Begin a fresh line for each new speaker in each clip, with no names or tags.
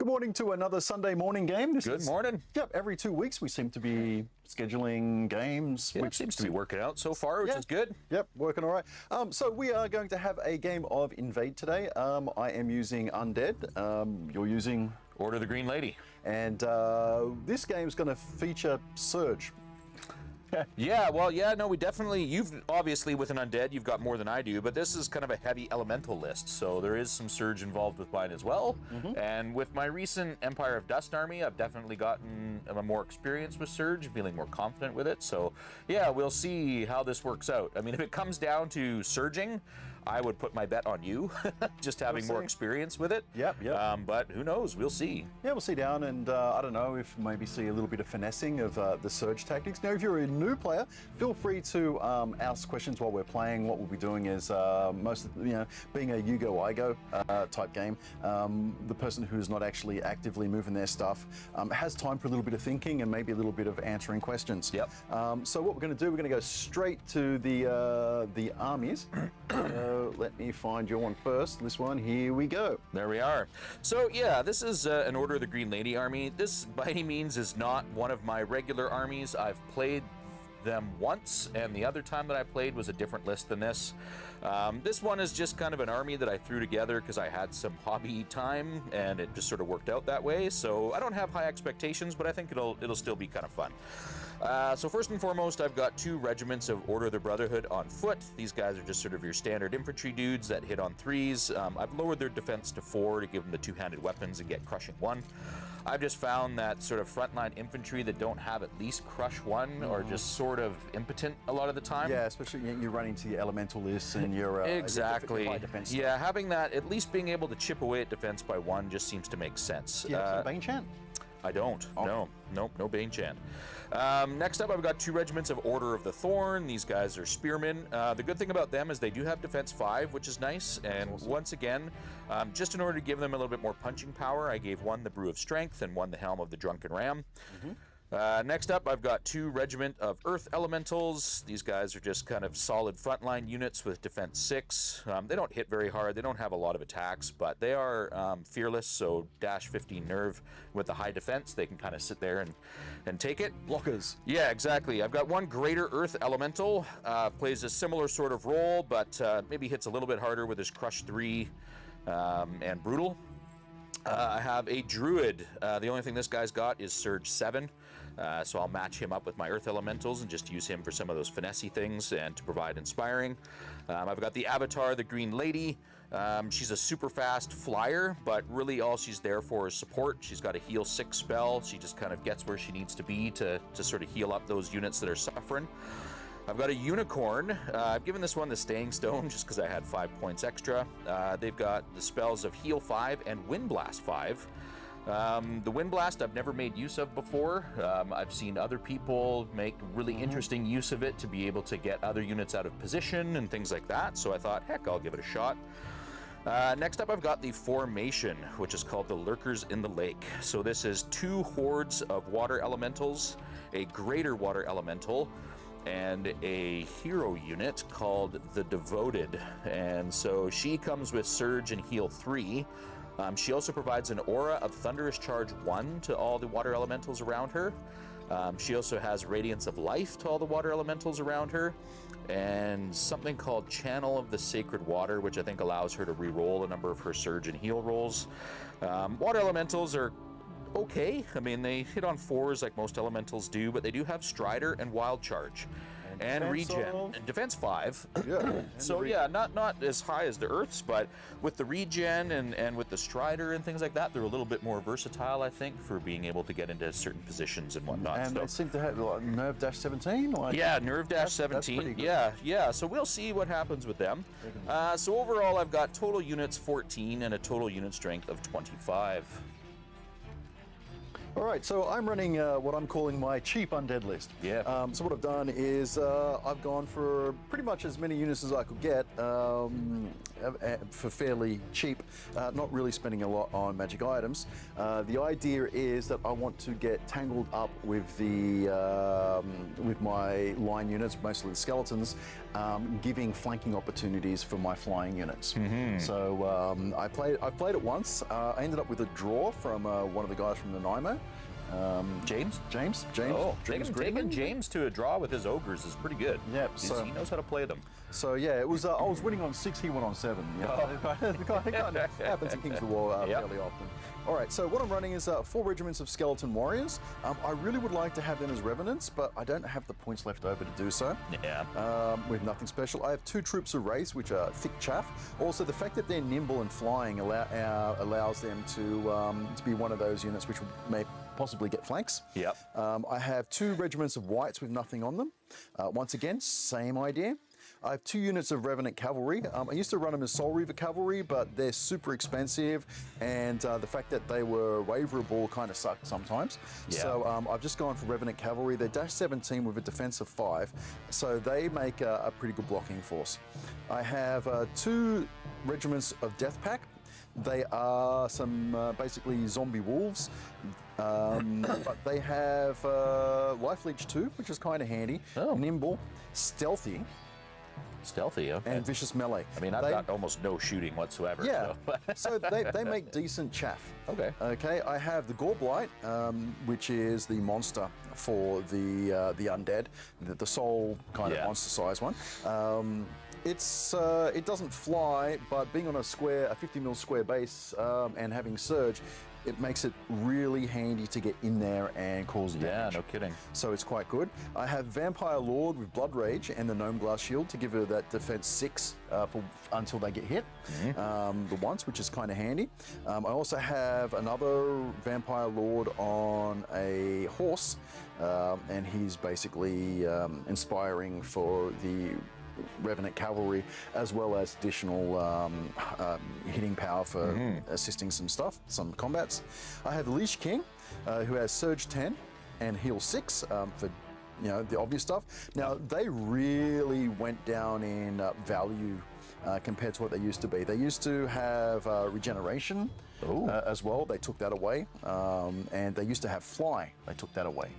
morning to another Sunday morning game.
Good morning.
Yep, every 2 weeks we seem to be scheduling games.
Yeah, which seems to be working out so far, which is good.
Yep, working all right. So we are going to have a game of Invade today. I am using Undead. You're using...
Order of the Green Lady.
And this game is going to feature Surge.
Yeah, well, yeah, no, we definitely, you've obviously with an Undead, you've got more than I do, but this is kind of a heavy elemental list, so there is some Surge involved with mine as well. And with my recent Empire of Dust army, I've definitely gotten more experience with Surge, feeling more confident with it. So yeah, we'll see how this works out. I mean, if it comes down to surging, I would put my bet on you, just having more experience with it.
Yep.
But who knows, we'll see.
Yeah, we'll see down, and I don't know if maybe see a little bit of finessing of the Surge tactics. Now, if you're a new player, feel free to ask questions while we're playing. What we'll be doing is most of, being a you go I go type game, the person who's not actually actively moving their stuff has time for a little bit of thinking and maybe a little bit of answering questions.
Yep.
So what we're going to do, we're going to go straight to the armies. Let me find your one first. This one, here we go.
There we are. So yeah, this is an Order of the Green Lady army. This by any means is not one of my regular armies. I've played them once, and the other time that I played was a different list than this. This one is just kind of an army that I threw together because I had some hobby time and it just sort of worked out that way. So I don't have high expectations, but I think it'll still be kind of fun. So first and foremost, I've got 2 regiments of Order of the Brotherhood on foot. These guys are just sort of your standard infantry dudes that hit on 3s. I've lowered their defense to 4 to give them the 2-handed weapons and get crushing 1. I've just found that sort of frontline infantry that don't have at least crush 1 are just sort of impotent a lot of the time.
Yeah, especially you run into your elemental lists and your
exactly.
your high defense
yeah, having that, at least being able to chip away at defense by 1 just seems to make sense.
Do you have some Bane Chant?
I don't. Oh. No Bane Chant. Next up, I've got 2 regiments of Order of the Thorn. These guys are spearmen. The good thing about them is they do have defense 5, which is nice. And awesome. Once again, just in order to give them a little bit more punching power, I gave 1 the Brew of Strength and 1 the Helm of the Drunken Ram. Next up, I've got 2 regiment of Earth Elementals. These guys are just kind of solid frontline units with defense 6. They don't hit very hard. They don't have a lot of attacks, but they are fearless, so dash 15 nerve with the high defense. They can kind of sit there and take it.
Blockers.
Yeah, exactly. I've got 1 Greater Earth Elemental. Plays a similar sort of role, but maybe hits a little bit harder with his Crush 3 and Brutal. I have a Druid. The only thing this guy's got is Surge 7. So I'll match him up with my Earth Elementals and just use him for some of those finessey things and to provide inspiring. I've got the Avatar, the Green Lady. She's a super fast flyer, but really all she's there for is support. She's got a heal 6 spell. She just kind of gets where she needs to be to sort of heal up those units that are suffering. I've got a Unicorn. I've given this one the Staying Stone just because I had 5 points extra. They've got the spells of Heal 5 and Wind Blast 5. The Wind Blast I've never made use of before. I've seen other people make really interesting use of it to be able to get other units out of position and things like that, so I thought, heck, I'll give it a shot. Next up, I've got the Formation, which is called the Lurkers in the Lake. So this is 2 hordes of water elementals, a greater water elemental, and a hero unit called the Devoted. And so she comes with Surge and Heal 3. She also provides an aura of Thunderous Charge 1 to all the water elementals around her. She also has Radiance of Life to all the water elementals around her, and something called Channel of the Sacred Water, which I think allows her to re-roll a number of her Surge and Heal rolls. Water elementals are okay. I mean, they hit on 4s like most elementals do, but they do have Strider and Wild Charge. And regen and defense 5.
Yeah.
So yeah, not as high as the Earths, but with the regen and with the Strider and things like that, they're a little bit more versatile, I think, for being able to get into certain positions and whatnot.
And they seem to have like Nerve Dash 17. Like,
yeah, Nerve Dash 17. Yeah. So we'll see what happens with them. So overall, I've got total units 14 and a total unit strength of 25.
All right, so I'm running what I'm calling my cheap undead list.
Yeah.
So what I've done is I've gone for pretty much as many units as I could get for fairly cheap, not really spending a lot on magic items. The idea is that I want to get tangled up with the with my line units, mostly the skeletons, giving flanking opportunities for my flying units. So I played it once. I ended up with a draw from one of the guys from the Nanaimo.
James?
James
Oh,
Greenman.
taking James to a draw with his ogres is pretty good.
Yep. So
he knows how to play them.
So yeah, it was. I was winning on 6. He went on 7. It kind of happens in Kings of War fairly often. All right. So what I'm running is 4 regiments of skeleton warriors. I really would like to have them as revenants, but I don't have the points left over to do so.
Yeah.
With nothing special. I have 2 troops of race, which are thick chaff. Also, the fact that they're nimble and flying allows them to be one of those units which may possibly get flanks.
Yep.
I have 2 regiments of whites with nothing on them. Once again, same idea. I have 2 units of Revenant Cavalry. I used to run them as Soul Reaver Cavalry, but they're super expensive, and the fact that they were waverable kind of sucked sometimes.
Yeah.
So I've just gone for Revenant Cavalry. They're Dash 17 with a defense of 5, so they make a pretty good blocking force. I have 2 regiments of Death Pack. They are some basically zombie wolves, but they have Life Leech 2, which is kind of handy, nimble, stealthy,
okay.
and vicious melee.
I mean, I've got almost no shooting whatsoever.
Yeah,
so,
so they make decent chaff.
Okay.
Okay, I have the Goreblight, which is the monster for the Undead, the soul kind of monster size one. It doesn't fly, but being on a 50 mil square base and having surge, it makes it really handy to get in there and cause damage.
Yeah, no kidding.
So it's quite good. I have Vampire Lord with Blood Rage and the Gnome Glass Shield to give her that defense 6 until they get hit, the once, which is kind of handy. I also have another Vampire Lord on a horse, and he's basically inspiring for the Revenant Cavalry, as well as additional hitting power for assisting some combats. I have Leash King, who has Surge 10 and Heal 6 for the obvious stuff. Now, they really went down in value compared to what they used to be. They used to have regeneration as well. They took that away, and they used to have Fly. They took that away.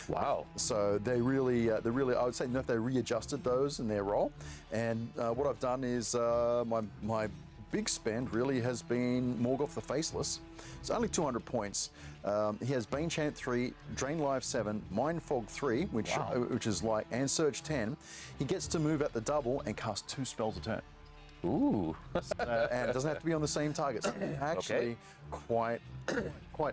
Wow.
So they really, I would say, they readjusted those in their role. And what I've done is my big spend really has been Morgoth the Faceless. It's only 200 points. He has Bane Chant 3, Drain Life 7, Mind Fog 3, which is like, and Surge 10. He gets to move at the double and cast 2 spells a turn.
Ooh.
And it doesn't have to be on the same target. So actually, quite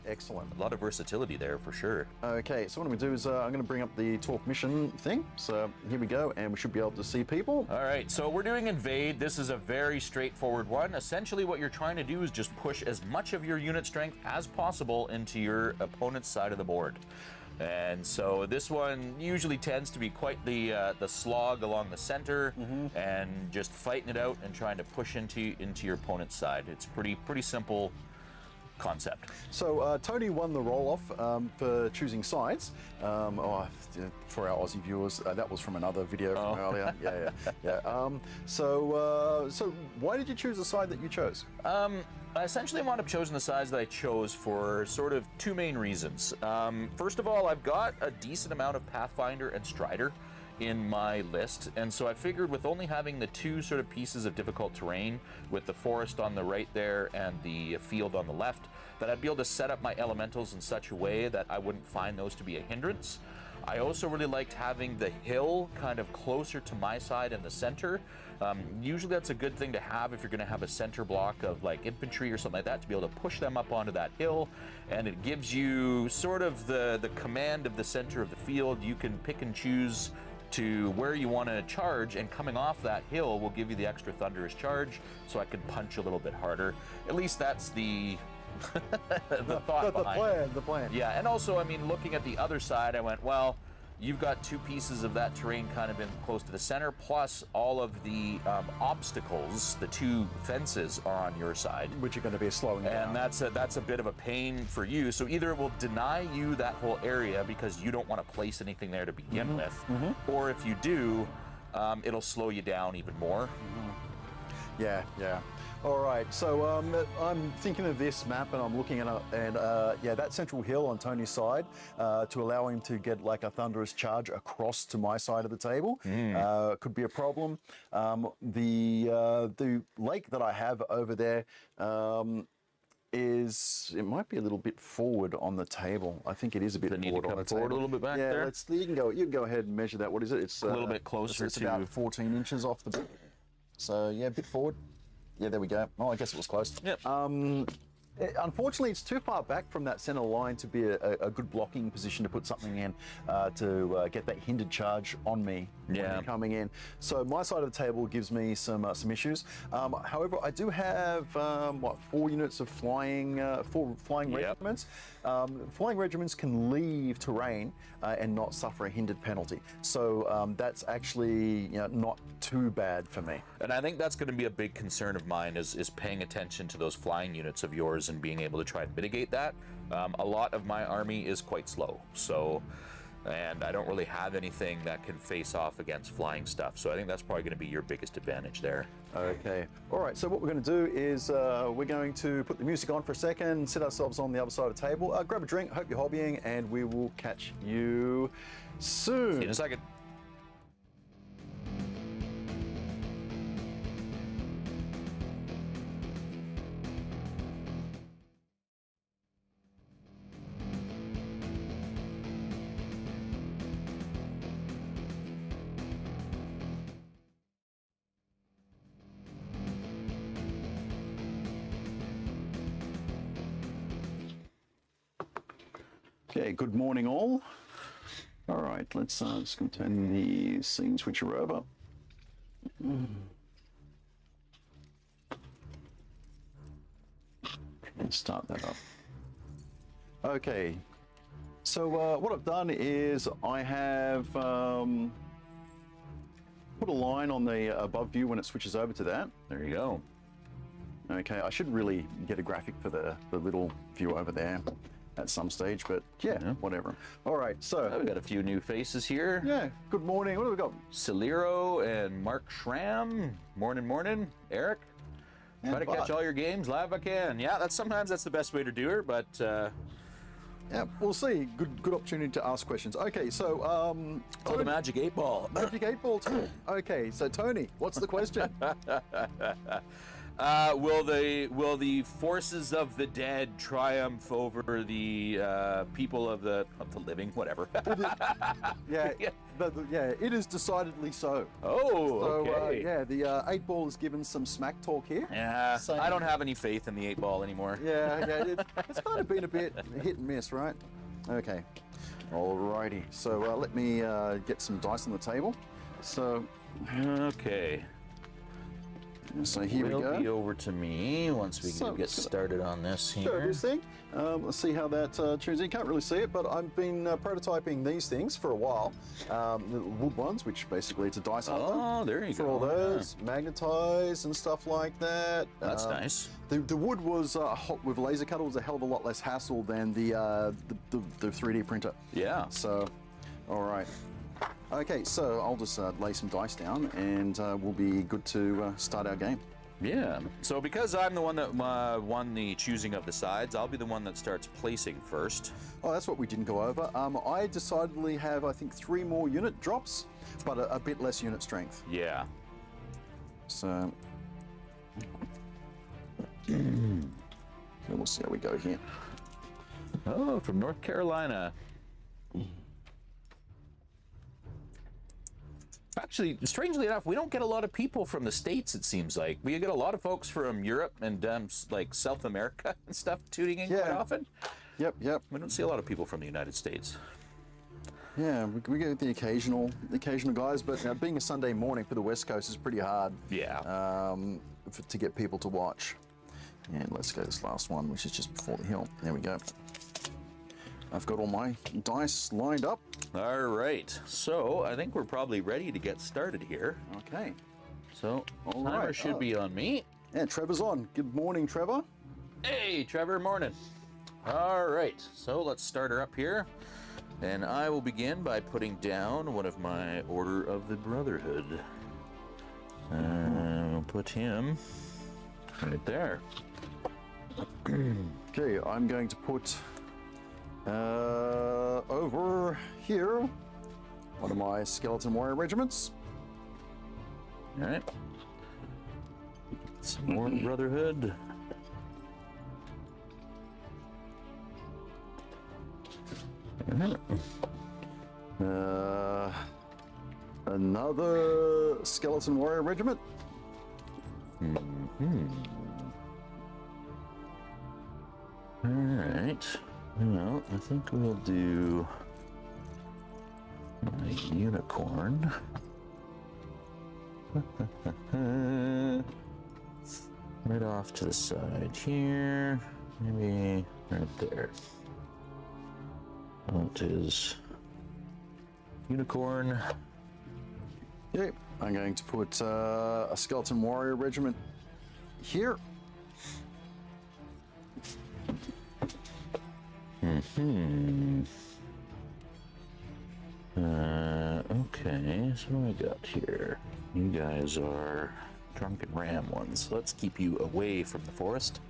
excellent.
A lot of versatility there for sure.
Okay, so what I'm going to do is I'm going to bring up the talk mission thing. So here we go, and we should be able to see people.
All right, so we're doing Invade. This is a very straightforward one. Essentially, what you're trying to do is just push as much of your unit strength as possible into your opponent's side of the board. And so this one usually tends to be quite the slog along the center, and just fighting it out and trying to push into your opponent's side. It's pretty simple concept.
So Tony won the roll-off for choosing sides. For our Aussie viewers, that was from another video from earlier. Yeah. So why did you choose the side that you chose?
I essentially wound up choosing the sides that I chose for sort of 2 main reasons. First of all, I've got a decent amount of Pathfinder and Strider in my list, and so I figured with only having the 2 sort of pieces of difficult terrain, with the forest on the right there and the field on the left, that I'd be able to set up my elementals in such a way that I wouldn't find those to be a hindrance. I also really liked having the hill kind of closer to my side in the center. Usually that's a good thing to have if you're going to have a center block of like infantry or something like that, to be able to push them up onto that hill, and it gives you sort of the command of the center of the field. You can pick and choose to where you want to charge, and coming off that hill will give you the extra thunderous charge, so I can punch a little bit harder. At least that's the thought behind
the plan.
Yeah, and also, I mean, looking at the other side, I went, well, you've got 2 pieces of that terrain kind of in close to the center, plus all of the obstacles, the 2 fences are on your side,
Which are going to be slowing down.
and that's a bit of a pain for you. So either it will deny you that whole area because you don't want to place anything there to begin with, or if you do, it'll slow you down even more.
Yeah, yeah. All right, so I'm thinking of this map and I'm looking at it, and yeah, that central hill on Tony's side to allow him to get like a thunderous charge across to my side of the table could be a problem. The lake that I have over there it might be a little bit forward on the table. I think it is a bit forward on the table.
A little bit back
yeah,
there.
you can go ahead and measure that. What is it? It's
a little bit closer
it's
to
about 14 inches off the. So yeah, a bit forward. Yeah, there we go. Oh, I guess it was close.
Yep.
Unfortunately, it's too far back from that center line to be a good blocking position to put something in to get that hindered charge on me when you're coming in. So my side of the table gives me some issues. However, I do have 4 units of flying, four flying regiments. Flying regiments can leave terrain and not suffer a hindered penalty. So that's actually not too bad for me.
And I think that's going to be a big concern of mine is paying attention to those flying units of yours and being able to try and mitigate that. A lot of my army is quite slow, and I don't really have anything that can face off against flying stuff. So I think that's probably going to be your biggest advantage there.
Okay. All right. So what we're going to do is we're going to put the music on for a second, sit ourselves on the other side of the table, grab a drink, hope you're hobbying, and we will catch you soon.
See you in a second.
Okay, good morning all. All right, let's just turn the scene switcher over. Let's start that up. Okay, so what I've done is I have put a line on the above view when it switches over to that.
There you go.
Okay, I should really get a graphic for the little view over there at some stage, but yeah, whatever. All right, so
we got a few new faces here.
Yeah, good morning. What do we got?
Celiro and Mark Schramm. Morning. Eric. Try to catch all your games live if I can. Yeah, sometimes that's the best way to do it, but
yeah, we'll see. Good opportunity to ask questions. Okay, so
oh, the Magic 8 Ball.
Magic 8 Ball. Okay, so Tony, what's the question?
Will the forces of the dead triumph over the people of the living? Whatever.
Yeah, it is decidedly so.
Oh,
so,
okay.
Yeah, the 8 Ball is given some smack talk here.
Yeah, I don't have any faith in the 8 Ball anymore.
Yeah, it's kind of been a bit hit and miss, right? Okay, alrighty. So let me get some dice on the table. So,
okay.
So here we go.
It'll be over to me once we get started on this here.
Sure, this thing. Let's see how that tunes in. You can't really see it, but I've been prototyping these things for a while. Little wood ones, which basically it's a dice hunter.
Oh, there you go.
For all those, magnetized and stuff like that.
That's nice.
The wood was with laser cutter was a hell of a lot less hassle than the 3D printer.
Yeah.
So, all right. Okay, so I'll just lay some dice down and we'll be good to start our game.
Yeah, so because I'm the one that won the choosing of the sides, I'll be the one that starts placing first.
Oh, that's what we didn't go over. I decidedly have, I think, 3 more unit drops, but a bit less unit strength.
Yeah.
So we'll see how we go here.
Oh, from North Carolina. Actually, strangely enough, we don't get a lot of people from the States, it seems like. We get a lot of folks from Europe and like South America and stuff tuning in quite often.
Yep.
We don't see a lot of people from the United States.
Yeah, we get the occasional guys, but being a Sunday morning for the West Coast is pretty hard.
Yeah.
To get people to watch. And let's go this last one, which is just before the hill. There we go. I've got all my dice lined up.
All right, so I think we're probably ready to get started here.
Okay.
So, timer should be on me.
Yeah, Trevor's on. Good morning, Trevor.
Hey, Trevor, morning. All right, so let's start her up here. And I will begin by putting down one of my Order of the Brotherhood. We'll put him right there.
Okay, I'm going to put over here one of my skeleton warrior regiments.
All right. Some more Brotherhood.
Another skeleton warrior regiment.
All right. Well, I think we'll do a unicorn. Right off to the side here. Maybe right there. That is unicorn.
Okay, I'm going to put a skeleton warrior regiment here.
Okay, so what do I got here? You guys are drunken ram ones. So let's keep you away from the forest.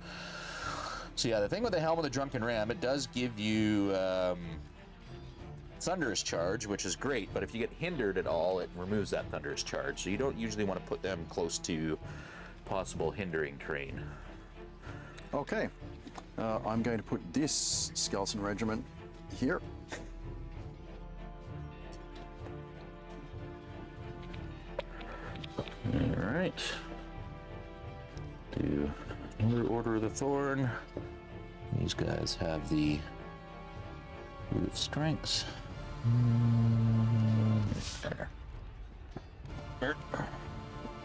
So yeah, the thing with the helm of the drunken ram, it does give you thunderous charge, which is great, but if you get hindered at all, it removes that thunderous charge. So you don't usually want to put them close to possible hindering terrain.
Okay, I'm going to put this skeleton regiment here.
All right. Do another Order of the Thorn. These guys have the root of strengths. There.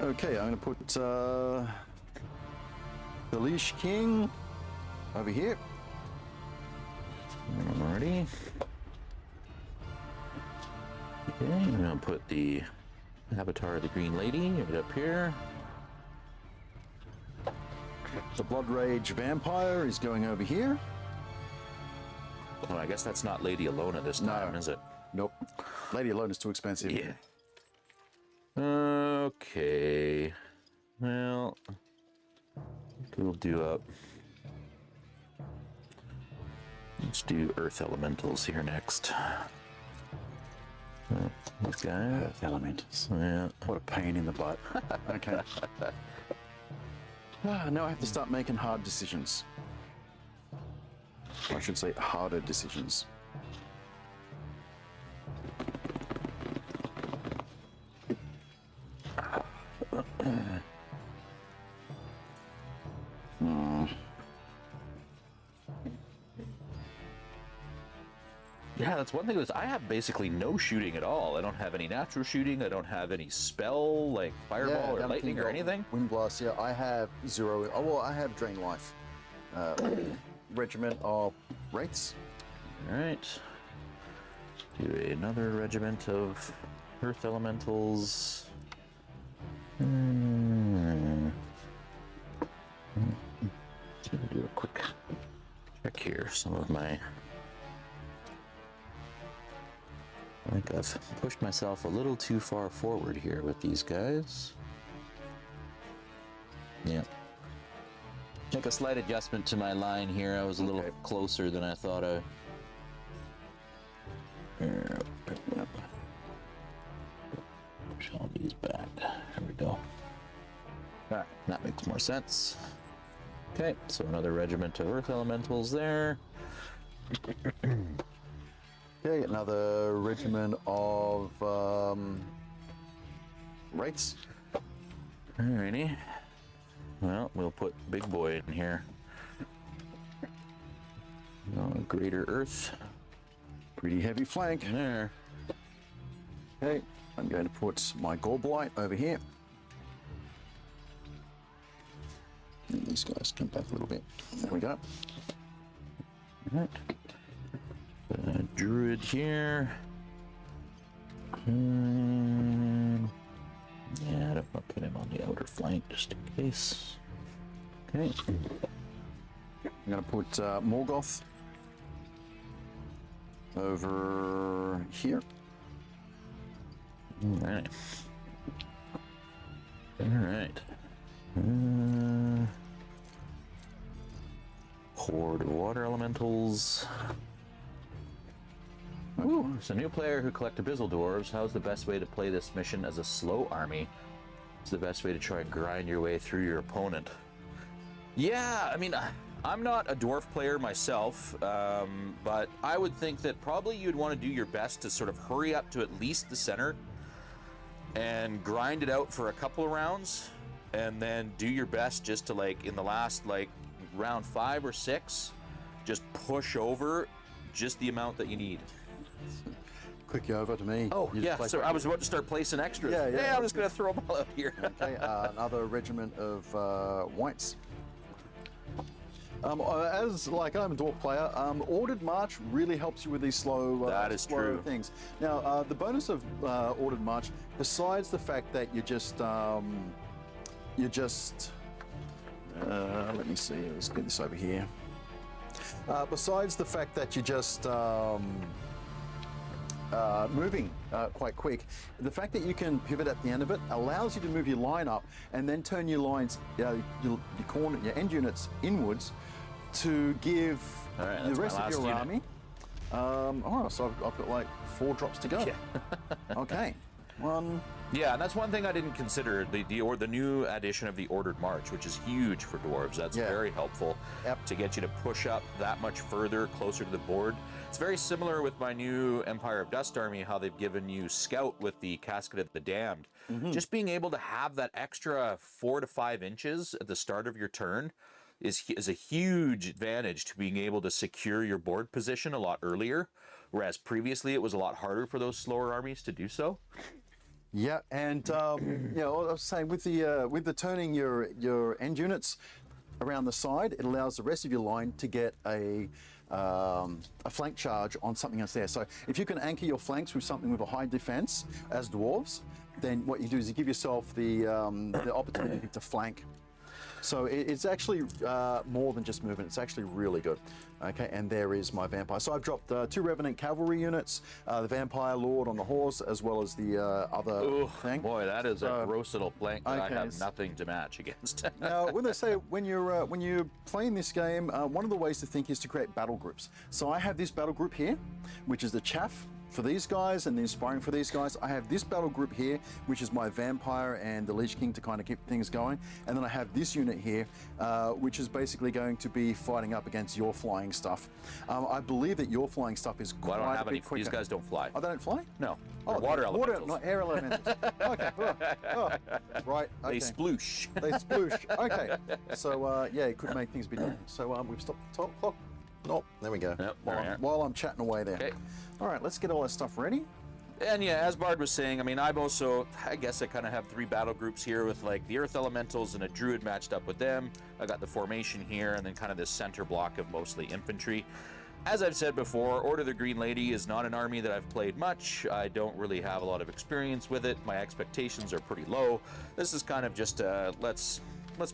Okay, I'm going to put the Leash King over here.
Alrighty. Okay, I'm going to put the Avatar of the Green Lady right up here.
The Blood Rage Vampire is going over here.
Well, I guess that's not Lady Alona this time, is it?
Nope. Lady Alone is too expensive.
Yeah. Okay. Well, we'll do up. Let's do Earth Elementals here next. This guy.
Earth Elementals.
Yeah.
What a pain in the butt. Okay. Now I have to start making hard decisions. I should say harder decisions.
Yeah, that's one thing. Is I have basically no shooting at all. I don't have any natural shooting. I don't have any spell like fireball or lightning or anything.
Wind blast. Yeah, I have zero. Oh well, I have drain life. Regiment of wraiths.
All right. Do another regiment of Earth Elementals. Do a quick check here. Some of my. I think I've pushed myself a little too far forward here with these guys. Yeah. Make a slight adjustment to my line here. I was a little closer than I thought I. Here, pick it up. Push all these back. There we go. Alright, that makes more sense. Okay, so another regiment of Earth Elementals there.
Okay, another regiment of wraiths.
Alrighty. Well, we'll put Big Boy in here. Greater Earth.
Pretty heavy flank.
There.
Okay, I'm going to put my Gorblight over here. And these guys come back a little bit. There we go.
Alright. Druid here. Yeah, I don't want to put him on the outer flank just in case. Okay.
I'm going to put Morgoth over here.
Alright. Alright. Horde of water elementals. Ooh, so new player who collect abyssal dwarves. How's the best way to play this mission as a slow army? It's the best way to try and grind your way through your opponent. Yeah, I mean, I'm not a dwarf player myself, but I would think that probably you'd want to do your best to sort of hurry up to at least the center and grind it out for a couple of rounds, and then do your best just to, like, in the last, like, round 5 or 6, just push over just the amount that you need.
Quick over to me.
Oh, yeah, so I was about to start placing extras. Yeah, I'm just going to throw them all out here.
Okay, another regiment of whites. As like I'm a dwarf player, ordered march really helps you with these slow,
that is
slow
true.
things. Now, the bonus of ordered march, besides the fact that you just, let me see, let's get this over here. Besides the fact that you just moving quite quick, the fact that you can pivot at the end of it allows you to move your line up and then turn your lines, your end units inwards to give the rest of your army. Oh, so I've got like 4 drops to go. Yeah. Okay.
Yeah, and that's one thing I didn't consider, the new addition of the ordered march, which is huge for dwarves. That's very helpful to get you to push up that much further, closer to the board. It's very similar with my new Empire of Dust army, how they've given you Scout with the Casket of the Damned. Just being able to have that extra 4 to 5 inches at the start of your turn is a huge advantage to being able to secure your board position a lot earlier, whereas previously it was a lot harder for those slower armies to do so.
Yeah, and you know, I was saying with the turning your end units around the side, it allows the rest of your line to get a flank charge on something else there. So if you can anchor your flanks with something with a high defense as dwarves, then what you do is you give yourself the opportunity to flank. So it's actually more than just movement. It's actually really good. Okay, and there is my vampire. So I've dropped 2 Revenant cavalry units, the Vampire Lord on the horse, as well as the other thing.
Boy, that is a gross little flank that I have nothing to match against.
Now, when they say when you're playing this game, one of the ways to think is to create battle groups. So I have this battle group here, which is the chaff for these guys and the inspiring for these guys. I have this battle group here, which is my vampire and the Lich King to kind of keep things going. And then I have this unit here, which is basically going to be fighting up against your flying stuff. I believe that your flying stuff is quite
I don't have
a bit quicker.
These guys don't fly.
Oh, they don't fly?
No.
Oh,
water elementals.
Not air elementals. Okay. Right. Okay.
They sploosh.
They sploosh. Okay. So yeah, it could make things a bit different. So we've stopped the top clock. Nope. There we go.
Yep,
while I'm chatting away there.
Okay.
All right, let's get all that stuff ready.
And yeah, as Bard was saying, I mean, I guess I kind of have 3 battle groups here with like the Earth Elementals and a Druid matched up with them. I got the formation here and then kind of this center block of mostly infantry. As I've said before, Order of the Green Lady is not an army that I've played much. I don't really have a lot of experience with it. My expectations are pretty low. This is kind of just let's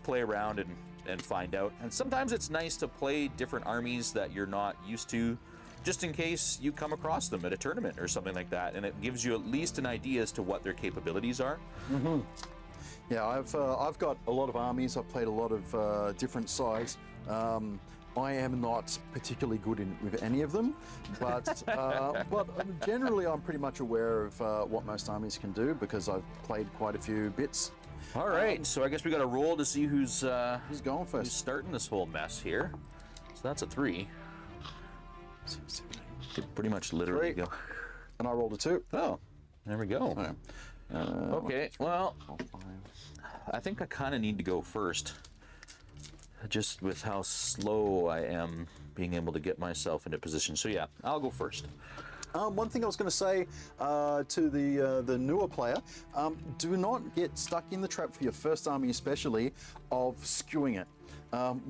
play around and find out. And sometimes it's nice to play different armies that you're not used to, just in case you come across them at a tournament or something like that, and it gives you at least an idea as to what their capabilities are.
Yeah, I've got a lot of armies. I've played a lot of different sides. I am not particularly good with any of them, but generally I'm pretty much aware of what most armies can do because I've played quite a few bits.
All right, so I guess we got to roll to see who's
going first.
Who's starting this whole mess here. So that's a 3. Could pretty much literally
3.
go.
And I rolled a 2.
Oh, there we go.
Yeah.
Okay, well, I think I kind of need to go first, just with how slow I am being able to get myself into position. So yeah, I'll go first.
One thing I was going to say to the newer player, do not get stuck in the trap for your first army especially of skewing it.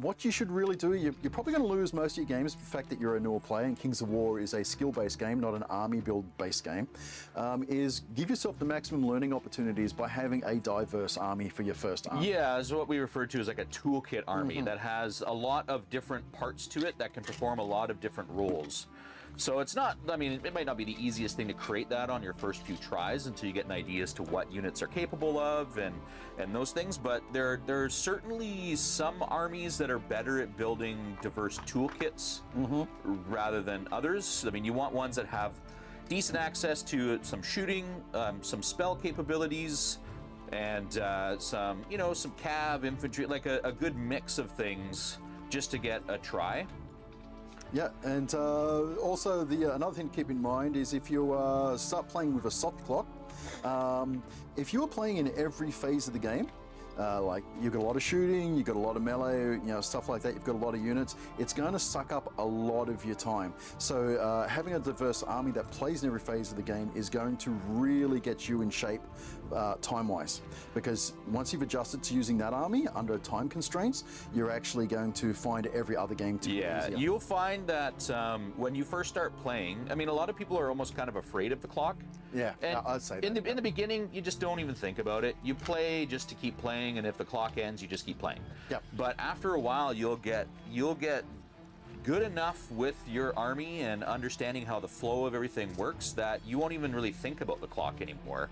What you should really do, you're probably going to lose most of your games for the fact that you're a newer player, and Kings of War is a skill-based game, not an army build-based game, is give yourself the maximum learning opportunities by having a diverse army for your first army.
Yeah, is what we refer to as like a toolkit army that has a lot of different parts to it that can perform a lot of different roles. So it's not, I mean, it might not be the easiest thing to create that on your first few tries until you get an idea as to what units are capable of and those things, but there are certainly some armies that are better at building diverse toolkits rather than others. I mean, you want ones that have decent access to some shooting, some spell capabilities, and some, you know, some cav, infantry, like a good mix of things just to get a try.
Yeah, and also another thing to keep in mind is if you start playing with a soft clock, if you're playing in every phase of the game, like you've got a lot of shooting, you've got a lot of melee, you know, stuff like that, you've got a lot of units, it's going to suck up a lot of your time. So having a diverse army that plays in every phase of the game is going to really get you in shape time-wise, because once you've adjusted to using that army under time constraints, you're actually going to find every other game to be easier.
You'll find that when you first start playing, I mean, a lot of people are almost kind of afraid of the clock.
Yeah,
and
I'd say
in the beginning, you just don't even think about it. You play just to keep playing, and if the clock ends, you just keep playing.
Yep.
But after a while, you'll get good enough with your army and understanding how the flow of everything works that you won't even really think about the clock anymore.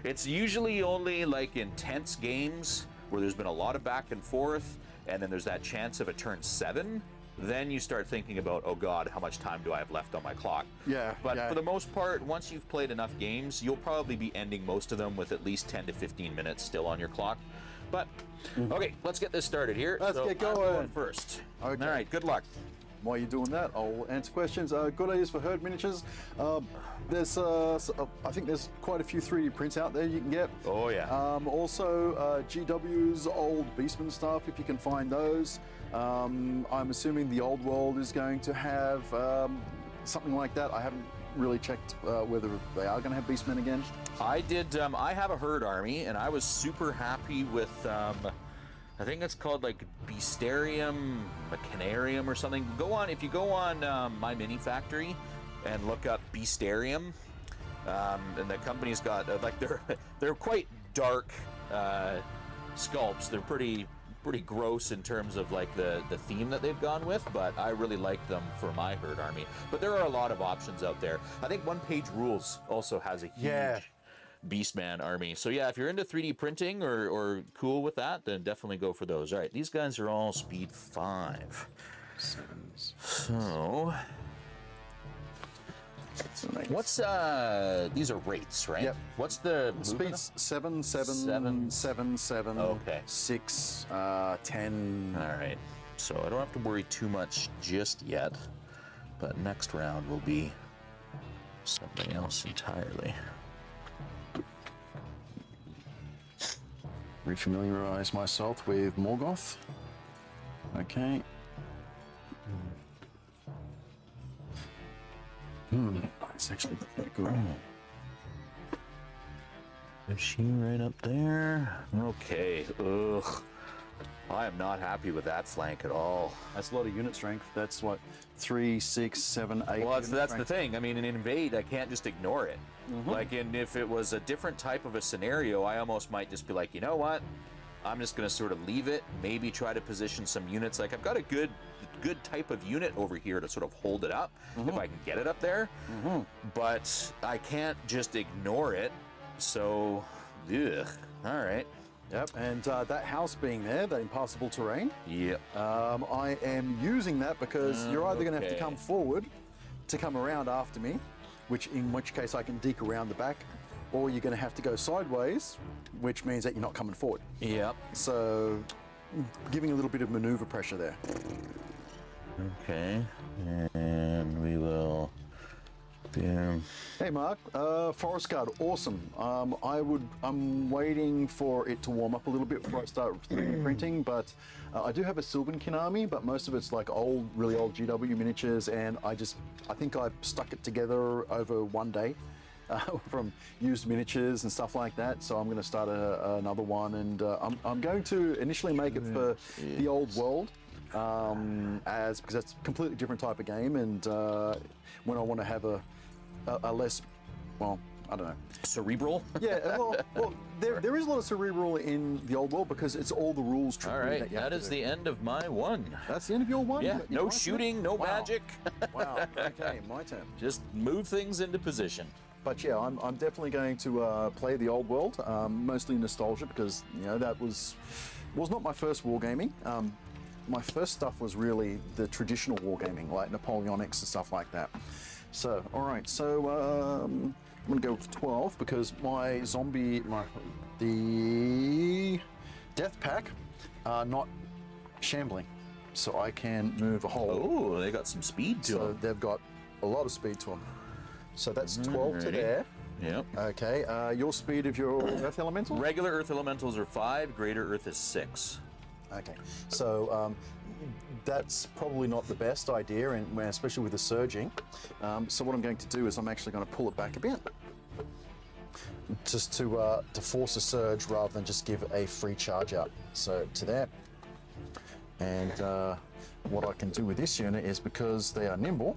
It's usually only like intense games where there's been a lot of back and forth, and then there's that chance of a turn 7. Then you start thinking about, oh God, how much time do I have left on my clock?
Yeah.
But for the most part, once you've played enough games, you'll probably be ending most of them with at least 10 to 15 minutes still on your clock. But, okay, let's get this started here.
Let's get going.
I'm going first.
Okay.
All right, good luck.
While you're doing that, I'll answer questions. Good ideas for herd miniatures. There's, I think there's quite a few 3D prints out there you can get.
Oh yeah.
Also, GW's old Beastman stuff, if you can find those. I'm assuming the old world is going to have something like that. I haven't really checked whether they are going to have Beastmen again.
I did. I have a herd army, and I was super happy with. I think it's called like Beastarium, Machinarium or something. If you go on My Mini Factory and look up Beastarium, and the company's got like they're quite dark sculpts. They're pretty gross in terms of like the theme that they've gone with, but I really like them for my herd army. But there are a lot of options out there. I think One Page Rules also has a huge Beastman army. So yeah, if you're into 3D printing or cool with that, then definitely go for those. All right, these guys are all speed 5. So what's these are rates, right?
Yep.
What's the
Speeds 7, 7, 7, 7, 7,
okay.
6, 10.
All right. So I don't have to worry too much just yet, but next round will be something else entirely.
Refamiliarize myself with Morgoth. Okay. That's actually pretty good.
Is she right up there? Okay. Ugh. I am not happy with that flank at all.
That's a lot of unit strength. That's what, 3, 6, 7, 8.
Well, that's the thing. I mean, in Invade, I can't just ignore it. Like, if it was a different type of a scenario, I almost might just be like, you know what? I'm just going to sort of leave it. Maybe try to position some units. Like, I've got a good type of unit over here to sort of hold it up if I can get it up there. But I can't just ignore it. So, ugh. All right.
Yep, and that house being there, that impassable terrain.
Yep.
I am using that because you're either going to have to come forward to come around after me, in which case I can deke around the back, or you're going to have to go sideways, which means that you're not coming forward.
Yep.
So, giving a little bit of maneuver pressure there.
Okay, and we will. Boom.
Hey Mark, Forest Guard, awesome. I'm waiting for it to warm up a little bit before I start 3D printing, but I do have a Sylvankin army, but most of it's like really old GW miniatures, and I think I stuck it together over one day from used miniatures and stuff like that. So I'm going to start another one, and I'm going to initially make it for the old world. Because that's a completely different type of game, and when I want to have a less, well, I don't know.
Cerebral?
Yeah, well there is a lot of cerebral in the old world because it's all the rules.
All right, that is the end of my one.
That's the end of your one?
Yeah, no shooting, no magic.
Wow, okay, my turn.
Just move things into position.
But yeah, I'm definitely going to play the old world, mostly nostalgia because, you know, that was not my first wargaming. My first stuff was really the traditional wargaming, like Napoleonics and stuff like that. So, all right, so I'm gonna go with 12 because my the death pack are not shambling, so I can move a whole.
Oh, they got some speed to them.
So they've got a lot of speed to them. So that's 12 to there.
Yep.
Okay, your speed of your Earth Elemental?
Regular Earth Elementals are 5, Greater Earth is 6.
Okay, so that's probably not the best idea, and especially with the surging. So what I'm going to do is I'm actually going to pull it back a bit, just to force a surge rather than just give a free charge out. So to there, and what I can do with this unit is because they are nimble,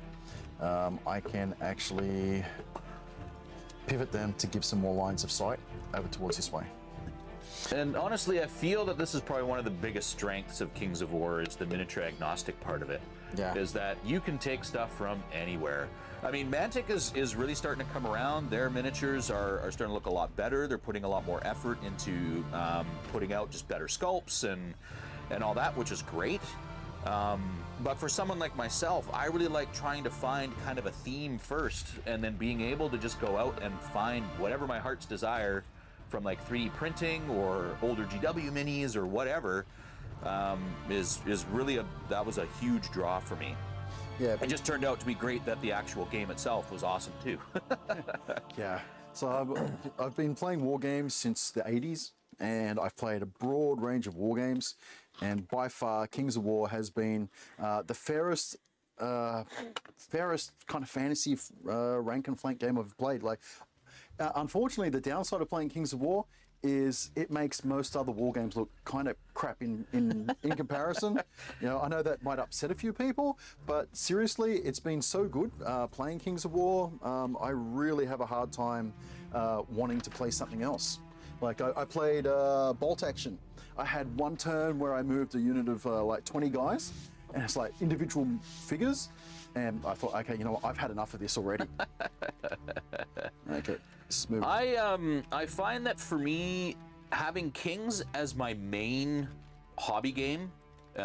I can actually pivot them to give some more lines of sight over towards this way.
And honestly, I feel that this is probably one of the biggest strengths of Kings of War is the miniature agnostic part of it.
Yeah.
Is that you can take stuff from anywhere. I mean, Mantic is really starting to come around. Their miniatures are starting to look a lot better. They're putting a lot more effort into putting out just better sculpts and all that, which is great. But for someone like myself, I really like trying to find kind of a theme first and then being able to just go out and find whatever my heart's desire from like 3D printing or older GW minis or whatever is really that was a huge draw for me.
Yeah.
It just turned out to be great that the actual game itself was awesome too.
Yeah. So I've been playing war games since the 80s, and I've played a broad range of war games, and by far Kings of War has been the fairest kind of fantasy rank and flank game I've played. Like, unfortunately, the downside of playing Kings of War is it makes most other war games look kind of crap in comparison. You know, I know that might upset a few people, but seriously, it's been so good playing Kings of War. I really have a hard time wanting to play something else. Like I played Bolt Action. I had one turn where I moved a unit of like 20 guys, and it's like individual figures, and I thought, okay, you know what, I've had enough of this already. Okay, smooth.
I find that for me, having Kings as my main hobby game,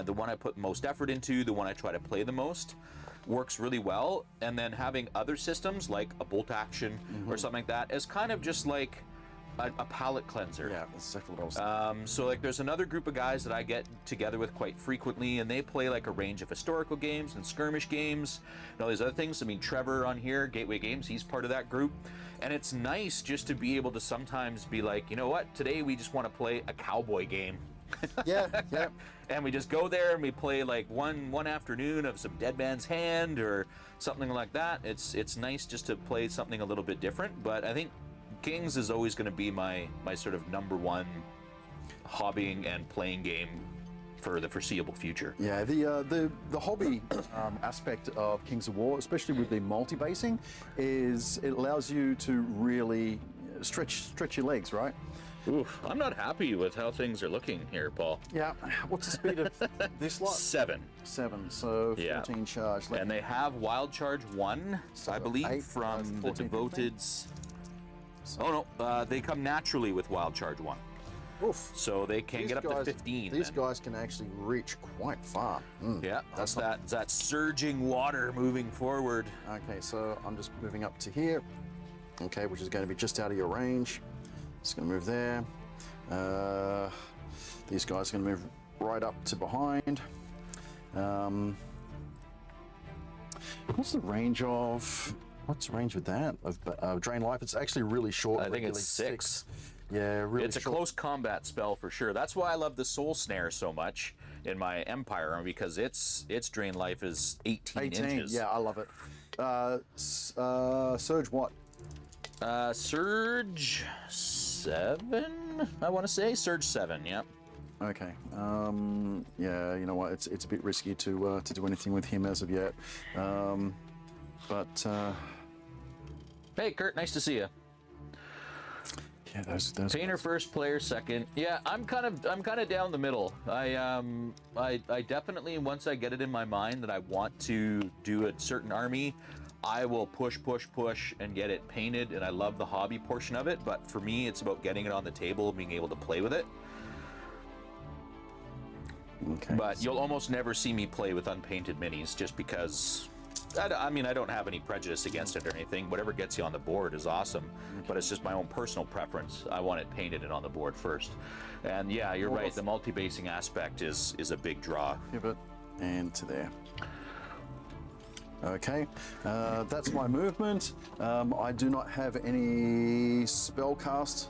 the one I put most effort into, the one I try to play the most, works really well. And then having other systems like a Bolt Action or something like that as kind of just like a palate cleanser.
Yeah, that's exactly what I was thinking.
So like there's another group of guys that I get together with quite frequently, and they play like a range of historical games and skirmish games and all these other things. I mean, Trevor on here, Gateway Games, he's part of that group. And it's nice just to be able to sometimes be like, you know what, today we just want to play a cowboy game.
Yeah, yeah.
And we just go there and we play like one afternoon of some Dead Man's Hand or something like that. It's nice just to play something a little bit different, but I think Kings is always going to be my sort of #1 hobbying and playing game for the foreseeable future.
Yeah, the hobby aspect of Kings of War, especially with the multi-basing, is it allows you to really stretch your legs, right?
Oof, I'm not happy with how things are looking here, Paul.
Yeah. What's the speed of this lot?
7.
7, so 14 charge.
And they have Wild Charge 1,
So
I believe,
8,
from
14,
the Devoted's. Oh no, they come naturally with Wild Charge 1.
Oof.
So they can get up to 15.
These
then.
guys can actually reach quite far.
Yeah, that's that surging water moving forward.
Okay, so I'm just moving up to here. Okay, which is going to be just out of your range. It's going to move there. These guys are going to move right up to behind. What's the range of? What's the range with that of Drain Life? It's actually really short.
I think it's 6.
Yeah, really.
It's a close combat spell for sure. That's why I love the Soul Snare so much in my Empire, because its Drain Life is 18 inches.
Yeah, I love it. Surge what?
Surge 7, I want to say. Surge 7, yeah.
Okay. Yeah, you know what? It's a bit risky to do anything with him as of yet.
Hey, Kurt, nice to see you.
Yeah, those
Painter first, player second. Yeah, I'm kind of down the middle. I definitely, once I get it in my mind that I want to do a certain army, I will push and get it painted, and I love the hobby portion of it, but for me it's about getting it on the table and being able to play with it.
Okay.
But you'll almost never see me play with unpainted minis just because I mean, I don't have any prejudice against it or anything. Whatever gets you on the board is awesome, but it's just my own personal preference. I want it painted and on the board first. And yeah, you're right. The multi-basing aspect is a big draw.
Pivot and to there. Okay, that's my movement. I do not have any spellcasting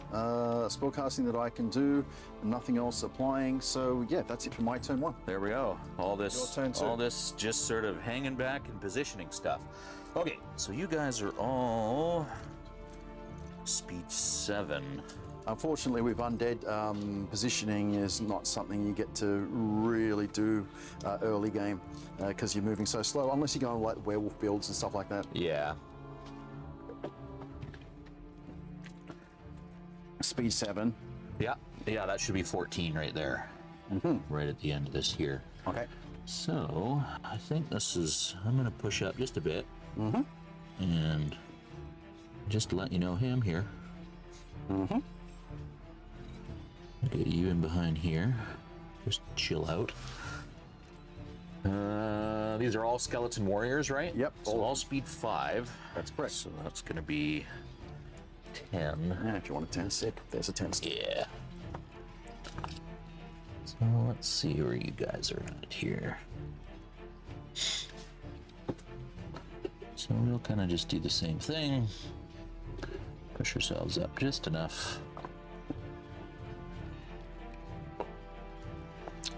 that I can do. Nothing else applying. So yeah, that's it for my turn 1.
There we go. All this just sort of hanging back and positioning stuff. Okay, so you guys are all speed 7.
Unfortunately, with Undead, positioning is not something you get to really do early game because you're moving so slow, unless you go on like werewolf builds and stuff like that.
Yeah.
Speed 7.
Yeah, that should be 14 right there. Right at the end of this here.
Okay.
So, I think this is, I'm going to push up just a bit. And just to let you know, hey, I'm here. Get you in behind here. Just chill out. These are all skeleton warriors, right?
Yep.
So all speed 5.
That's correct.
So that's going to be 10.
Yeah, if you want a 10 sip, there's a 10 sip.
Yeah. So let's see where you guys are at here. So we'll kind of just do the same thing. Push yourselves up just enough.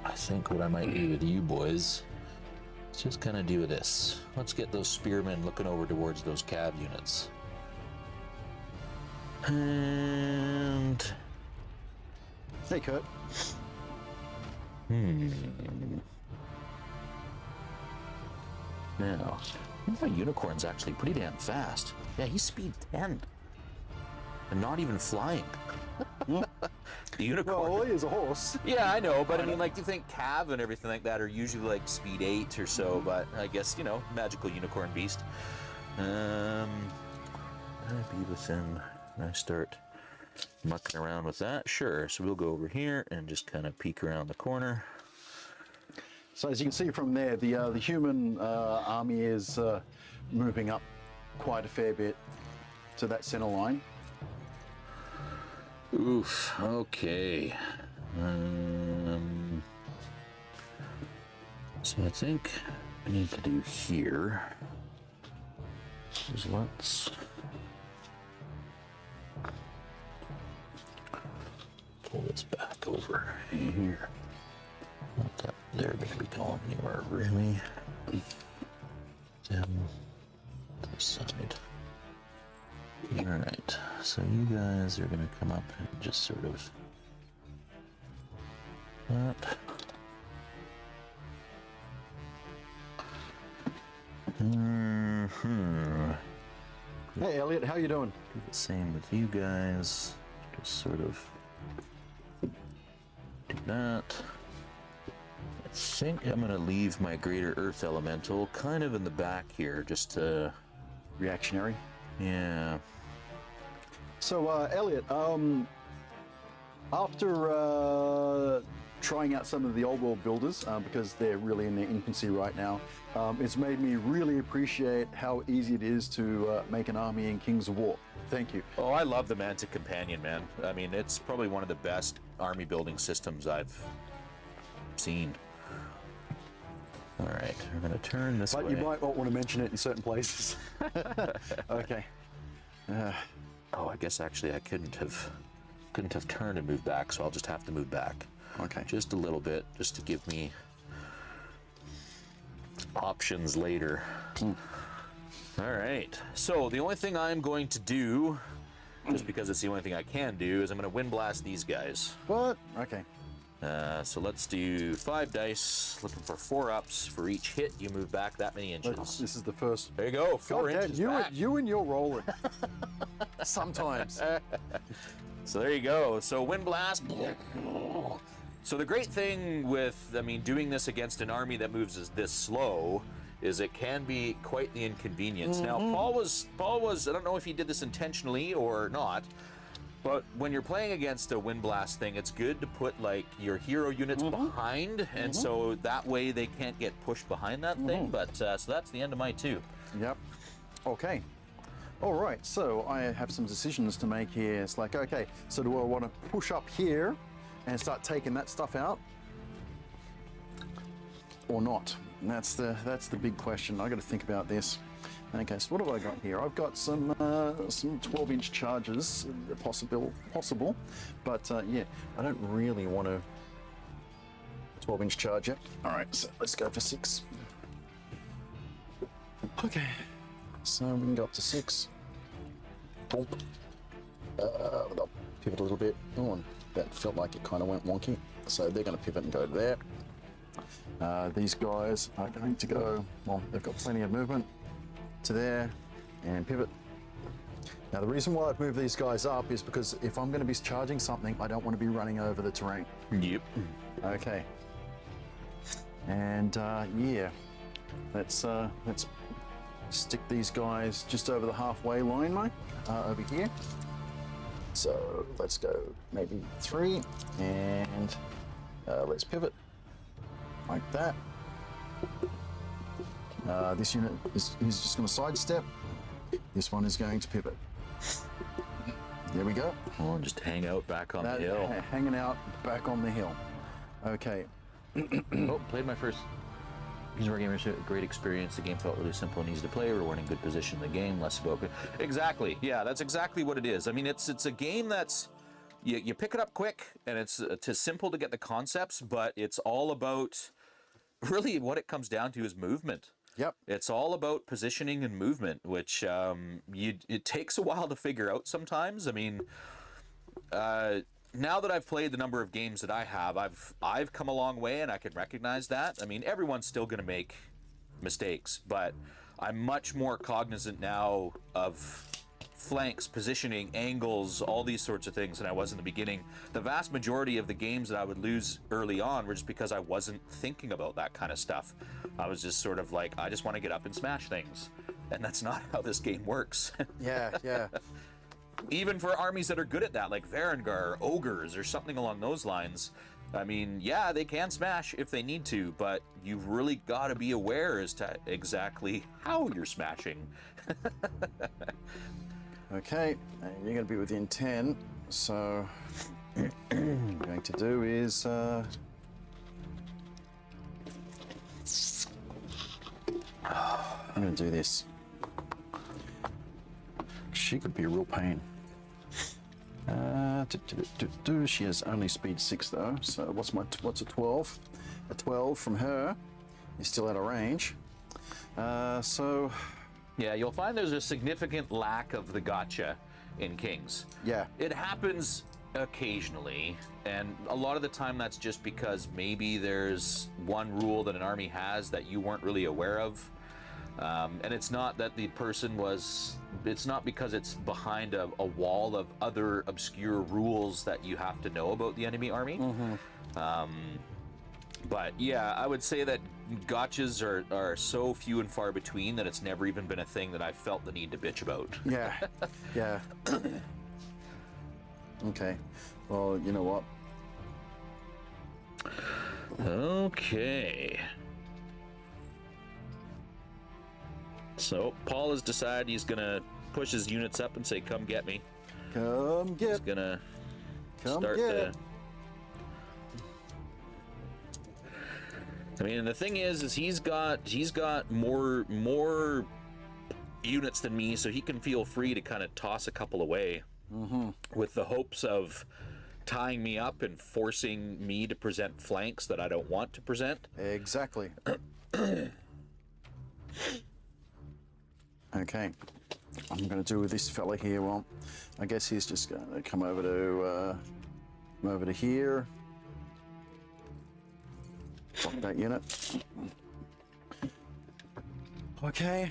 I think what I might do with you boys is just kind of do this. Let's get those spearmen looking over towards those cav units. And...
Hey, Kurt.
Now, my unicorn's actually pretty damn fast. Yeah, he's speed 10. And not even flying. The unicorn.
Well, he is a horse.
Yeah, I know, but I mean, like, you think cav and everything like that are usually like speed 8 or so, but I guess, you know, magical unicorn beast. I'd be within, I start mucking around with that. Sure, so we'll go over here and just kind of peek around the corner.
So as you can see from there, the human army is moving up quite a fair bit to that center line.
Oof, okay. So I think I need to do here is let's pull this back over here. Not that they're going to be going anywhere really. Them to the side. Alright, so you guys are going to come up and just sort of that.
Hey Elliot, how you doing?
Do the same with you guys. Just sort of do that. I think I'm going to leave my Greater Earth Elemental kind of in the back here, just to...
Reactionary.
Yeah.
So Elliot, after trying out some of the old world builders, because they're really in their infancy right now, it's made me really appreciate how easy it is to make an army in Kings of War. Thank you.
Oh, I love the Mantic Companion, man. I mean, it's probably one of the best army building systems I've seen. All right, we're gonna turn this way.
But you might not want to mention it in certain places. Okay.
Oh, I guess actually I couldn't have turned and moved back, so I'll just have to move back.
Okay.
Just a little bit, just to give me options later. All right, so the only thing I'm going to do, just because it's the only thing I can do, is I'm going to wind blast these guys.
What? Okay.
So let's do 5 dice, looking for 4 ups. For each hit, you move back that many inches.
This is the first.
There you go, 4
God,
inches
Dad,
back.
you and your rolling. Sometimes.
So there you go. So Wind Blast. So the great thing with, I mean, doing this against an army that moves this slow is it can be quite the inconvenience. Now, Paul was, I don't know if he did this intentionally or not, but when you're playing against a Wind Blast thing, it's good to put like your hero units behind, and so that way they can't get pushed behind that thing. But so that's the end of my 2.
Yep. Okay. All right, so I have some decisions to make here. It's like, okay, so do I want to push up here and start taking that stuff out, or not? And that's the big question. I got to think about this. Okay, so what have I got here? I've got some 12-inch charges, possible, but yeah, I don't really want to 12-inch charger. All right, so let's go for 6. Okay, so we can go up to 6. Boom. I'll pivot a little bit. Oh, and that felt like it kind of went wonky. So they're going to pivot and go to there. These guys are going to go, well, they've got plenty of movement to there and pivot. Now the reason why I've moved these guys up is because if I'm going to be charging something, I don't want to be running over the terrain.
Yep.
Okay. And yeah, let's stick these guys just over the halfway line, mate, over here. So let's go maybe 3, and let's pivot like that. This unit is just going to sidestep. This one is going to pivot. There we go.
Oh, just hang out back on the hill.
Hanging out back on the hill. Okay.
Oh, played my first. These Wargamers a great experience. The game felt really simple and easy to play. We're in good position in the game. Less about exactly. Yeah, that's exactly what it is. I mean, it's a game that's you pick it up quick, and it's simple to get the concepts, but it's all about really what it comes down to is movement.
Yep.
It's all about positioning and movement, which it takes a while to figure out sometimes. I mean, now that I've played the number of games that I have, I've come a long way, and I can recognize that. I mean, everyone's still going to make mistakes, but I'm much more cognizant now of flanks, positioning, angles, all these sorts of things than I was in the beginning. The vast majority of the games that I would lose early on were just because I wasn't thinking about that kind of stuff. I was just sort of like, I just want to get up and smash things. And that's not how this game works.
Yeah, yeah.
Even for armies that are good at that, like Varangar or Ogres or something along those lines, I mean, yeah, they can smash if they need to, but you've really got to be aware as to exactly how you're smashing.
Okay, and you're going to be within 10, so what I'm going to do is I'm going to do this. She could be a real pain. She has only speed 6 though, so what's a 12? A 12 from her is still out of range. So
Yeah, you'll find there's a significant lack of the gotcha in Kings.
yeah,
It happens occasionally, and a lot of the time that's just because maybe there's one rule that an army has that you weren't really aware of. And it's not that the person was, it's not because it's behind a wall of other obscure rules that you have to know about the enemy army. But yeah, I would say that gotchas are so few and far between that it's never even been a thing that I felt the need to bitch about.
yeah, yeah. Okay, well, you know what?
Okay. So Paul has decided he's gonna push his units up and say, "Come get me."
Come get.
He's gonna
Come
start
get.
to. I mean, the thing is he's got more units than me, so he can feel free to kind of toss a couple away, with the hopes of tying me up and forcing me to present flanks that I don't want to present.
Exactly. Okay, I'm going to do with this fella here. Well, I guess he's just going to come over to here. Block that unit. Okay.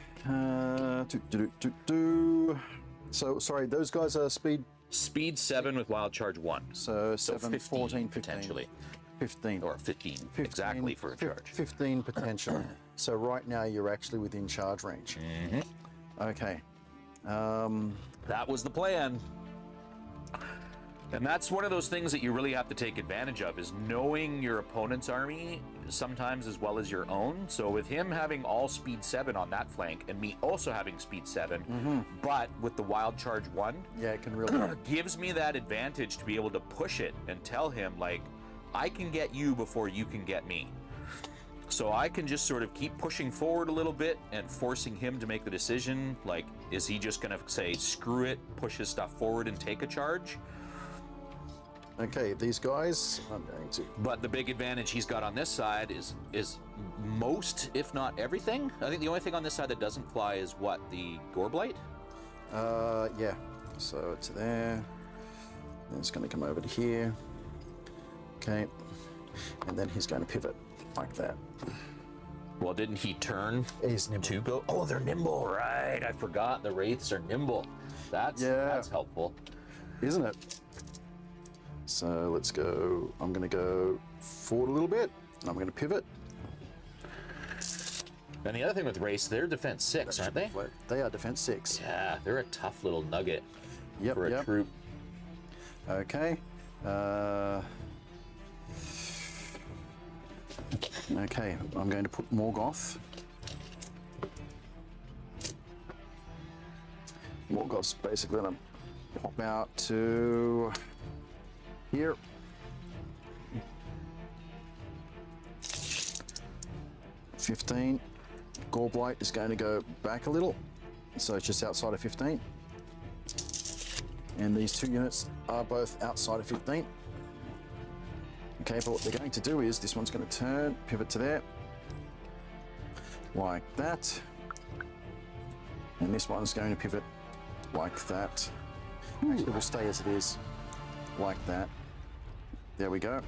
So sorry, those guys are speed
Speed 7 with wild charge 1.
So 7,
15,
14, 15.
potentially.
15.
Or 15, exactly for a charge.
15 potential. So right now you're actually within charge range. Okay.
That was the plan. And that's one of those things that you really have to take advantage of, is knowing your opponent's army sometimes as well as your own. So with him having all speed 7 on that flank and me also having speed 7, but with the wild charge 1,
yeah, it can really
gives me that advantage to be able to push it and tell him, like, I can get you before you can get me. So I can just sort of keep pushing forward a little bit and forcing him to make the decision, like, is he just gonna say, screw it, push his stuff forward and take a charge?
Okay, these guys, I'm going to.
But the big advantage he's got on this side is most, if not everything. I think the only thing on this side that doesn't fly is what, the Gore Blight?
Yeah. So it's there. Then it's going to come over to here. Okay. And then he's going to pivot like that.
Well, didn't he turn
He's nimble.
to go? Oh, they're nimble, right? I forgot the Wraiths are nimble. That's helpful,
isn't it? So let's go. I'm going to go forward a little bit. I'm going to pivot.
And the other thing with Wraiths, they're defense 6, aren't they?
They are defense 6.
Yeah, they're a tough little nugget for a troop.
Okay. Okay, I'm going to put Morgoth. Morgoth's basically going to pop out to here. $15. Gore Blight is going to go back a little, so it's just outside of 15. And these 2 units are both outside of 15. Okay, but what they're going to do is this one's going to turn, pivot to there, like that. And this one's going to pivot like that. Actually, it will stay as it is, like that. There we go.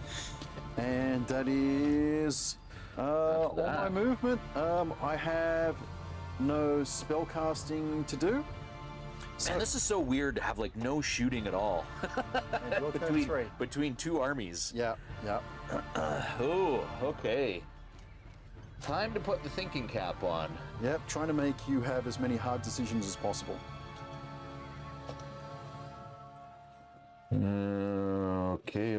And that is all my movement. I have no spell casting to do.
Man, this is so weird to have like no shooting at all between 2 armies.
Yeah, yeah.
Oh, okay. Time to put the thinking cap on.
Yep, trying to make you have as many hard decisions as possible.
Okay.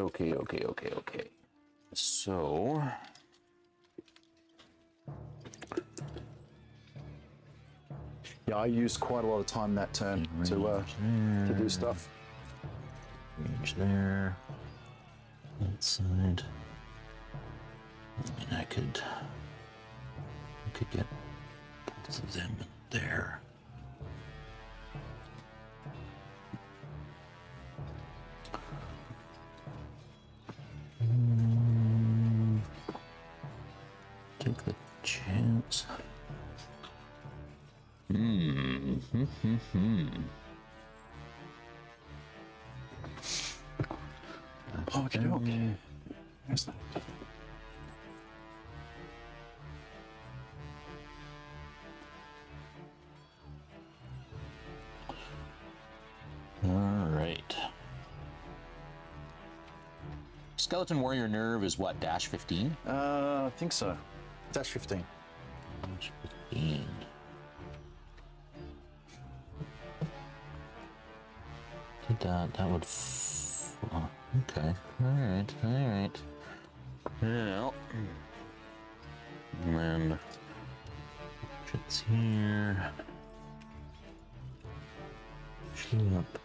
So,
yeah, I used quite a lot of time that turn to do stuff.
Range there. That side. I mean, I could get both of them in there. Take the chance.
Okay. Where's that?
All right. Skeleton Warrior Nerve is what, dash 15?
I think so. Dash 15.
Dash 15. Did that would... okay. Alright. Well... And then... It's here... Shoot up.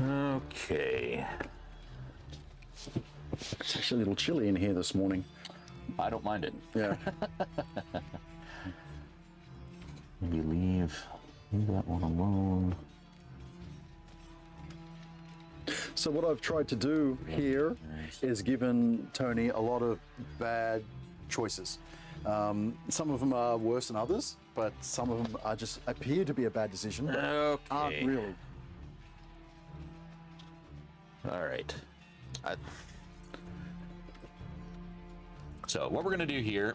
Okay.
It's actually a little chilly in here this morning.
I don't mind it.
Yeah.
Maybe leave that one alone.
So what I've tried to do here is given Tony a lot of bad choices. Some of them are worse than others, but some of them are just appear to be a bad decision, but aren't really.
All right. So what we're going to do here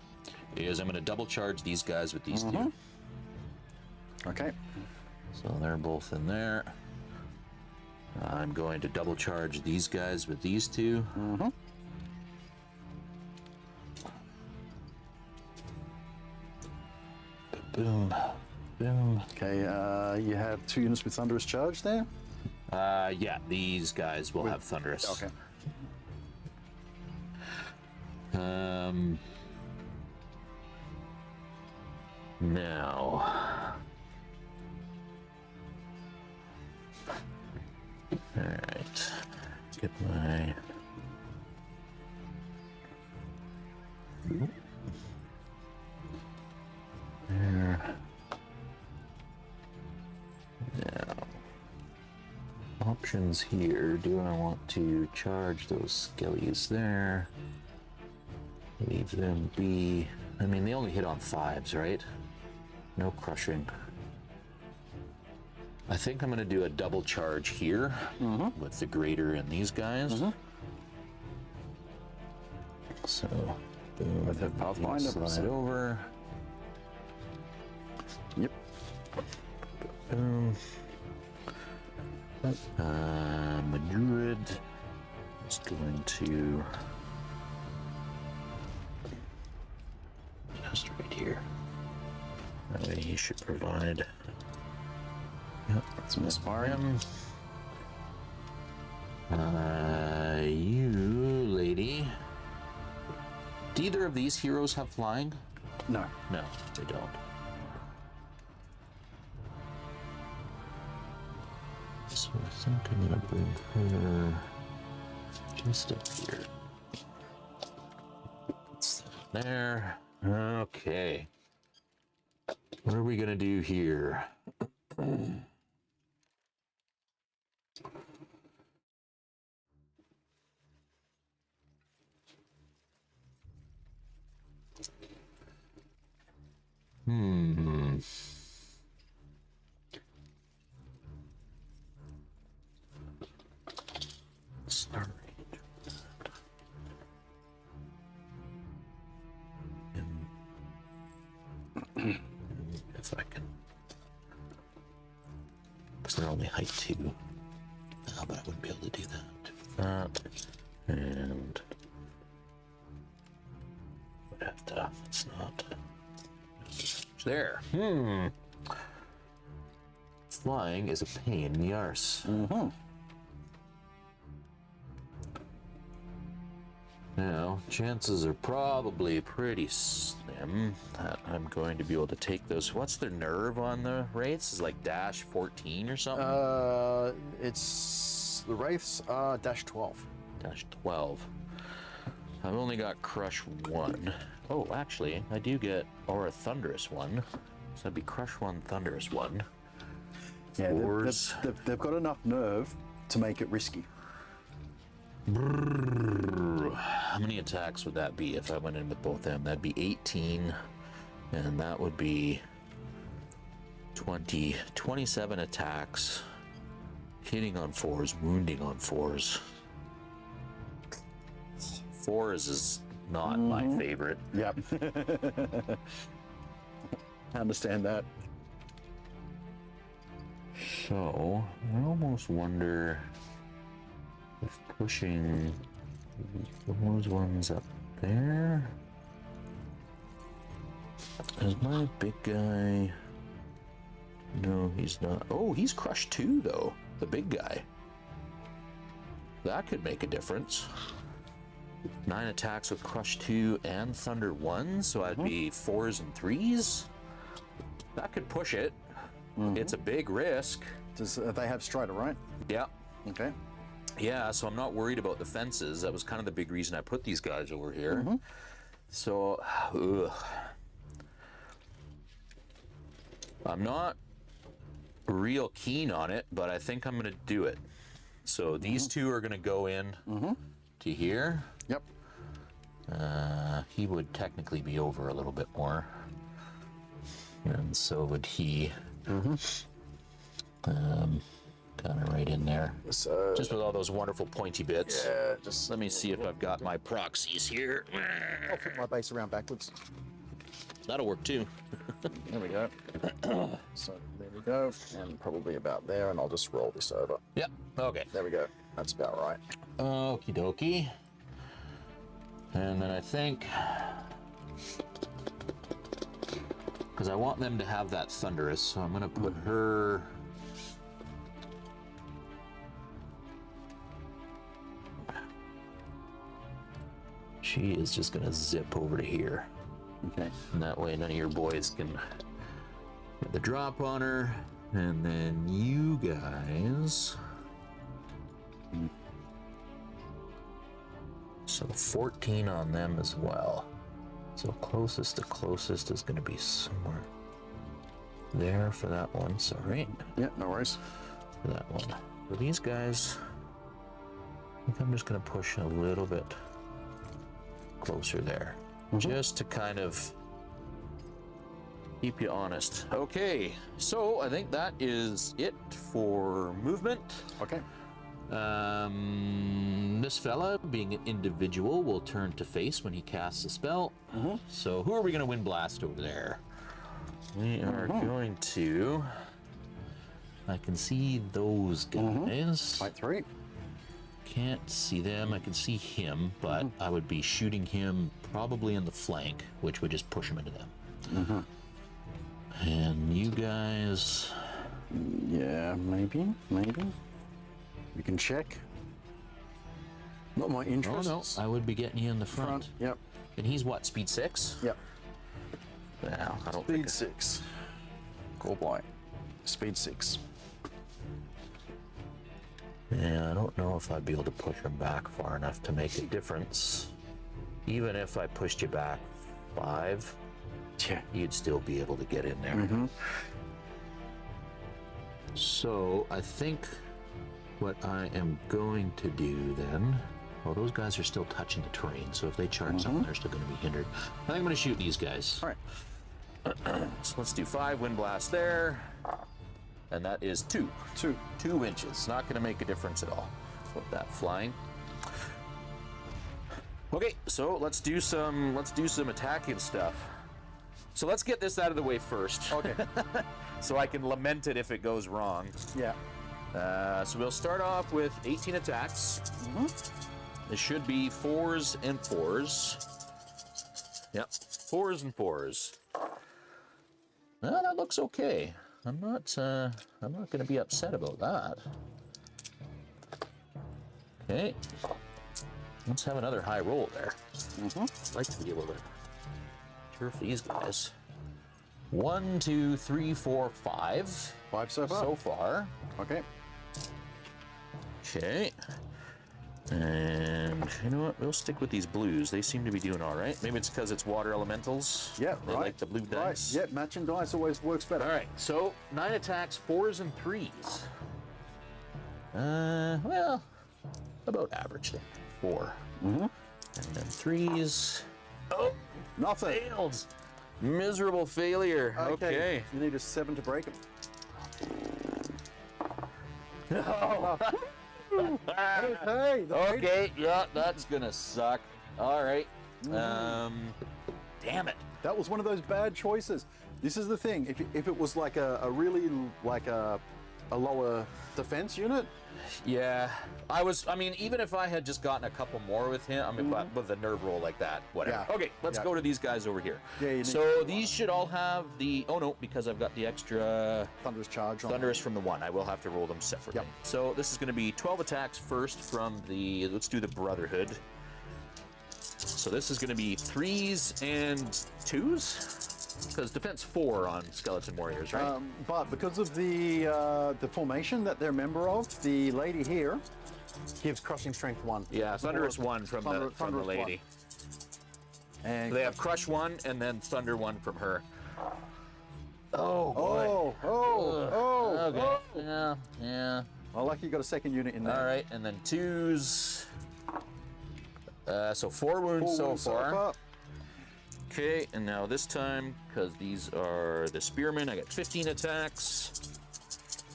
is I'm going to double charge these guys with these two.
Okay.
So they're both in there. I'm going to double charge these guys with these two. Boom. Boom.
Okay, you have 2 units with Thunderous Charge there?
Yeah, these guys will have Thunderous.
Okay.
Now. Alright. Get my. There. Now. Options here. Do I want to charge those skellies there? Leave them be. I mean, they only hit on 5s, right? No crushing. I think I'm going to do a double charge here with the grater and these guys. So, boom.
Both have Pathfinder.
Slide over.
Yep.
Boom. My druid is going to just right here. That way he should provide. Yep,
That's an Asparium.
You lady. Do either of these heroes have flying?
No.
No, they don't. So I think I'm gonna bring her just up here. That's there. Okay. What are we gonna do here? Start range. If I can. Because they're only height 2. Oh, but I wouldn't be able to do that. And. Would have to. It's not. There. Flying is a pain in the arse. Now, chances are probably pretty slim that I'm going to be able to take those. What's the nerve on the Wraiths? Is like dash 14 or something?
It's the Wraiths are dash 12.
Dash 12. I've only got crush 1. Oh, actually, I do get or a thunderous 1. So that'd be crush 1, thunderous 1.
Yeah, they've got enough nerve to make it risky.
How many attacks would that be if I went in with both of them? That'd be 18, and that would be 27 attacks, hitting on 4s, wounding on 4s. 4s is not my favorite.
Yep. I understand that.
So, I almost wonder if pushing those ones up there. Is my big guy... No, he's not. Oh, he's crushed 2, though. The big guy. That could make a difference. 9 attacks with crush 2 and thunder 1, so I'd be 4s and 3s. That could push it. It's a big risk.
Does they have Strider, right?
Yeah.
Okay.
Yeah, so I'm not worried about the fences. That was kind of the big reason I put these guys over here. So, I'm not real keen on it, but I think I'm going to do it. So these two are going to go in to here.
Yep.
He would technically be over a little bit more. And so would he. Kind kind of right in there.
So
Just with all those wonderful pointy bits.
yeah, just
Let me see if I've got my proxies here.
I'll flip my base around backwards.
That'll work too.
There we go. So there we go, and probably about there, and I'll just roll this over.
Yep. Okay.
There we go. That's about right.
Okie dokie. And then I think, because I want them to have that Thunderous, so I'm going to put her. She is just going to zip over to here.
Okay.
And that way none of your boys can get the drop on her. And then you guys. So 14 on them as well. So closest to closest is going to be somewhere there for that one. Sorry.
Yeah, no worries.
For that one. For these guys, I think I'm just going to push a little bit closer there. Just to kind of keep you honest. Okay, so I think that is it for movement.
Okay.
This fella, being an individual, will turn to face when he casts a spell. So who are we going to wind blast over there? We are going to... I can see those guys.
Fight 3.
Can't see them. I can see him, but I would be shooting him probably in the flank, which would just push him into them. And you guys...
Yeah, maybe. We can check. Not my interest.
Oh, no. I would be getting you in the front.
Yep.
And he's what, speed 6?
Yep.
Well, I don't
Speed
think...
6. Cold Blight. Speed 6.
Yeah, I don't know if I'd be able to push him back far enough to make a difference. Even if I pushed you back 5,
Yeah.
you'd still be able to get in there. So I think what I am going to do then, well, those guys are still touching the terrain, so if they charge something, they're still going to be hindered. I think I'm going to shoot these guys.
All right.
So let's do 5 wind blast there, and that is 2. 2 inches. Not going to make a difference at all. Put that flying. Okay, so let's do some attacking stuff. So let's get this out of the way first.
Okay.
So I can lament it if it goes wrong.
Yeah.
So we'll start off with 18 attacks. It should be 4s and 4s. Yep, 4s and 4s. Well, that looks okay. I'm not going to be upset about that. Okay. Let's have another high roll there. I'd like to be able to turf these guys. 1, 2, 3, 4, 5.
5 so far.
So far.
Okay.
Okay. And you know what? We'll stick with these blues. They seem to be doing all right. Maybe it's because it's water elementals.
Yeah,
They
right.
like the blue dice.
Right. Yeah, matching dice always works better.
All right. So 9 attacks, 4s and 3s. Well, about average then. 4. And then 3s. Oh,
Nothing.
failed. Miserable failure. Okay.
You need a 7 to break them. Hey,
Okay, yeah, that's gonna suck. All right. Damn it.
that was one of those bad choices. This is the thing. If it was like a really like a lower defense unit,
Yeah, I mean, even if I had just gotten a couple more with him, I mean, but with a nerve roll like that, whatever.
Yeah.
Okay, let's
Yeah.
go to these guys over here.
Yeah, you need-
So these should all have the, oh no, because I've got the extra
thunderous charge on.
Thunderous from the 1. I will have to roll them separately.
Yep.
So this is going to be 12 attacks first from the, let's do the Brotherhood. So this is going to be 3s and 2s? Because defense 4 on Skeleton Warriors, right?
But because of the formation that they're a member of, the lady here gives crushing strength 1.
Yeah, Thunderous 1 from the
Thunderous
lady.
1. And
They have Crush 1 and then Thunder 1 from her. Oh boy.
Oh.
Okay. Yeah.
I like you got a second unit in there.
All right, and then 2s. So 4 wounds
4
so
wounds
far. Okay, and now this time, because these are the spearmen, I got 15 attacks.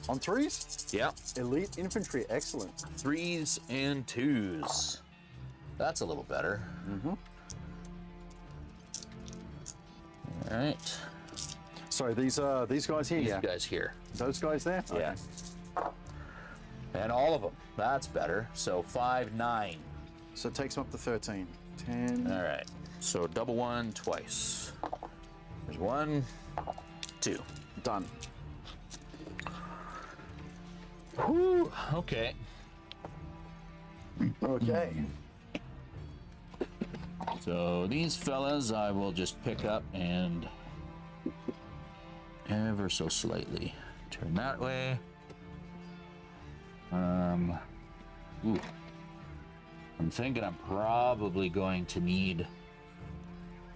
On 3s?
Yeah.
Elite infantry, excellent.
3s and 2s. That's a little better. All right.
Sorry, these guys here?
These guys here.
Those guys there?
Yeah.
Okay.
And all of them. That's better. So 5, 9.
So it takes them up to 13. 10.
All right. So double 1 twice. There's 1, 2.
Done.
Whew. Okay.
Okay.
So these fellas I will just pick up and ever so slightly turn that way. Ooh. I'm thinking I'm probably going to need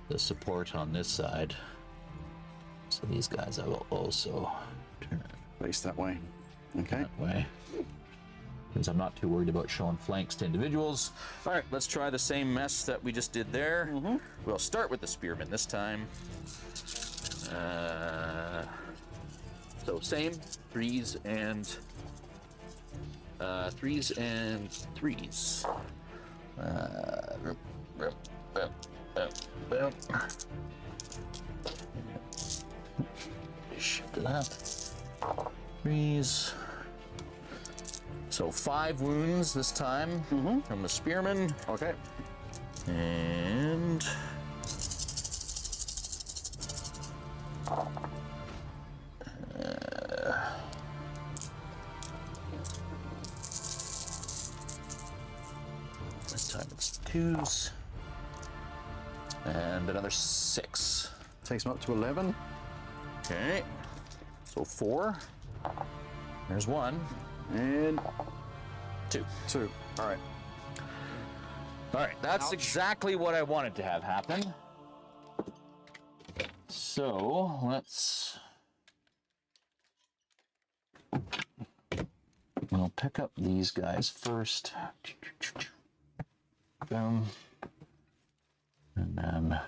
the support on this side. So these guys I will also turn
Face that way. Okay.
that way. Because I'm not too worried about showing flanks to individuals. All right, let's try the same mess that we just did there. We'll start with the spearmen this time. So same, 3s and 3s and 3s. Shift it up. 3s. So 5 wounds this time from the spearman.
Okay.
And this time it's 2s. And another 6.
Takes them up to 11.
Okay. So 4. There's 1.
And
2.
2. All right.
All right, that's exactly what I wanted to have happen. So we'll pick up these guys first. Boom. And then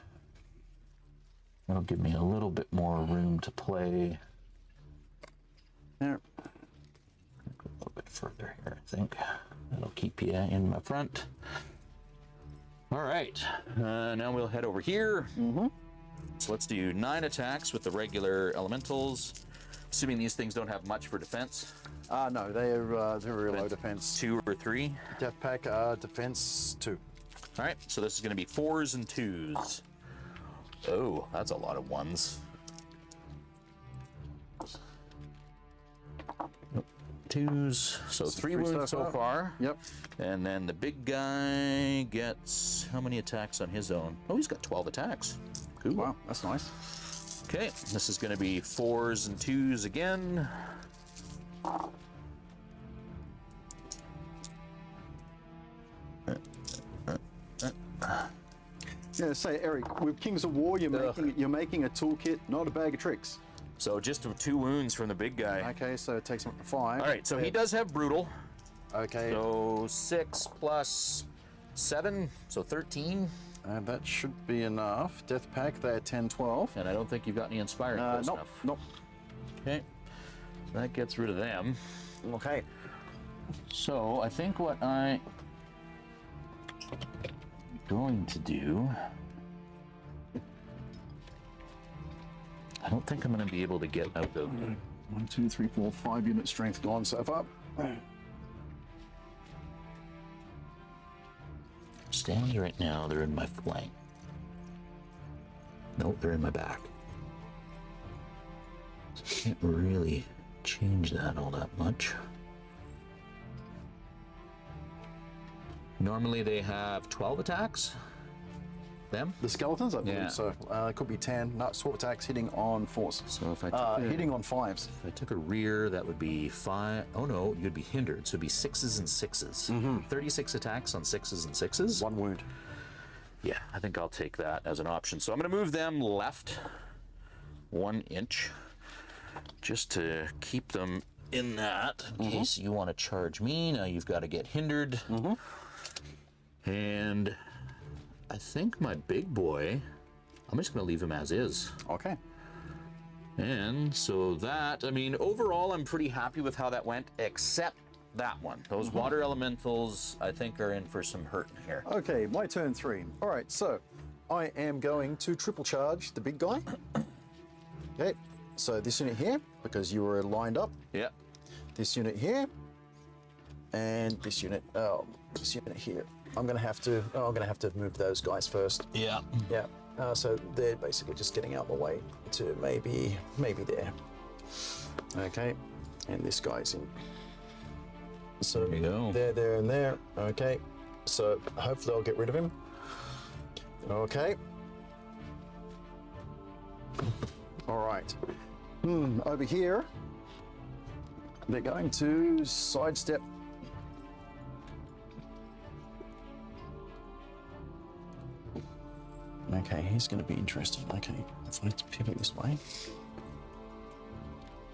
that'll give me a little bit more room to play.
There.
A little bit further here, I think. That'll keep you in my front. All right, now we'll head over here. So let's do 9 attacks with the regular elementals. Assuming these things don't have much for defense.
No, they're very low defense.
2 or 3.
Death pack, defense 2.
All right, so this is going to be 4s and 2s. Oh, that's a lot of 1s. 2s, so 3 wounds so far.
Yep.
And then the big guy gets how many attacks on his own? Oh, he's got 12 attacks. Cool.
Wow, that's nice.
Okay, this is going to be 4s and 2s again.
Yeah, say Eric, with Kings of War, you're making a toolkit, not a bag of tricks.
So just 2 wounds from the big guy.
Okay, so it takes him up to 5.
All right, so he does have brutal.
Okay.
So 6 plus 7, so 13.
And that should be enough. Death pack, they're 10, 12.
And I don't think you've got any inspiring close
Nope,
enough.
nope.
Okay, so that gets rid of them.
Okay.
So I think what I'm going to do, I don't think I'm going to be able to get out of
1, 2, 3, 4, 5 unit strength gone so far.
standing right now. They're in my flank. Nope, they're in my back. So I can't really change that all that much. Normally they have 12 attacks. Them?
The skeletons, I believe.
Yeah.
So it could be 10. Not 12 attacks hitting on 4s.
So if I took
hitting on 5s.
If I took a rear, that would be 5. Oh no, you'd be hindered. So it'd be 6s and 6s. 36 attacks on 6s and 6s.
1 wound.
Yeah, I think I'll take that as an option. So I'm going to move them left 1 inch just to keep them in that in case you want to charge me. Now you've got to get hindered. And I think my big boy, I'm just going to leave him as is.
Okay.
And so that, I mean, overall, I'm pretty happy with how that went, except that one. Those water elementals, I think, are in for some hurt here.
Okay, my turn 3. All right, so I am going to triple charge the big guy. Okay, so this unit here, because you were lined up.
Yeah.
This unit here, and this unit here. I'm gonna have to move those guys first.
Yeah.
Yeah. So they're basically just getting out of the way to maybe there. Okay, and this guy's in. So
there you go.
There, and there. Okay, so hopefully I'll get rid of him. Okay. All right. Over here, they're going to sidestep. Okay, he's going to be interesting. Okay, if I pivot this way,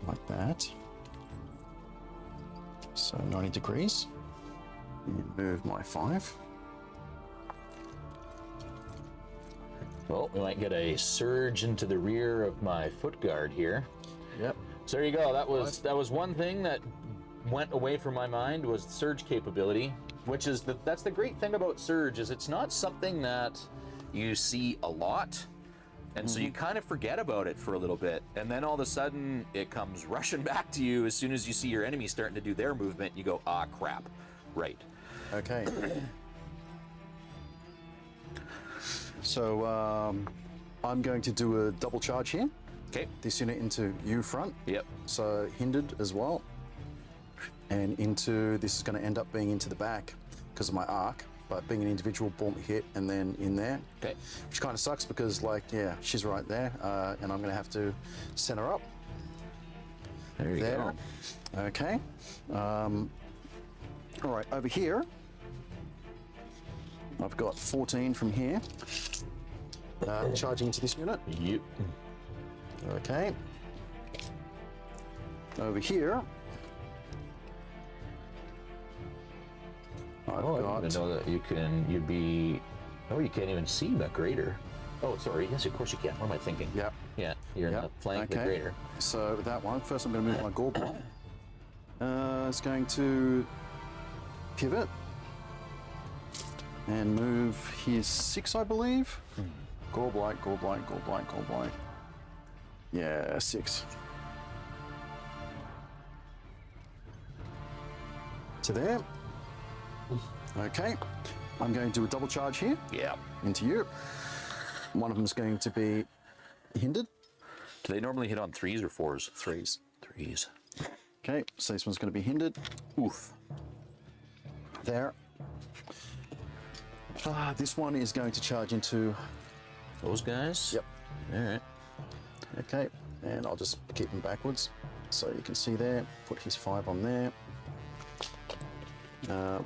like that. So 90 degrees. Move my 5.
Well, we might get a surge into the rear of my foot guard here.
Yep.
So there you go. That was one thing that went away from my mind, was surge capability, which is that's the great thing about surge, is it's not something that you see a lot, and so you kind of forget about it for a little bit, and then all of a sudden it comes rushing back to you as soon as you see your enemy starting to do their movement. You go, ah, crap. Right.
Okay. So I'm going to do a double charge here.
Okay.
This unit into you front.
Yep.
So hindered as well. And into, this is going to end up being into the back because of my arc, but being an individual, boom, hit, and then in there.
Okay.
Which kind of sucks because, like, yeah, she's right there, and I'm going to have to send her up.
There you go.
Okay. All right, over here, I've got 14 from here, charging into this unit.
Yep.
Okay. Over here, I've
Oh, I
got.
didn't even know that you can't even see the grader. Oh, sorry. Yes, of course you can. What am I thinking?
Yep.
Yeah, you're in the flank of the grader.
So that one, first I'm going to move my gore block. It's going to pivot and move his 6, I believe. Gore blight, gore blight, gore blight, gore blight. Yeah, 6. To there. Okay, I'm going to do a double charge here.
Yeah.
Into you. One of them is going to be hindered.
Do they normally hit on 3s or 4s?
3s.
3s.
Okay, so this one's going to be hindered.
Oof.
There. This one is going to charge into
Those guys?
Yep.
All right.
Okay, and I'll just keep them backwards. So you can see there, put his 5 on there.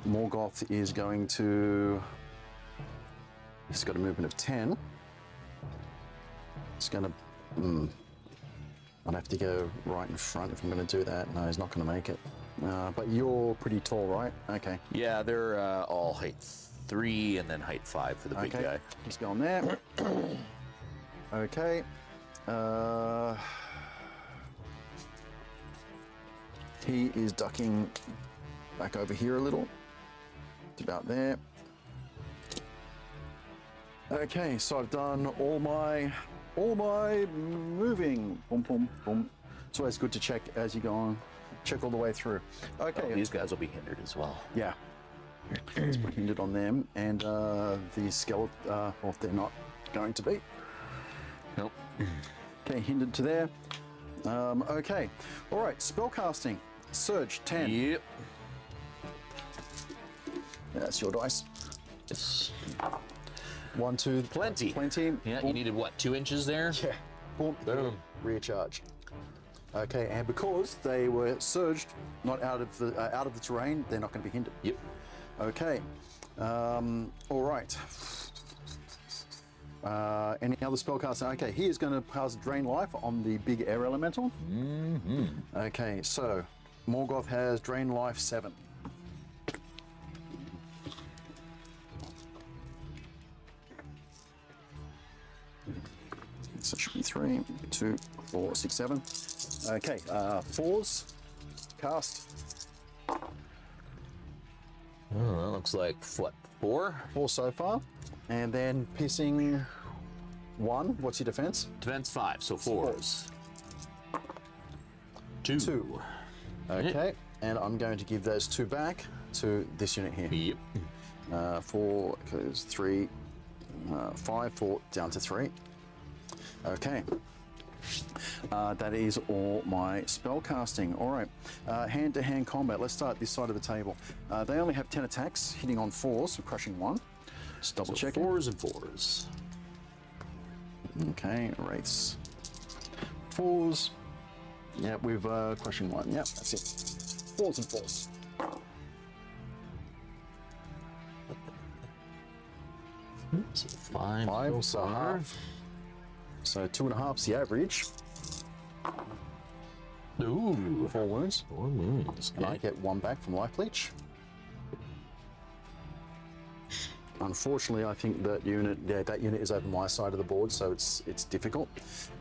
Morgoth is going to, he's got a movement of 10. It's going to, I'll have to go right in front if I'm going to do that. No, he's not going to make it. But you're pretty tall, right? Okay.
Yeah, they're all height 3 and then height 5 for the big guy.
He's going there. Okay. He is ducking back over here a little. It's about there. Okay, so I've done all my moving. Boom, boom, boom. It's always good to check as you go on. Check all the way through. Okay.
Oh, these guys will be hindered as well.
Yeah. Let's put hindered on them, and the skeleton. Well, they're not going to be.
Nope.
Okay, hindered to there. Okay. All right. Spellcasting. Surge 10.
Yep.
That's your dice.
It's
1, 2.
plenty.
Plenty.
Yeah,
Boom.
you needed what, 2 inches there?
Yeah. Boom.
Boom.
Rear charge. Okay, and because they were surged, not out of the terrain, they're not going to be hindered.
Yep.
Okay. All right. Any other spellcasting? Okay, he is going to pass Drain Life on the big air elemental.
Mm-hmm.
Okay, so Morgoth has Drain Life 7. So it should be 3, 2, 4, 6, 7. Okay, 4s, cast.
Oh, that looks like, what, 4?
4 so far. And then piercing 1. What's your defense?
Defense 5, so 4s. 2.
Okay, and I'm going to give those 2 back to this unit here.
Yep.
4 goes 3, 5, 4 down to 3. Okay. That is all my spell casting. All right, hand-to-hand combat. Let's start this side of the table. They only have 10 attacks, hitting on 4s, so crushing 1. Just double checking.
4s and 4s.
Okay, wraiths. 4s. Yeah, with crushing 1. Yep, that's it. 4s and 4s.
So 5
5
so far.
half. So 2.5's the average.
Ooh.
4 wounds.
4 wounds.
And I get 1 back from life leech. Unfortunately, I think that unit is over my side of the board, so it's difficult.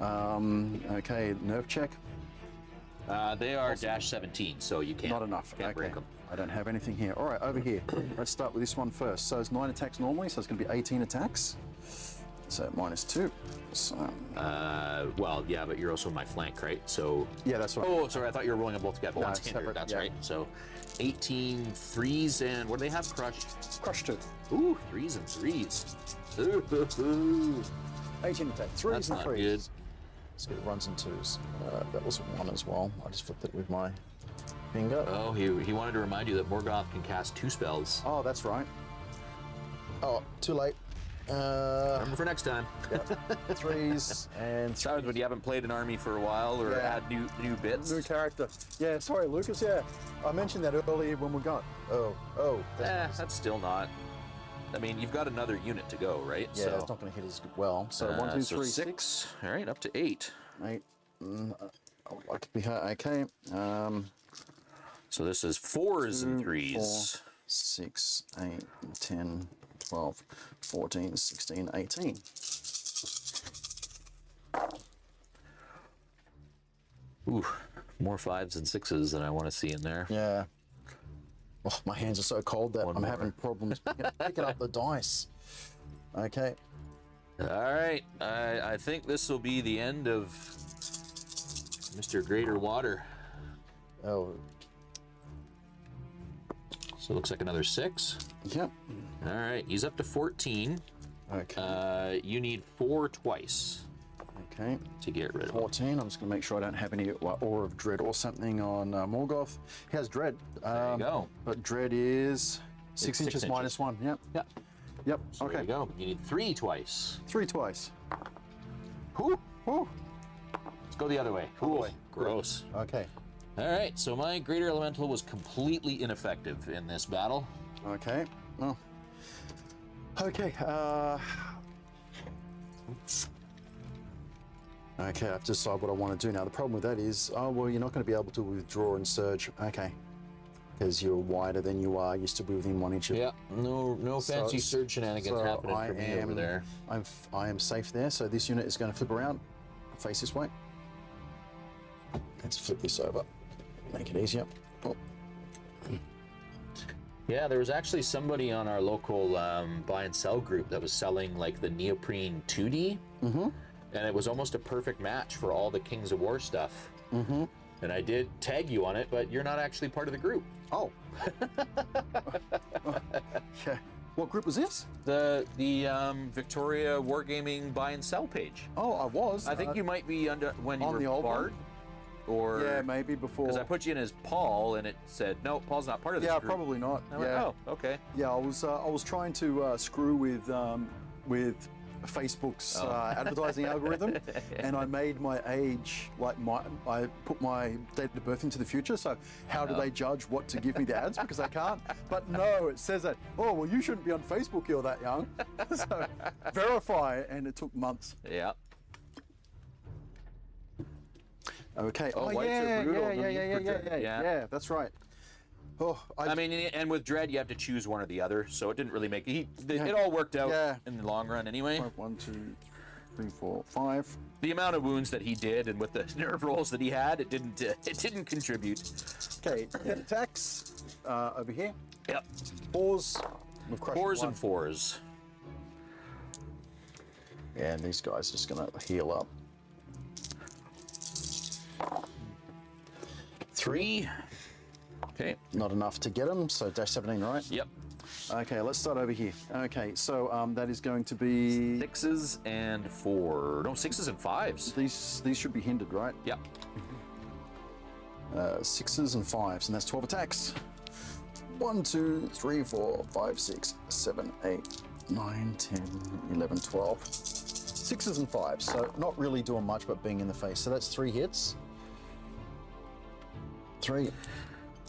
Okay, nerve check.
They are dash 17, so you can't.
Not enough.
Can't break them.
I don't have anything here. All right, over here. Let's start with this one first. So it's 9 attacks normally, so it's going to be 18 attacks. So -2. So.
Well, yeah, but you're also my flank, right? So.
Yeah, that's right.
Oh, sorry, I thought you were rolling them both together.
No,
One's hindered,
separate,
that's
yeah.
right. So 18 3s, and what do they have? Crushed.
Crush 2.
Ooh, 3s and 3s. Ooh.
18 attacks. 3s
That's
and
not
3s.
good.
So it runs in 2s. That was 1 as well. I just flipped it with my finger.
Oh, he wanted to remind you that Morgoth can cast 2 spells.
Oh, that's right. Oh, too late.
Remember for next time.
Yep. 3s and
Sometimes when you haven't played an army for a while or
Yeah.
add new bits.
new character. Yeah, sorry, Lucas. Yeah, I mentioned that earlier when we got. Oh.
That's still not. I mean, you've got another unit to go, right?
Yeah, it's not going to hit as well. So 1, 2, 3,
6. All right, up to 8.
8. I would like to be hurt. Okay.
So this is 4s and 3s.
4, 6, 8, 10, 12, 14, 16, 18.
Ooh, more 5s and 6s than I want to see in there.
Yeah. Oh, my hands are so cold that
One
I'm
more.
having problems picking up the dice. Okay.
All right, I think this will be the end of Mr. Greater Water.
Oh.
So it looks like another 6.
Yep.
All right, he's up to 14.
Okay.
You need 4 twice
Okay.
to get rid of him.
14. I'm just going to make sure I don't have any Aura of Dread or something on Morgoth. He has Dread.
There you go.
But Dread is 6
It's
inches
6
minus
inches.
1. Yep.
Yeah.
Yep.
So
Okay.
there you go. You need 3 twice.
3 twice.
Whew.
Whew.
Let's go the other way.
Other
Ooh,
way.
gross.
Okay.
All right, so my Greater Elemental was completely ineffective in this battle.
Okay. Oh. Okay. Okay, I have to decide what I want to do now. The problem with that is, oh, well, you're not going to be able to withdraw and surge. Okay. Because you're wider than you are, used to be within 1 inch of.
Yeah, no fancy
So-
surge shenanigans
so
happening for me over there.
I am safe there. So this unit is going to flip around, face this way. Let's flip this over. Make it easier. Oh.
Yeah, there was actually somebody on our local buy and sell group that was selling like the neoprene 2D.
Mm-hmm.
And it was almost a perfect match for all the Kings of War stuff.
Mm-hmm.
And I did tag you on it, but you're not actually part of the group.
Oh. Yeah. What group was this?
The Victoria Wargaming buy and sell page.
Oh, I was.
I think you might be under when you
on
were
the old one?
Bard, or
Yeah, maybe before.
because I put you in as Paul, and it said no, Paul's not part of this
Yeah,
group.
probably not.
I went,
Yeah.
oh, okay.
Yeah, I was trying to screw with Facebook's advertising algorithm, and I made my age I put my date of birth into the future. So how do they judge what to give me the ads? Because I can't. But no, it says that. Oh well, you shouldn't be on Facebook. You're that young. So verify, and it took months.
Yeah.
Okay.
Oh, whites are brutal, no need for Dread.
Yeah, that's right. Oh,
I mean, and with Dread, you have to choose one or the other, so it didn't really make it all worked out
Yeah.
in the long run anyway.
1, 2, 3, 4, 5.
The amount of wounds that he did, and with the nerve rolls that he had, it didn't contribute.
Okay, hit attacks over here.
Yep.
4s. We've crushed
4s
one.
and 4s.
Yeah, and these guys are just gonna heal up.
3. Okay.
Not enough to get them, so dash 17, right?
Yep.
Okay, let's start over here. Okay, so that is going to be
6s and 4. No, 6s and 5s.
these should be hindered, right?
Yep.
6s and 5s, and that's 12 attacks. 1, 2, 3, 4, 5, 6, 7, 8, 9, 10, 11, 12. 6s and 5s, so not really doing much but being in the face. So that's 3 hits. 3.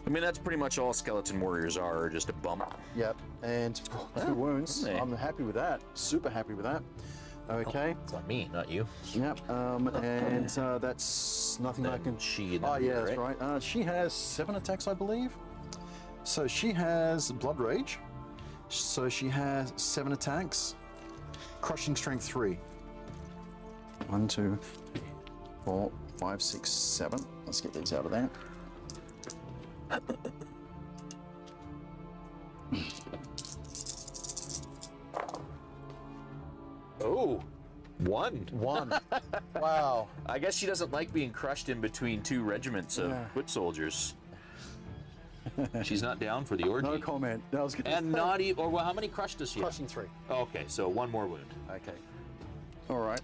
I mean, that's pretty much all skeleton warriors are, just a bump.
Yep, and 2 wounds.
Hey.
I'm happy with that. Super happy with that. Okay.
It's on me, not you.
Yep, and that's nothing I can.
She.
Oh yeah, that's right. She has 7 attacks, I believe. So she has Blood Rage. So she has 7 attacks. Crushing Strength 3. 1, 2, 3, 4, 5, 6, 7. Let's get these out of there.
Oh, 1.
1. Wow.
I guess she doesn't like being crushed in between 2 regiments of foot soldiers. She's not down for the orgy.
No comment. That was good.
And not even, or well, how many crushed does she have?
Crushing 3.
Okay, so 1 more wound.
Okay. All right.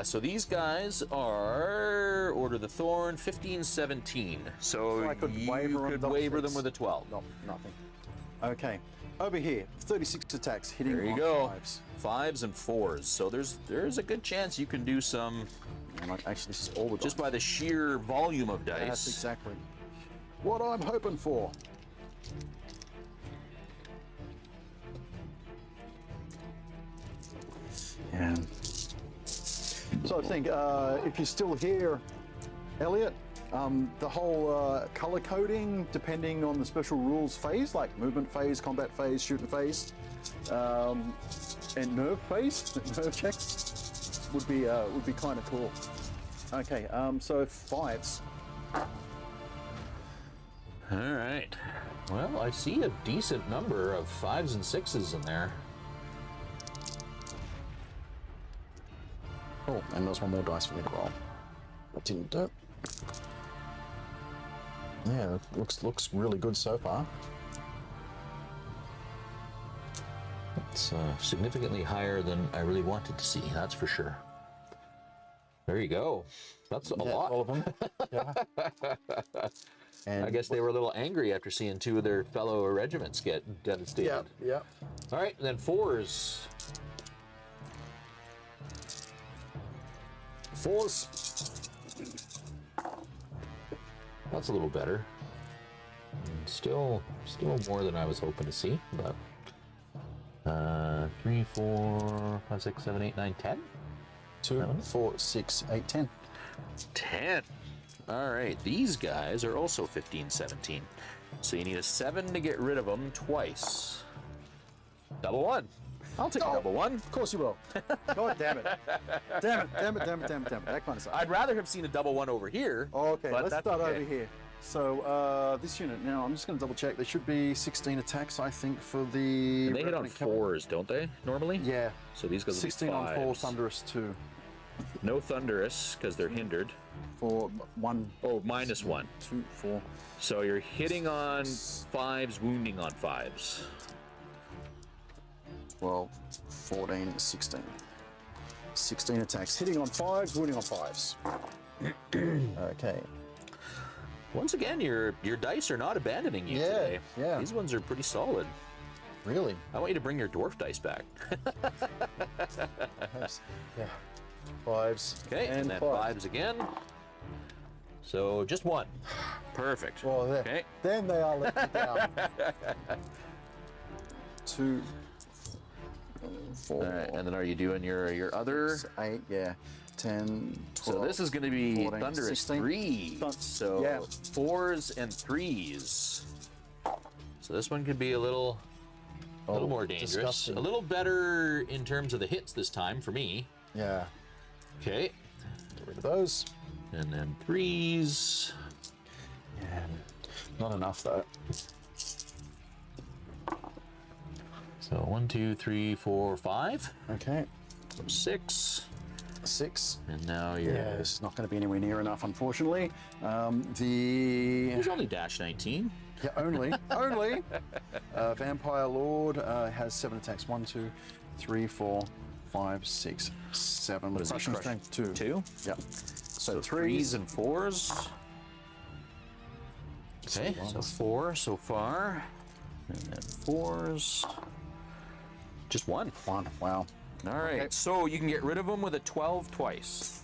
So these guys are Order of the Thorn, 15, 17. So
I could
you
waver
could
on
waver
double
them with a 12.
No, nothing. Okay. Over here, 36 attacks, hitting
There you
on
go.
5s.
5s and 4s. So there's a good chance you can do some,
And actually, this is all the
just
dice.
by the sheer volume of dice.
That's exactly what I'm hoping for. And so I think if you're still here, Elliot, the whole color coding, depending on the special rules phase, like movement phase, combat phase, shooting phase, and nerve phase, nerve checks, would be kind of cool. Okay, so 5s.
All right. Well, I see a decent number of 5s and 6s in there.
Oh, and there's one more dice for me to roll. I didn't do it. Yeah, it looks really good so far.
It's significantly higher than I really wanted to see, that's for sure. There you go. That's a lot.
All of them. Yeah. And
I guess they were a little angry after seeing 2 of their fellow regiments get devastated.
Yeah.
All right, then 4s.
4s.
That's a little better. Still more than I was hoping to see, but 3, 4, 5, 6, 7, 8, 9, 10.
2, 4, 6, 8, 10.
10. All right, these guys are also 15, 17. So you need a 7 to get rid of them twice. Double 1. I'll take a double 1.
Of course you will. God damn it. Damn it. That kind of stuff.
I'd rather have seen a double 1 over here.
Okay,
but
let's
that's
start
okay.
over here. So this unit now, I'm just going to double check. There should be 16 attacks, I think, for the.
And they hit on
Revenant Cavalry.
4s, don't they, normally?
Yeah.
So these guys will be
16 on 4,
5s.
Thunderous 2.
No Thunderous, because they're hindered.
For 1.
Oh, minus 1.
2, 4.
So you're hitting on 5s, wounding on 5s.
12, 14, 16. 16 attacks. Hitting on 5s, wounding on 5s. Okay.
Once again, your dice are not abandoning you
Yeah,
today.
yeah.
These ones are pretty solid.
Really?
I want you to bring your dwarf dice back.
Yeah. 5s.
Okay, and then 5s again. So just 1. Perfect.
Well,
okay.
Then they are let me down. 2, 4.
All right, and then are you doing your other?
8, yeah. 10, 12.
So this is going to be
14,
Thunderous
16.
3. So
yeah.
4s and 3s. So this one could be a little more dangerous.
disgusting.
A little better in terms of the hits this time for me.
Yeah.
Okay.
Get rid of those.
And then 3s.
And not enough though.
So 1, 2, 3, 4, 5.
Okay.
So 6.
6.
And now you're.
Yeah, this is not going to be anywhere near enough, unfortunately.
There's only dash 19.
Yeah, only. Vampire Lord has 7 attacks. 1, 2, 3, 4, 5, 6, 7.
What is he,
Crushing
crush?
strength 2.
2?
Yep. So
3s and 4s. Okay, so 4 so far. And then 4s. Just 1.
1. Wow.
All right,
Okay.
so you can get rid of them with a 12 twice.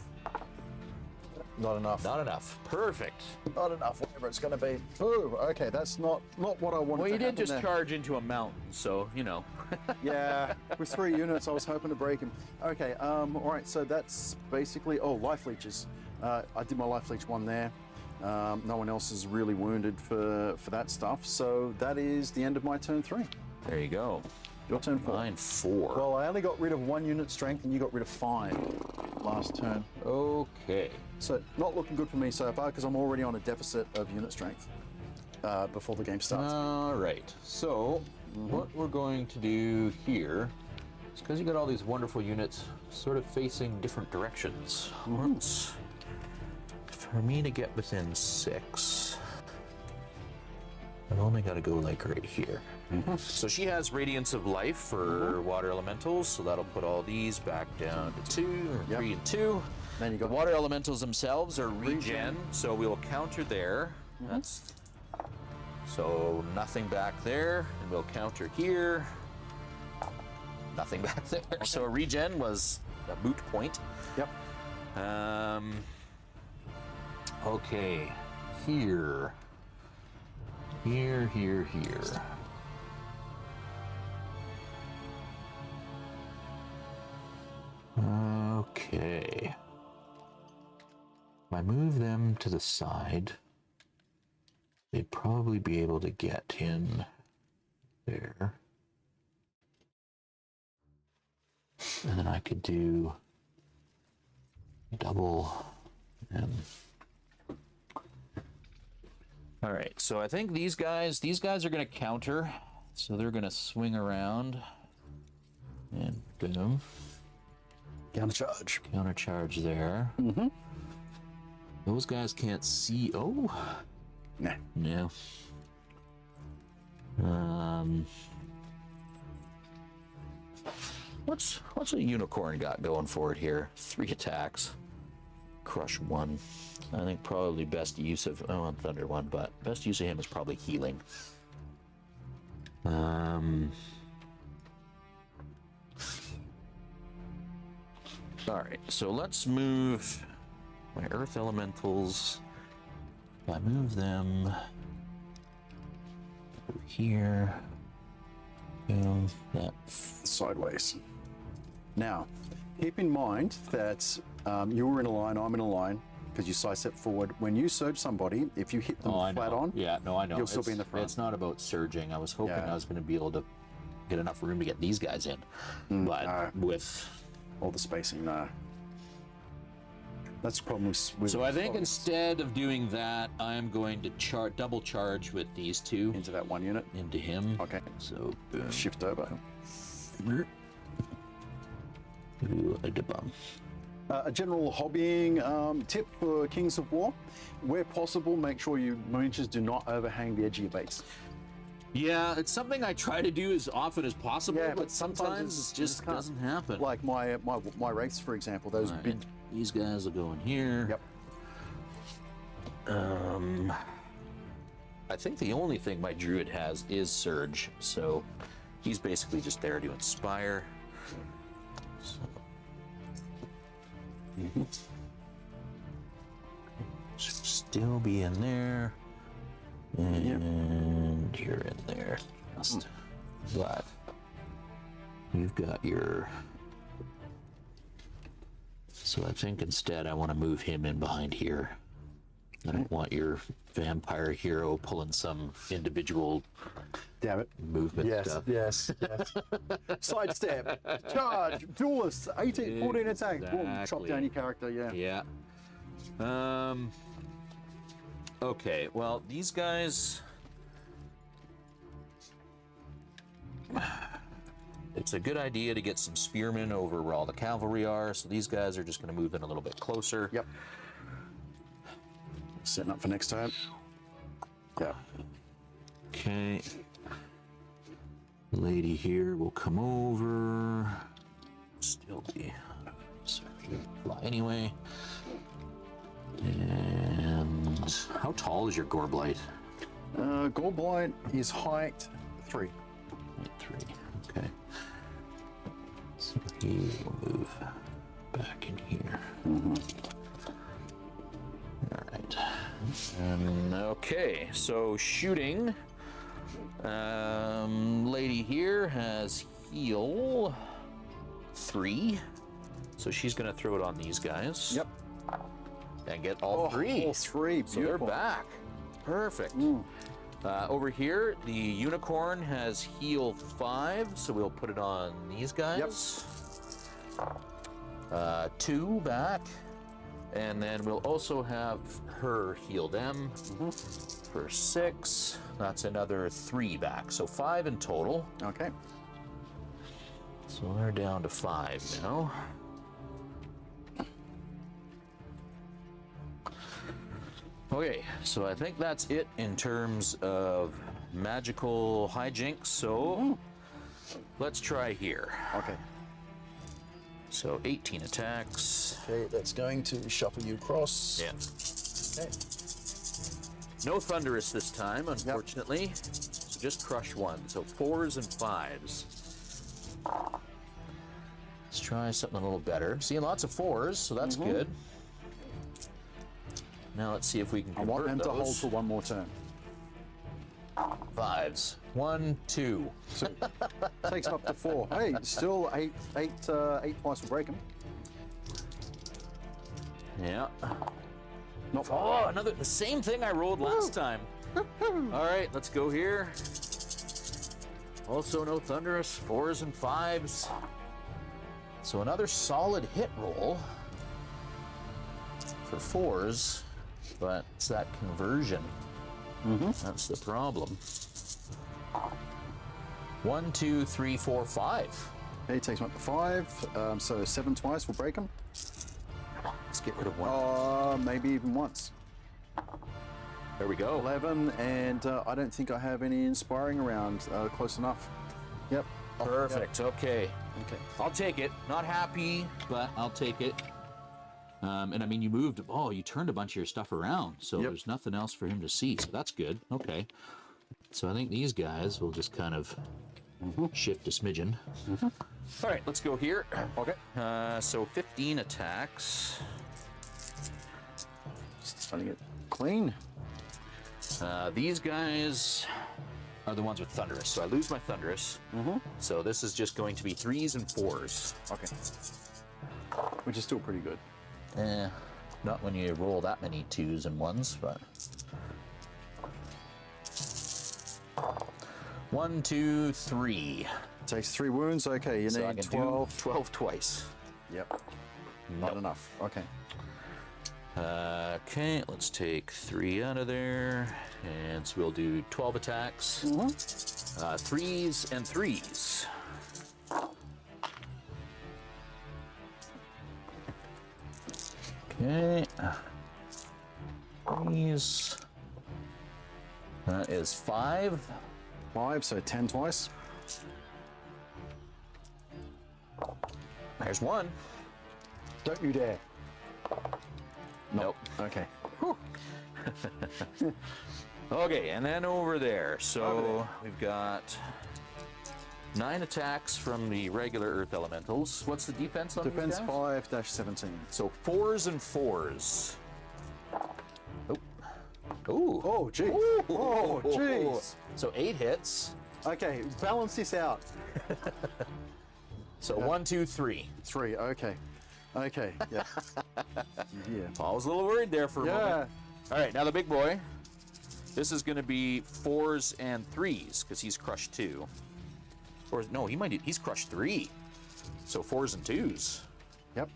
Not enough.
Not enough. Perfect.
Not enough. Whatever it's going to be. Ooh. Okay, that's not what I wanted.
Well, you
to
did
happen
just
there.
charge into a mountain, so, you know.
Yeah, with 3 units, I was hoping to break him. Okay, all right, so that's basically, life leeches. I did my life leech one there. No one else is really wounded for that stuff, so that is the end of my turn 3.
There you go.
Your turn 4.
Mine 4.
Well, I only got rid of 1 unit strength, and you got rid of 5 last turn.
Okay.
So not looking good for me so far, because I'm already on a deficit of unit strength before the game starts.
All right. So what we're going to do here is, because you got all these wonderful units sort of facing different directions. Once for me to get within 6, I've only got to go like right here. So she has Radiance of Life for Water Elementals, so that'll put all these back down to 2, or 3 and 2.
Then you
The
got
Water Elementals themselves are regen, so we will counter there. That's so nothing back there, and we'll counter here. Nothing back there. So regen was a moot point.
Yep.
Okay, here. Okay. If I move them to the side, they'd probably be able to get in there. And then I could do double and... All right, so I think these guys are going to counter. So they're going to swing around and boom.
Countercharge.
Countercharge there. Those guys can't see. Oh.
Nah.
No. What's a unicorn got going for it here? 3 attacks. Crush 1. I think probably best use of Thunder 1, but best use of him is probably healing. Alright, so let's move my Earth Elementals. If I move them over here, boom, that.
Sideways. Now, keep in mind that you were in a line, I'm in a line, because you side step forward. When you surge somebody, if you hit them flat on,
yeah, no, I know.
You'll still be in the front.
It's not about surging. I was hoping
Yeah.
I was going to be able to get enough room to get these guys in, but
no.
with.
all the spacing, no. That's the problem with
So I think instead of doing that, I'm going to double charge with these 2
into that 1 unit.
into him.
Okay.
So boom.
Shift over.
Ooh, a debum.
A general hobbying tip for Kings of War: where possible, make sure your miniatures do not overhang the edge of your base.
Yeah, it's something I try to do as often as possible,
Yeah,
but sometimes it just
can't.
doesn't happen.
Like my wraiths, for example, those
All right,
big.
these guys will go in here.
Yep.
I think the only thing my druid has is surge, so he's basically just there to inspire. So. Should still be in there, and you're in there. But you've got your. So I think instead I want to move him in behind here. I don't want your vampire hero pulling some individual
Damn it.
movement stuff.
Yes. Sidestep, charge, duelist, 18, 14 attack. Boom, chop
Exactly.
down your character, yeah.
Yeah. Okay, well, these guys... It's a good idea to get some spearmen over where all the cavalry are, so these guys are just going to move in a little bit closer.
Yep. Setting up for next time. Yeah.
Okay. Lady here will come over. Still be... So fly anyway. And how tall is your gore blight?
Gore blight is height 3.
Height 3. Okay. So he will move back in here. All right. Okay, so shooting. Lady here has heal 3. So she's going to throw it on these guys.
Yep.
And get all 3.
All 3,
So they're
beautiful.
back. Perfect. Over here, the unicorn has heal 5, so we'll put it on these guys. Yep. 2 back. And then we'll also have her heal them for 6. That's another 3 back. So 5 in total.
Okay.
So they're down to 5 now. Okay, so I think that's it in terms of magical hijinks. So let's try here.
Okay.
So 18 attacks.
Okay, that's going to shuffle you across.
Yeah.
Okay.
No thunderous this time, unfortunately. So just crush 1. So 4s and 5s. Let's try something a little better. Seeing lots of 4s, so that's good. Now let's see if we can
I
convert
want them to hold
those.
for one more turn.
5s. 1, 2.
So, takes them up to 4. Hey, still 8 twice will break them.
Yeah.
Not
Oh, another the same thing I rolled last time. All right, let's go here. Also no thunderous 4s and 5s. So another solid hit roll for 4s, but it's that conversion. That's the problem. 1, 2, 3, 4, 5.
Okay, takes them up to 5. So 7 twice will break them.
Let's get rid of 1.
Maybe even once.
There we go.
11, and I don't think I have any inspiring around close enough. Yep.
Perfect. Okay.
Okay.
I'll take it. Not happy, but I'll take it. And I mean, you moved. Oh, you turned a bunch of your stuff around, so there's nothing else for him to see. So that's good. Okay. So I think these guys will just kind of shift a smidgen. All right, let's go here.
Okay.
So 15 attacks.
Just trying to get clean.
These guys are the ones with Thunderous. So I lose my Thunderous. So this is just going to be 3s and 4s.
Okay. Which is still pretty good.
Not when you roll that many 2s and 1s, but... 1, 2, 3.
Takes 3 wounds. Okay, you
So I
need
can
12.
do 12 twice.
Yep. Not enough. Okay.
Okay, let's take 3 out of there. And so we'll do 12 attacks. 3s and 3s. Okay. 3s. That is 5.
5, so 10 twice.
There's 1.
Don't you dare.
Nope.
Okay.
Okay, and then over there. So
Over there.
we've got 9 attacks from the regular Earth Elementals. What's the defense on
Defense
these guys?
5-17.
So 4s and 4s. Oh. Ooh.
Oh, geez.
Ooh.
Oh, jeez.
So 8 hits.
Okay, balance this out.
So 1, 2, 3.
3, okay. Okay, yeah. Yeah.
I was a little worried there for a moment. All right, now the big boy. This is going to be 4s and 3s because he's crushed 2. Or no, he's crushed 3. So 4s and 2s.
Yep.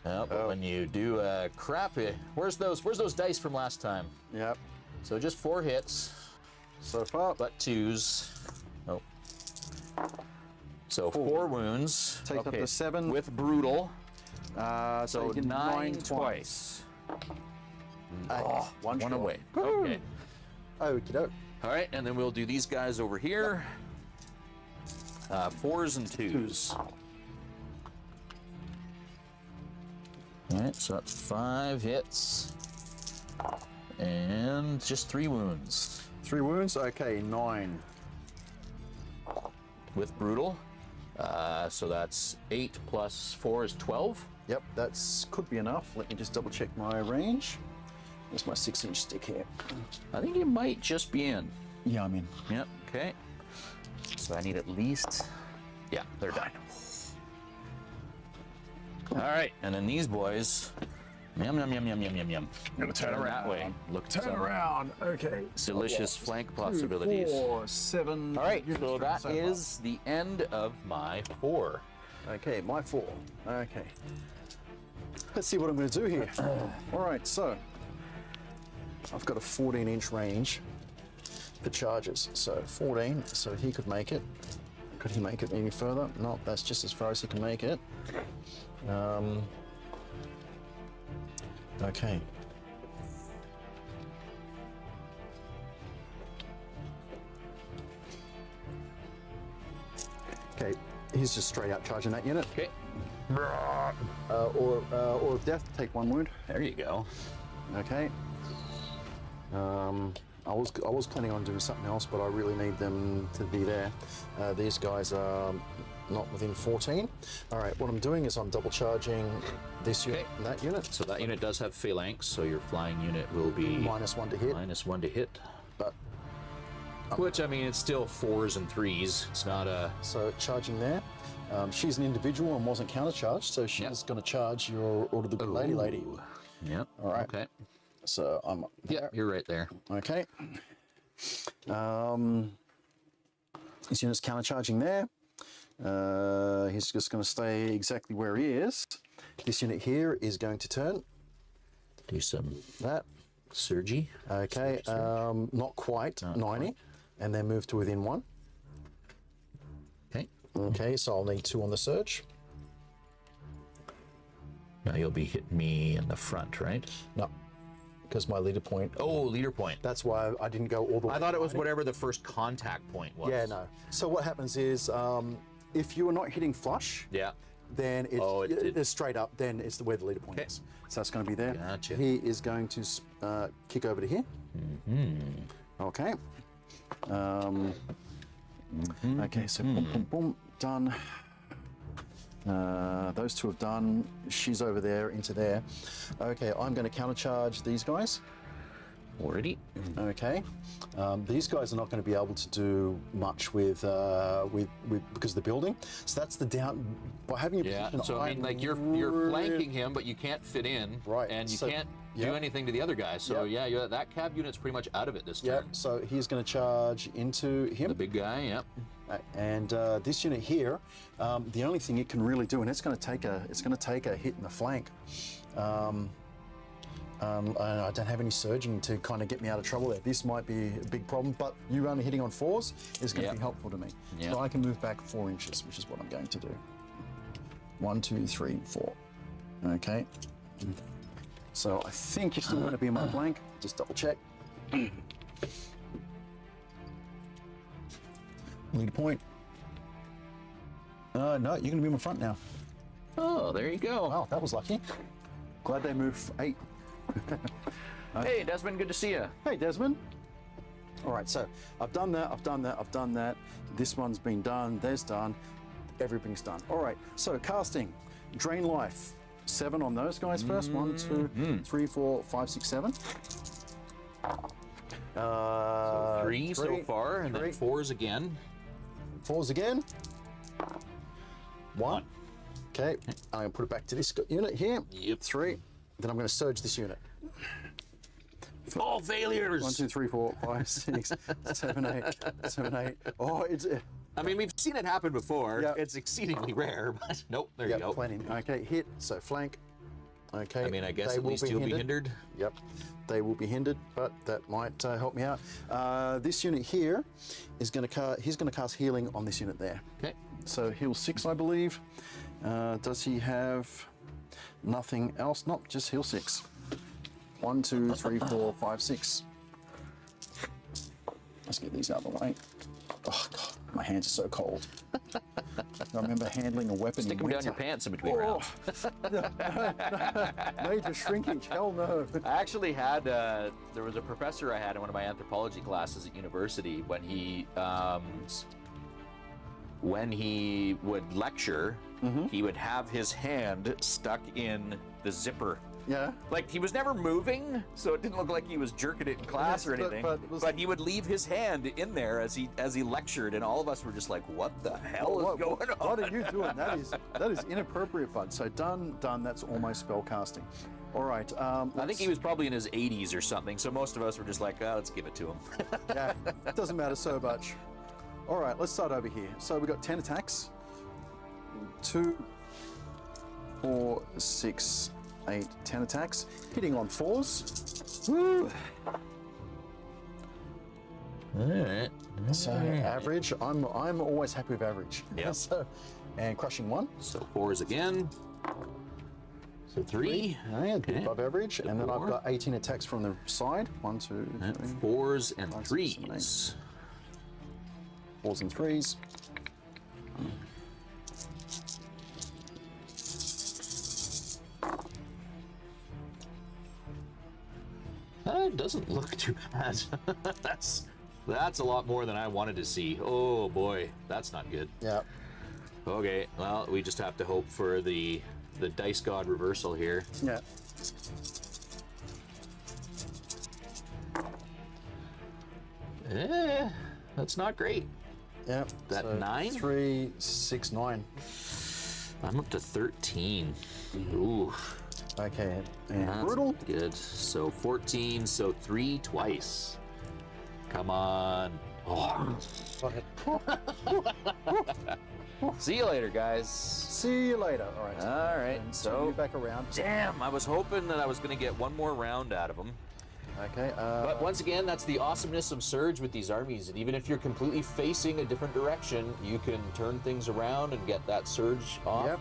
But when you do crap it, where's those dice from last time?
Yep.
So just 4 hits.
So far.
But 2s. Oh. So 4 wounds.
Take up to 7.
With brutal.
So you get
9 twice.
One shot.
away. Okay.
Okie doke.
All right, and then we'll do these guys over here. 4s and 2s. All right, so that's 5 hits. And just 3 wounds.
3 wounds. Okay, 9.
With brutal. So that's 8 plus 4 is 12.
Yep, that's could be enough. Let me just double check my range. There's my 6-inch stick here.
I think you might just be in.
Yeah, I'm in.
Yep, okay. So I need at least... Yeah, they're done. All right, and then these boys... Yum, yum, yum, yum, yum, yum, yum.
I'm gonna turn around.
That way. Look at
Turn
some
around. Okay.
delicious flank possibilities.
4, 7.
All right,
units
so that
far.
is the end of my 4.
Okay, my 4. Okay. Let's see what I'm going to do here. All right, so I've got a 14-inch range for charges. So 14, so he could make it. Could he make it any further? No, that's just as far as he can make it. Okay. Okay, he's just straight out charging that unit.
Okay.
Or of death, take 1 wound.
There you go.
Okay. I was planning on doing something else, but I really need them to be there. These guys are not within 14. All right, what I'm doing is I'm double charging this unit and that unit.
So that unit does have phalanx, so your flying unit will be
-1 to hit.
-1 to hit.
But
Which, I mean, it's still 4s and 3s. It's not a...
so charging there. She's an individual and wasn't countercharged, so she's going to charge your Order of the Good Lady.
Yep.
All right.
Okay.
So I'm
Yeah, you're right there.
okay. This unit's countercharging there. He's just going to stay exactly where he is. This unit here is going to turn.
Do some
That.
surgy.
Okay. Not quite.
Not
90.
quite.
And then move to within 1.
Okay.
Okay, so I'll need 2 on the surge.
Now you'll be hitting me in the front, right?
No, because my leader point.
Oh, leader point.
That's why I didn't go all the way.
I thought it was
90.
whatever the first contact point was.
Yeah, no. So what happens is, if you are not hitting flush,
Yeah.
then it's,
Oh, it did.
it's straight up. Then it's where the leader point
Okay.
is. So that's going to be there.
Gotcha.
He is going to kick over to here. Okay. Okay. So boom, boom, boom, done. Those 2 have done. She's over there into there. Okay. I'm going to countercharge these guys.
Already.
Okay, these guys are not going to be able to do much with because of the building. So that's the down by having a
Yeah.
position.
So I mean, like you're flanking him, but you can't fit in.
Right,
And you
so-
can't
yeah.
do anything to the other guy. So
Yeah.
yeah, that cab unit's pretty much out of it this
Yeah.
turn.
So he's going to charge into him.
The big guy. Yep.
And this unit here, the only thing it can really do, and it's going to take a hit in the flank. And I don't have any surging to kind of get me out of trouble there. This might be a big problem, but you only hitting on 4s is going to
Yeah.
be helpful to me.
Yeah.
So I can move back 4 inches, which is what I'm going to do. 1, 2, 3, 4. Okay. So I think you're still going to be in my flank. Just double check. Lead point. No, you're going to be in my front now.
Oh, there you go.
Wow, that was lucky. Glad they moved 8.
Hey, Desmond, good to see you.
Hey, Desmond. All right, so I've done that, I've done that, I've done that. This one's been done, there's done, everything's done. All right, so casting, drain life. 7 on those guys first. 1, 2, 3, 4, 5, 6, 7.
So 3 so far, and then
3.
4s again.
4s again. 1. Okay, I'm gonna put it back to this unit here.
Yep.
3. Then I'm gonna surge this unit.
All failures.
1, 2, 3, 4, 5, 6, 7, 8, 7, 8. Oh, it's.
I mean, we've seen it happen before.
Yep.
It's exceedingly rare, but nope, there you go.
Plenty. Okay, hit, so flank. Okay.
I mean, I guess at least you'll be hindered.
Yep, they will be hindered, but that might help me out. This unit here is going to he's going to cast healing on this unit there.
Okay.
So heal 6, I believe. Does he have nothing else? Nope, just heal 6. 1, 2, 3, 4, 5, 6. Let's get these out of the way. Oh God, my hands are so cold. I remember handling a weapon.
Stick them down your pants in between rounds.
Major shrinkage, hell no.
I actually had, there was a professor I had in one of my anthropology classes at university when he would lecture, he would have his hand stuck in the zipper.
Yeah.
Like, he was never moving, so it didn't look like he was jerking it in class or anything. But he would leave his hand in there as he lectured, and all of us were just like, "What the hell is going on?
What are you doing? That is inappropriate, bud." So done. That's almost spell casting. All right.
I think he was probably in his 80s or something, so most of us were just like, "Oh, let's give it to him."
Yeah. Doesn't matter so much. All right. Let's start over here. So we got 10 attacks. 2, 4, 6. 8, 10 attacks, hitting on 4s. Woo!
All right.
So average, I'm always happy with average.
Yeah.
So, and crushing 1.
So 4s again. So 3.
Okay. Above average, and then I've got 18 attacks from the side. 1, 2, 3.
4s and
5, 6,
3s.
7, 8. 4s and 3s.
It doesn't look too bad. That's a lot more than I wanted to see. Oh boy, that's not good.
Yeah.
Okay, well, we just have to hope for the dice god reversal here.
Yeah.
That's not great.
Yeah.
That
so
9?
3, 6, 9.
I'm up to 13. Ooh.
Okay. And
That's
brutal.
Good. So 14. So 3 twice. Come on. Oh. See you later, guys.
See you later. All right.
All right.
And
So
you back around.
damn, I was hoping that I was going to get one more round out of them.
Okay.
But once again, that's the awesomeness of Surge with these armies. And even if you're completely facing a different direction, you can turn things around and get that Surge off.
Yep.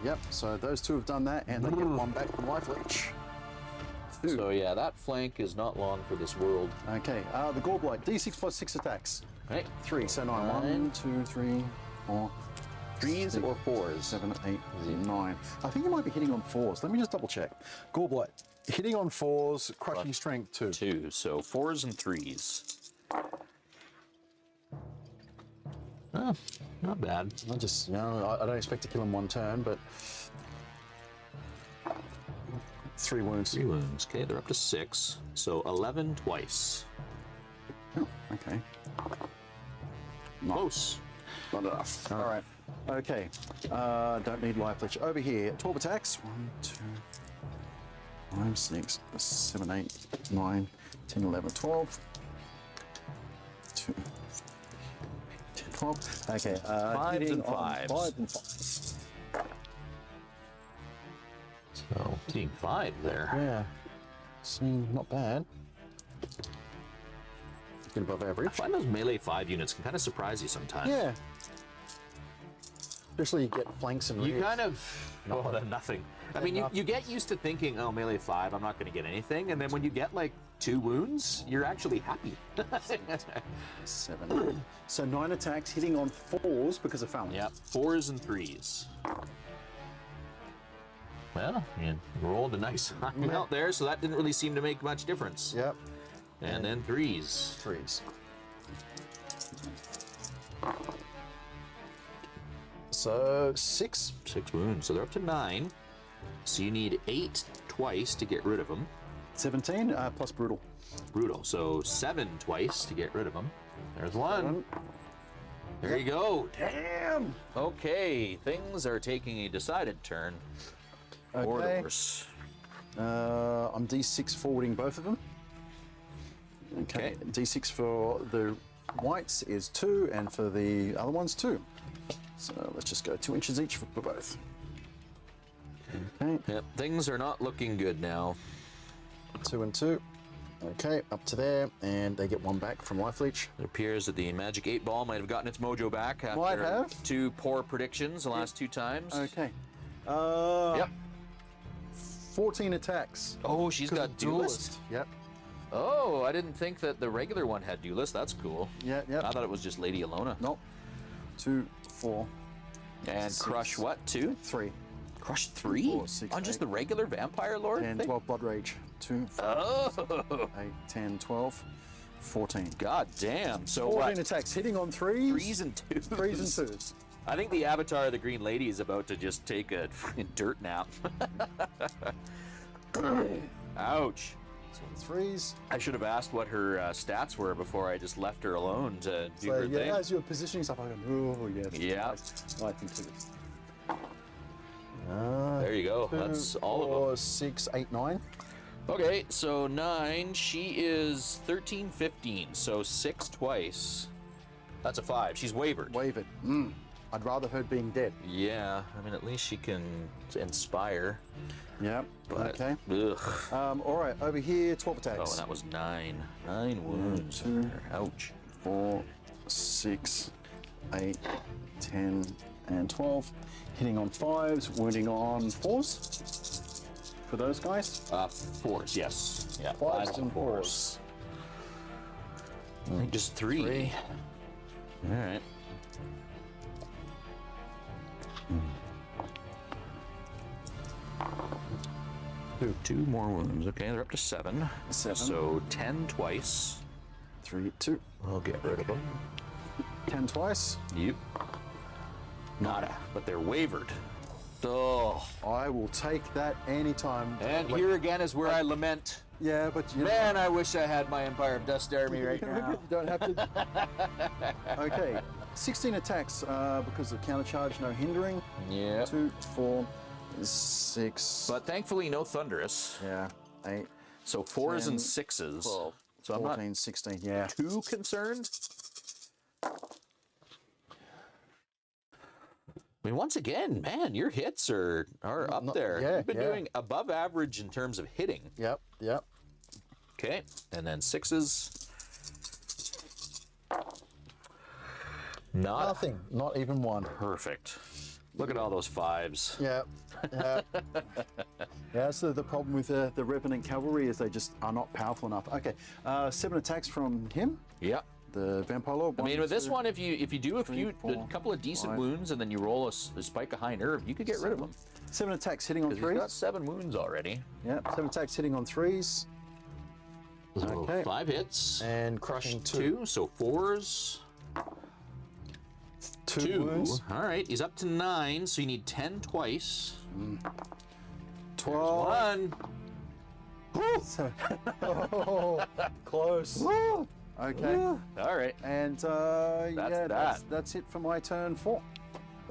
Yep. So those two have done that, and they get 1 back from life leech.
So yeah, that flank is not long for this world.
Okay. The Gorblight, D6 plus 6 attacks.
Okay.
3. So 9. 1, 2, 3, 4.
3s or 4s?
7, 8, 9. I think you might be hitting on 4s. Let me just double check. Gorblight, hitting on 4s, crushing strength 2.
2. So 4s and 3s. Oh, not bad.
I just, I don't expect to kill him 1 turn, but 3 wounds.
3 wounds. Okay, they're up to 6. So 11 twice.
Oh, okay.
Close.
Not enough. All right. Okay. Don't need life leech. Over here, 12 attacks. 1, 2, 5, 6, 7, 8, 9, 10, 11, 12. 2, 10, 12. Okay.
5s
hitting
and
on
5s.
5 and 5s.
So team 5 there.
Yeah. Seems not bad. Get above average.
I find those melee 5 units can kind of surprise you sometimes.
Yeah. Especially you get flanks and
You
rears.
kind of, well, then nothing. I mean, you get used to thinking, oh, melee 5, I'm not going to get anything. And then when you get like 2 wounds, you're actually happy.
7. So 9 attacks hitting on 4s because of phalanx.
Yep, 4s and 3s. Well, you rolled a nice amount there, so that didn't really seem to make much difference.
Yep.
And then 3s.
3s. So 6.
6 wounds, so they're up to 9. So you need 8 twice to get rid of them.
17 plus brutal.
Brutal, so 7 twice to get rid of them. There's 1.
7.
There you go. Damn. Okay, things are taking a decided turn. For the
Okay.
worse.
I'm D6 forwarding both of them. Okay. D6 for the whites is 2, and for the other ones 2. So let's just go 2 inches each for both. Okay.
Yep, things are not looking good now.
2 and 2. Okay, up to there, and they get 1 back from life leech.
It appears that the Magic 8 Ball might have gotten its mojo back after
Might have.
2 poor predictions the last 2 times.
Okay.
Yep.
14 attacks.
Oh, she's got Duelist.
Yep.
Oh, I didn't think that the regular one had Duelist. That's cool.
Yeah, yeah.
I thought it was just Lady Alona.
Nope. 2, 4.
And
6,
Crush what, 2?
3.
Crush 3?
4, 6,
on just
8,
the regular Vampire Lord
10,
thing?
12 blood rage. 2, 4,
Oh,
8, 10, 12, 14.
god damn. So
14
what?
attacks, hitting on 3s.
3s and 2s.
3s and 2s.
I think the avatar of the Green Lady is about to just take a fucking dirt nap. Ouch.
So 3s.
I should have asked what her stats were before I just left her alone to do
So
her
yeah,
thing.
as you're positioning stuff, I go, oh yes.
Yeah.
I think it is.
There you go.
2,
That's all
4,
of them.
6, 8, 9.
Okay, so 9. She is 13, 15. So 6 twice. That's a 5. She's wavered.
Wavered. I'd rather her being dead.
Yeah, I mean, at least she can inspire.
Yeah.
But,
Okay.
Ugh.
All right, over here, 12
Oh,
attacks.
and that was 9. 9 wounds.
2,
Ouch.
4, 6, 8, 10, and 12. Hitting on 5s, wounding on 4s. For those guys.
4s, yes. Yeah,
5s and 4s.
I think just 3. All right. Two more wounds. Okay, they're up to 7.
7.
So 10 twice.
3, 2.
I'll get rid of them.
10 twice.
Yep. Nada. But they're wavered. Oh.
I will take that anytime.
And here again is where I lament.
Yeah, but you
Man, I wish I had my Empire of Dust Army right now.
You don't have to. Okay, 16 attacks because of countercharge, no hindering.
Yeah.
2, 4, 6.
But thankfully, no Thunderous.
Yeah, 8,
So 4s
10,
and 6s.
12,
So I'm
14,
not
16. Yeah.
too concerned. I mean, once again, man, your hits are up there.
yeah,
You've been
yeah.
doing above average in terms of hitting.
Yep. Yep.
Okay, and then 6s. Not
Nothing. Not even 1.
perfect. Look at all those 5s.
Yeah. Yeah. Yeah. So the problem with the Revenant Cavalry is they just are not powerful enough. Okay. 7 attacks from him.
Yep.
The Vampire Lord.
I mean, with this one, if you do a
4,
couple of decent
5.
wounds and then you roll a spike of high nerve, you could get rid of them.
7 attacks hitting on
Because he's got
3s.
7 wounds already.
Yeah. 7 attacks hitting on 3s.
So
Okay.
5 hits.
And
Crush
crushing
2, so 4s.
2 wounds.
All right, he's up to 9, so you need 10 twice.
12.
1.
So, oh, close. Okay.
All right.
And
that.
that's it for my turn 4.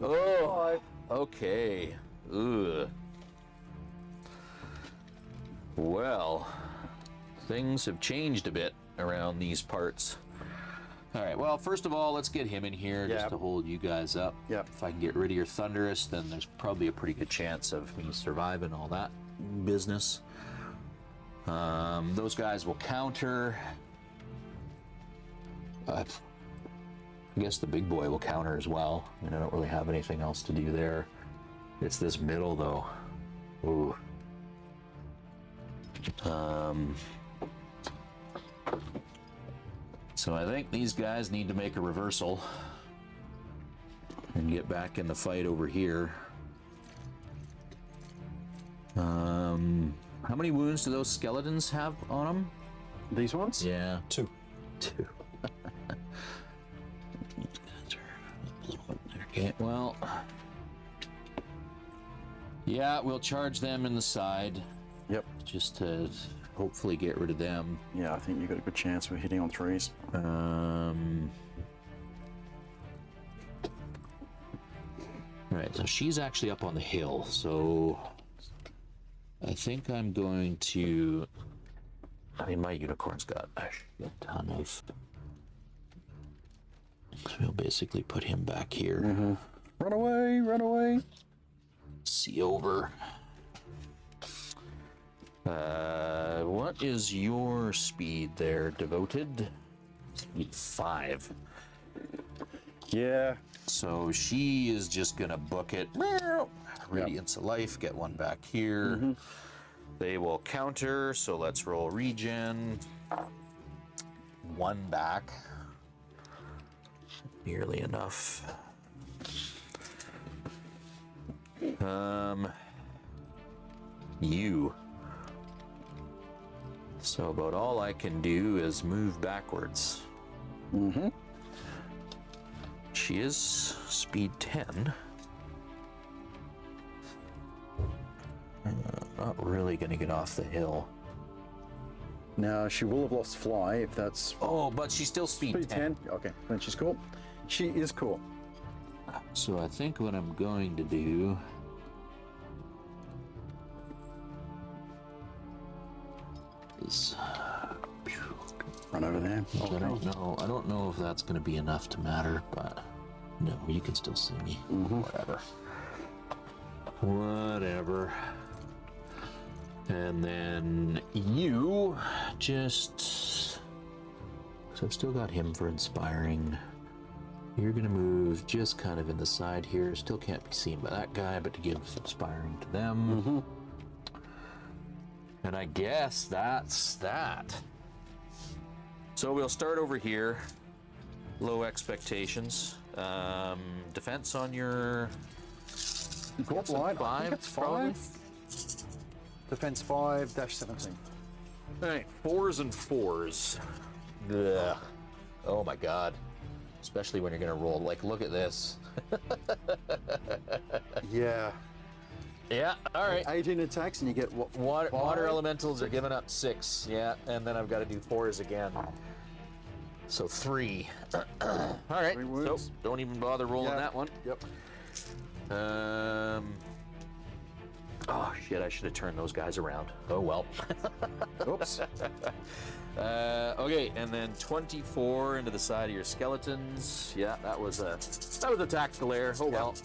Oh. Okay. Ugh. Well, things have changed a bit around these parts. All right, well, first of all, let's get him in here just
Yep.
to hold you guys up.
Yep.
If I can get rid of your Thunderous, then there's probably a pretty good chance of me surviving all that business. Those guys will counter. I guess the big boy will counter as well. I mean, I don't really have anything else to do there. It's this middle, though. Ooh. So I think these guys need to make a reversal and get back in the fight over here. How many wounds do those skeletons have on them?
These ones?
Yeah.
2.
2. Okay, well. Yeah, we'll charge them in the side
Yep.
just to hopefully get rid of them.
Yeah, I think you've got a good chance. We're hitting on 3s.
Right, so she's actually up on the hill, so I think I'm going to I mean, my unicorn's got a shit ton of. So we'll basically put him back here.
Run away, run away.
See over. What is your speed there, Devoted? Speed 5.
Yeah.
So she is just gonna book it. Radiance of Life, get one back here. They will counter, so let's roll regen. One back. Nearly enough. You. So about all I can do is move backwards. She is speed 10. Not really gonna get off the hill.
Now she will have lost fly if that's
Oh, but she's still speed 10.
Okay, then she's cool. She is cool.
So I think what I'm going to do is
Run over there.
I don't know if that's going to be enough to matter, but no, you can still see me. Whatever. And then you just, so I've still got him for inspiring. You're gonna move just kind of in the side here. Still can't be seen by that guy, but to give inspiring to them. And I guess that's that. So we'll start over here. Low expectations. Defense on your
Got line. I think it's 5. Defense 5-17.
All right, 4s and 4s. Ugh. Oh my god. Especially when you're gonna roll. Like, look at this.
Yeah.
Yeah, all right.
18 attacks and you get what?
Water elementals are giving up 6. Yeah, and then I've got to do 4s again. So 3. All right.
3
So
wounds.
don't even bother rolling that one.
Yep.
Oh shit! I should have turned those guys around. Oh well.
Oops.
Okay, and then 24 into the side of your skeletons. Yeah, that was a tactical error. Oh well.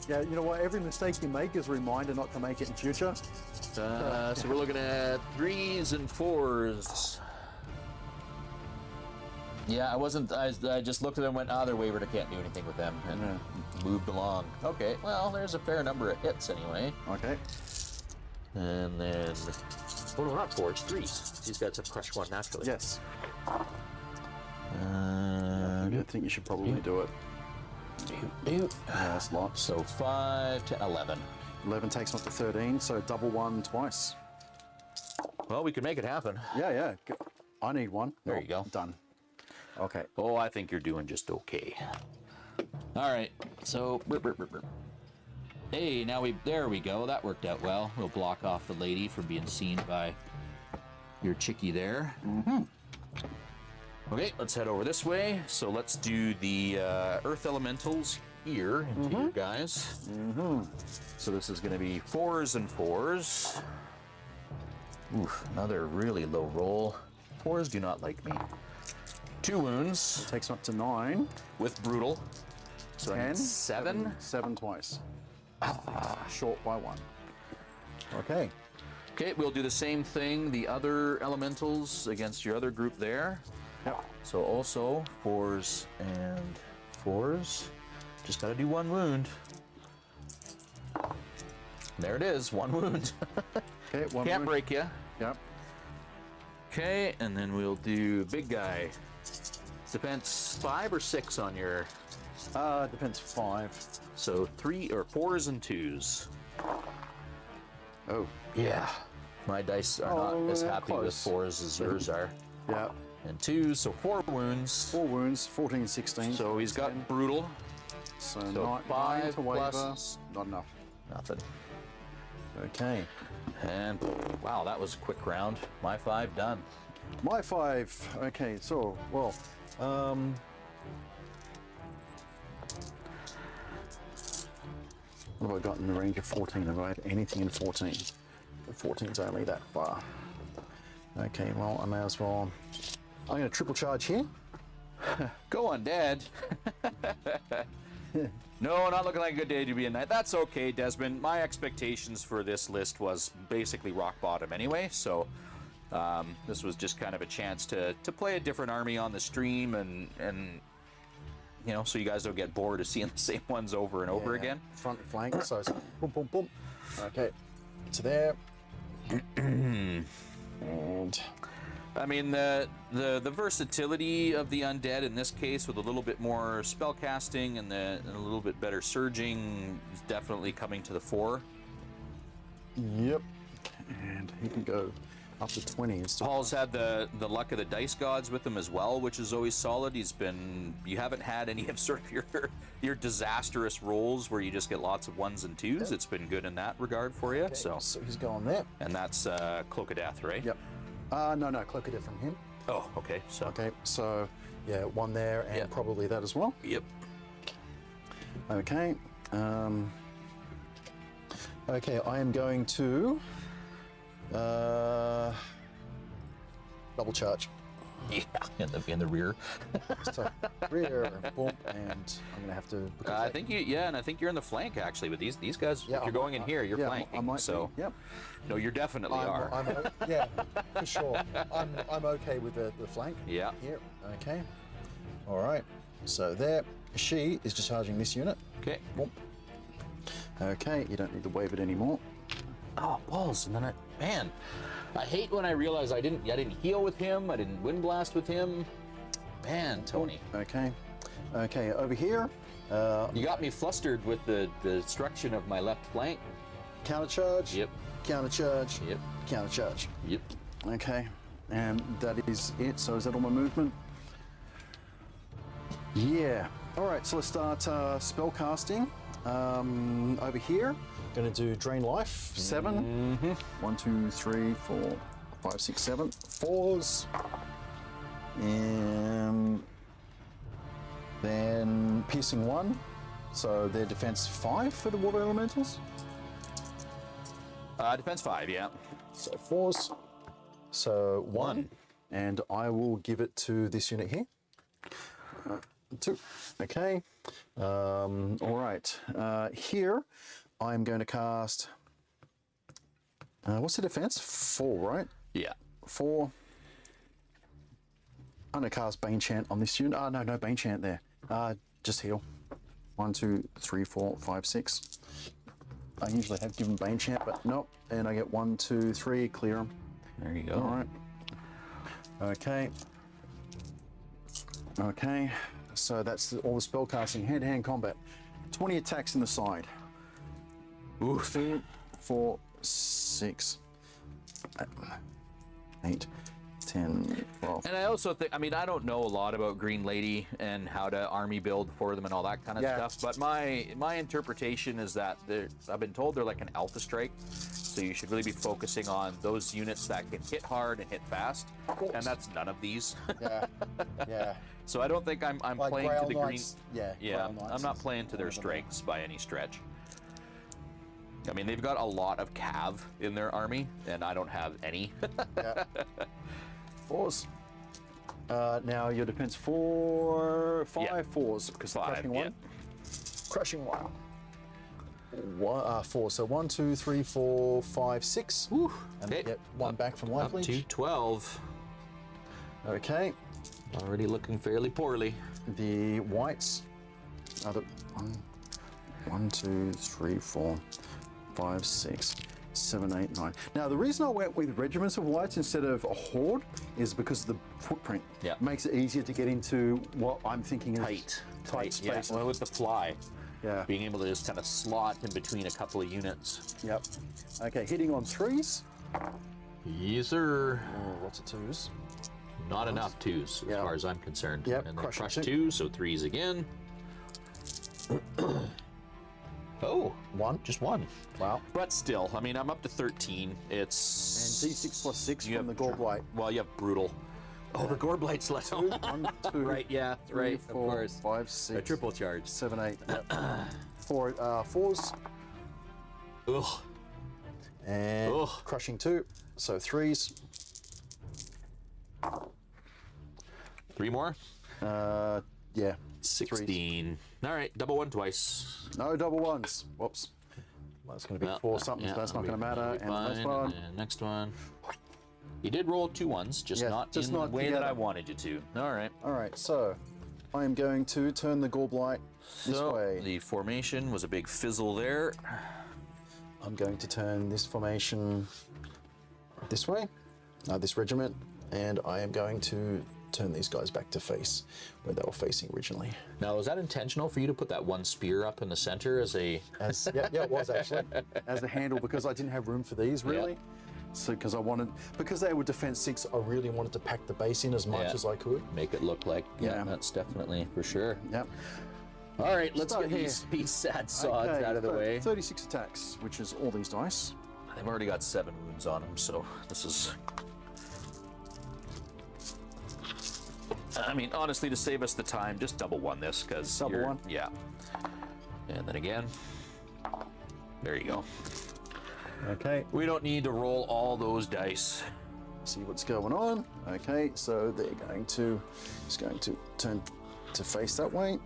Yeah, you know what? Every mistake you make is a reminder not to make it in future.
So we're looking at 3s and 4s. Yeah, I just looked at them and went, they're wavered, I can't do anything with them, and moved along. Okay, well, there's a fair number of hits anyway.
Okay.
And then, oh no, not 4, it's 3s. These guys have crushed 1 naturally.
Yes. I think you should probably do it. Yeah, that's lots.
So 5 to 11.
11 takes them up to 13, so double 1 twice.
Well, we can make it happen.
Yeah. I need 1.
There you go.
Done. Okay.
Oh, I think you're doing just okay. All right, so hey, there we go. That worked out well. We'll block off the lady from being seen by your chickie there. Okay, let's head over this way. So let's do the earth elementals here into you guys. So this is going to be 4s and 4s. Oof, another really low roll. 4s do not like me. 2 wounds.
Takes them up to 9.
With brutal. So
10.
7.
7 twice. Short by 1. Okay.
Okay, we'll do the same thing, the other elementals against your other group there.
Yep.
So also 4s and 4s. Just gotta do 1 wound. There it is, 1 wound.
Okay, 1
Can't
wound.
break you.
Yep.
Okay, and then we'll do big guy. Defense 5 or 6 on your.
Depends 5.
So 3 or 4s and 2s.
Oh.
Yeah. My dice are not as happy
close.
with 4s as yours are.
Yeah.
And 2s, so 4 wounds.
4 wounds, 14, 16.
So he's got
10.
brutal.
So,
So
9
5
to waver.
plus
Not enough.
nothing.
Okay.
And wow, that was a quick round. My 5 done.
My 5. Okay, so, well, what have I got in the range of 14? Have I had anything in 14? 14's only that far. Okay, well, I may as well. I'm going to triple charge here.
Go Undead. No, not looking like a good day to be a knight. That's okay, Desmond. My expectations for this list was basically rock bottom anyway, so this was just kind of a chance to play a different army on the stream and you know, so you guys don't get bored of seeing the same ones over and over again.
Front flank, so it's boom, boom, boom. Okay, to there. And
I mean, the versatility of the Undead in this case, with a little bit more spell casting and a little bit better surging, is definitely coming to the fore.
yep, and he can go up to 20.
Paul's had the luck of the dice gods with him as well, which is always solid. You haven't had any of sort of your disastrous rolls where you just get lots of ones and twos. Yep. It's been good in that regard for you.
Okay,
so
he's going there.
And that's Cloak of Death, right?
Yep. No, Cloak of Death from him.
Oh, okay. So
okay, so yeah, one there and probably that as well.
Yep.
Okay. Okay, I am going to double charge.
Yeah, in the rear.
So rear, boom, and I'm gonna have to.
I think and I think you're in the flank actually with these guys.
Yeah,
if you're going in here, you're flanking.
I might
so
be, yep.
No, you definitely are.
Yeah, for sure. I'm okay with the flank.
Yeah.
Here. Okay. All right. So there, she is discharging this unit.
Okay.
Boom. Okay, you don't need to wave it anymore.
Oh, balls! And then I hate when I realize I didn't heal with him. I didn't wind blast with him. Man, Tony.
Okay. Okay, over here.
You got me flustered with the destruction of my left flank.
Countercharge.
Yep.
Countercharge.
Yep.
Countercharge.
Yep.
Okay, and that is it. So is that all my movement? Yeah. All right. So let's start spell casting. Over here, going to do drain life 7. 1, 2, 3, 4, 5, 6, 7. 4s, and then piercing 1. So their defense 5 for the water elementals.
Defense 5, yeah.
So 4s. So 1, and I will give it to this unit here. 2. Okay. All right. Here, I'm going to cast. What's the defense? 4, right?
Yeah.
4. I'm going to cast Bane Chant on this unit. No Bane Chant there. Just heal. 1, 2, 3, 4, 5, 6. I usually have given Bane Chant, but nope. And I get 1, 2, 3. Clear them.
There you go.
All right. Okay. Okay. So that's all the spell casting, hand-to-hand combat. 20 attacks in the side.
Ooh.
2, 4, 6, 8, 10, 12.
And I also think, I mean, I don't know a lot about Green Lady and how to army build for them and all that kind of stuff, but my interpretation is that I've been told they're like an alpha strike, so you should really be focusing on those units that can hit hard and hit fast, and that's none of these.
Yeah.
So I don't think I'm
Like
playing
Grail
to the
Knights,
green.
Grail Knights
I'm not
is
playing to their
one of them.
strengths by any stretch. I mean, they've got a lot of cav in their army, and I don't have any.
Yeah. 4s. Now your defense 4, 5
Yeah.
4s because
5,
crushing
yeah.
1. Crushing 1. 4. So 1, 2, 3, 4, 5, 6.
Whew.
And
Okay.
get 1 back from life
Up
leech.
to 12.
Okay.
Already looking fairly poorly.
The whites. 1, 2, 3, 4, 5, 6, 7, 8, 9. Now the reason I went with regiments of whites instead of a horde is because of the footprint.
Yeah.
Makes it easier to get into what I'm thinking is tight spaces.
Yeah. Well, with the fly.
Yeah.
Being able to just kind of slot in between a couple of units.
Yep. Okay, hitting on 3s.
Yes, sir.
Oh, lots of 2s.
Not enough 2s, as far as I'm concerned.
Yep,
And then
crush
crush
two.
2, so 3s again. Oh,
1.
just 1.
Wow.
But still, I mean, I'm up to 13. It's...
And D6 plus 6
You
from the
have
Gore Blight.
Well, you have Brutal. Oh, the Gore Blight's left.
2, 1, 2,
Right, yeah,
3,
right,
4,
of course.
5, 6,
A triple charge.
7, 8. Yep. 4, 4s.
Ugh.
And
Ugh.
crushing 2. So 3s.
3 more?
Yeah.
16. All right, double one twice.
No double ones. Whoops. Well, it's going to be 4 something, so that's not going to matter. And the next one.
And next one. You did roll 2 ones, just not in the way that I wanted you to. All right.
All right, so I am going to turn the Gorblight this way.
The formation was a big fizzle there.
I'm going to turn this formation this way, this regiment, and I am going to turn these guys back to face where they were facing originally.
Now, was that intentional for you to put that one spear up in the center as a...
Yeah, it was actually, as a handle, because I didn't have room for these, really.
Yeah.
So, because they were defense 6, I really wanted to pack the base in as much as I could.
Make it look like, that's definitely for sure.
Yep.
All right, let's get these sad sods out of the way.
36 attacks, which is all these dice.
They've already got 7 wounds on them, so this is... I mean, honestly, to save us the time, just double one this, because
Double one?
Yeah. And then again, there you go.
Okay.
We don't need to roll all those dice.
See what's going on. Okay, so they're going to, it's going to turn to face that way,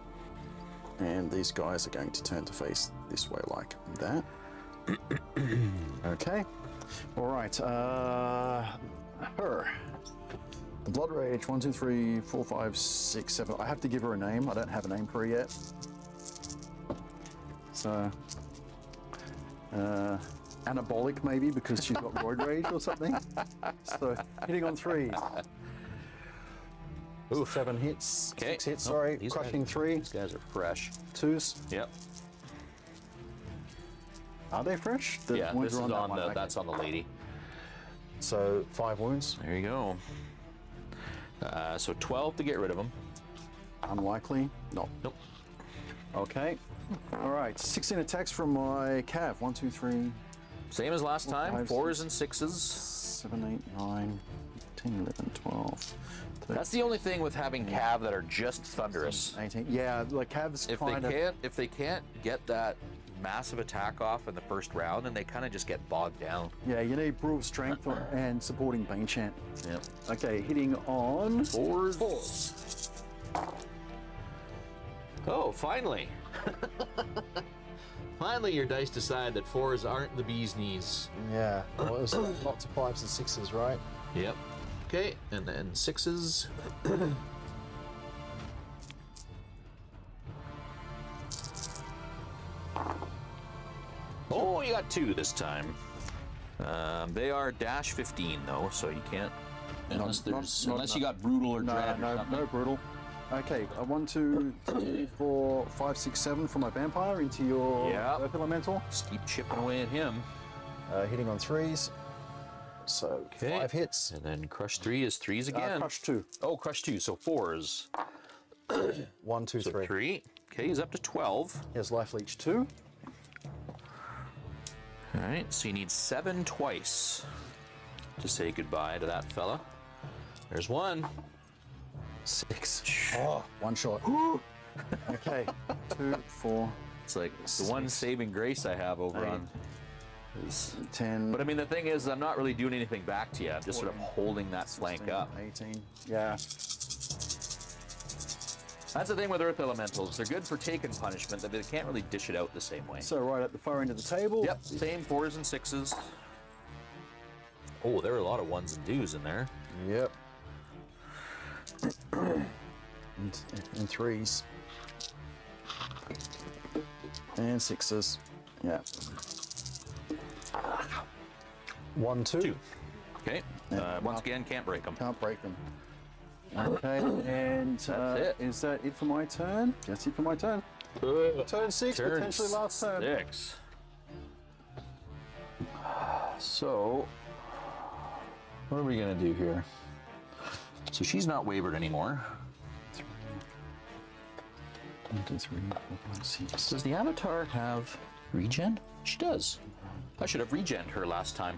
and these guys are going to turn to face this way like that. Okay. All right. Her. The Blood Rage, 1, 2, 3, 4, 5, 6, 7. I have to give her a name. I don't have a name for her yet. So, anabolic maybe, because she's got roid rage or something. So, hitting on 3s.
Oof.
7 hits.
Okay.
6 hits, sorry.
These
Crushing
guys,
3.
These guys are fresh.
2s.
Yep.
Are they fresh? The
Yeah,
wounds
this
are
is
that
on
one,
the,
okay.
that's on the lady.
So 5 wounds.
There you go. So 12 to get rid of them.
Unlikely. No.
Nope.
Okay. All right. 16 attacks from my cav. 1, 2, 3,
Same as last time.
5,
4s
6,
and 6s.
7, 8, 9, 10, 11, 12. 13,
That's the only thing with having cav that are just thunderous.
18. Yeah, like cavs kind of.
If they can't get that massive attack off in the first round, then they kind of just get bogged down.
Yeah, you need brutal strength and supporting Bane Chant.
Yep.
Okay, hitting on
4s. Oh, finally. Finally, your dice decide that 4s aren't the bee's knees.
Yeah, well, it was lots of 5s and 6s, right?
Yep. Okay, and then 6s. Oh, you got 2 this time. They are dash 15 though, so you can't unless you got brutal or dread.
No brutal. Okay, 1, 2, 3, 4, 5, 6, 7 from my vampire into your Earth Elemental.
Just keep chipping away at him.
Hitting on 3s. So 5 hits.
And then crush 3 is 3s again.
Crush 2.
Oh, crush 2, so 4s.
1, 2, 3.
3. Okay, he's up to 12.
He has life leech 2.
All right, so you need 7 twice to say goodbye to that fella. There's 1.
6. Oh, 1 shot. Okay, 2, 4.
It's like the one saving grace I have over on is
10.
But I mean, the thing is, I'm not really doing anything back to you. I'm just sort of holding that
16,
flank up.
18. Yeah.
That's the thing with Earth Elementals. They're good for taking punishment, but they can't really dish it out the same way.
So right at the far end of the table.
Yep, same 4s and 6s. Oh, there are a lot of 1s and 2s in there.
Yep. and 3s. And 6s. Yeah. 1, 2.
2. Okay. Once again, can't break them.
Can't break them. Okay, and
That's it.
Is that it for my turn? That's it for my turn. Turn 6,
Turn
potentially last turn.
6.
So, what are we gonna do here?
So she's not wavered anymore.
1, 2, 3, 4, 5, 6.
Does the Avatar have regen? She does. I should have regened her last time.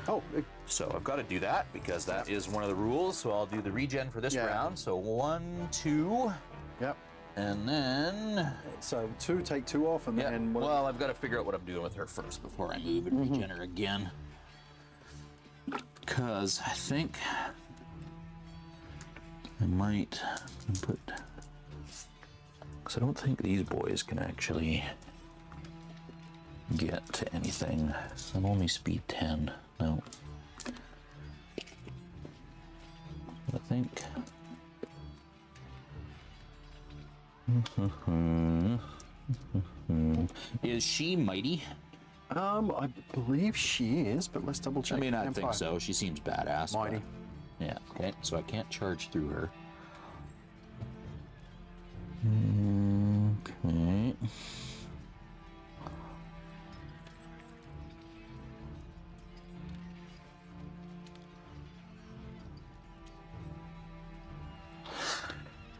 Oh,
So I've got to do that because that is one of the rules. So I'll do the regen for this round. So 1, 2,
yep.
and then...
So 2, take 2 off, and then...
Well, I've got to figure out what I'm doing with her first before I move and regen her again. Because I think I might put, because I don't think these boys can actually get to anything. I'm only speed 10. No. I think. Is she mighty?
I believe she is, but let's double check.
I mean, I think so. She seems badass.
Mighty.
But, yeah. Okay. So I can't charge through her. Okay.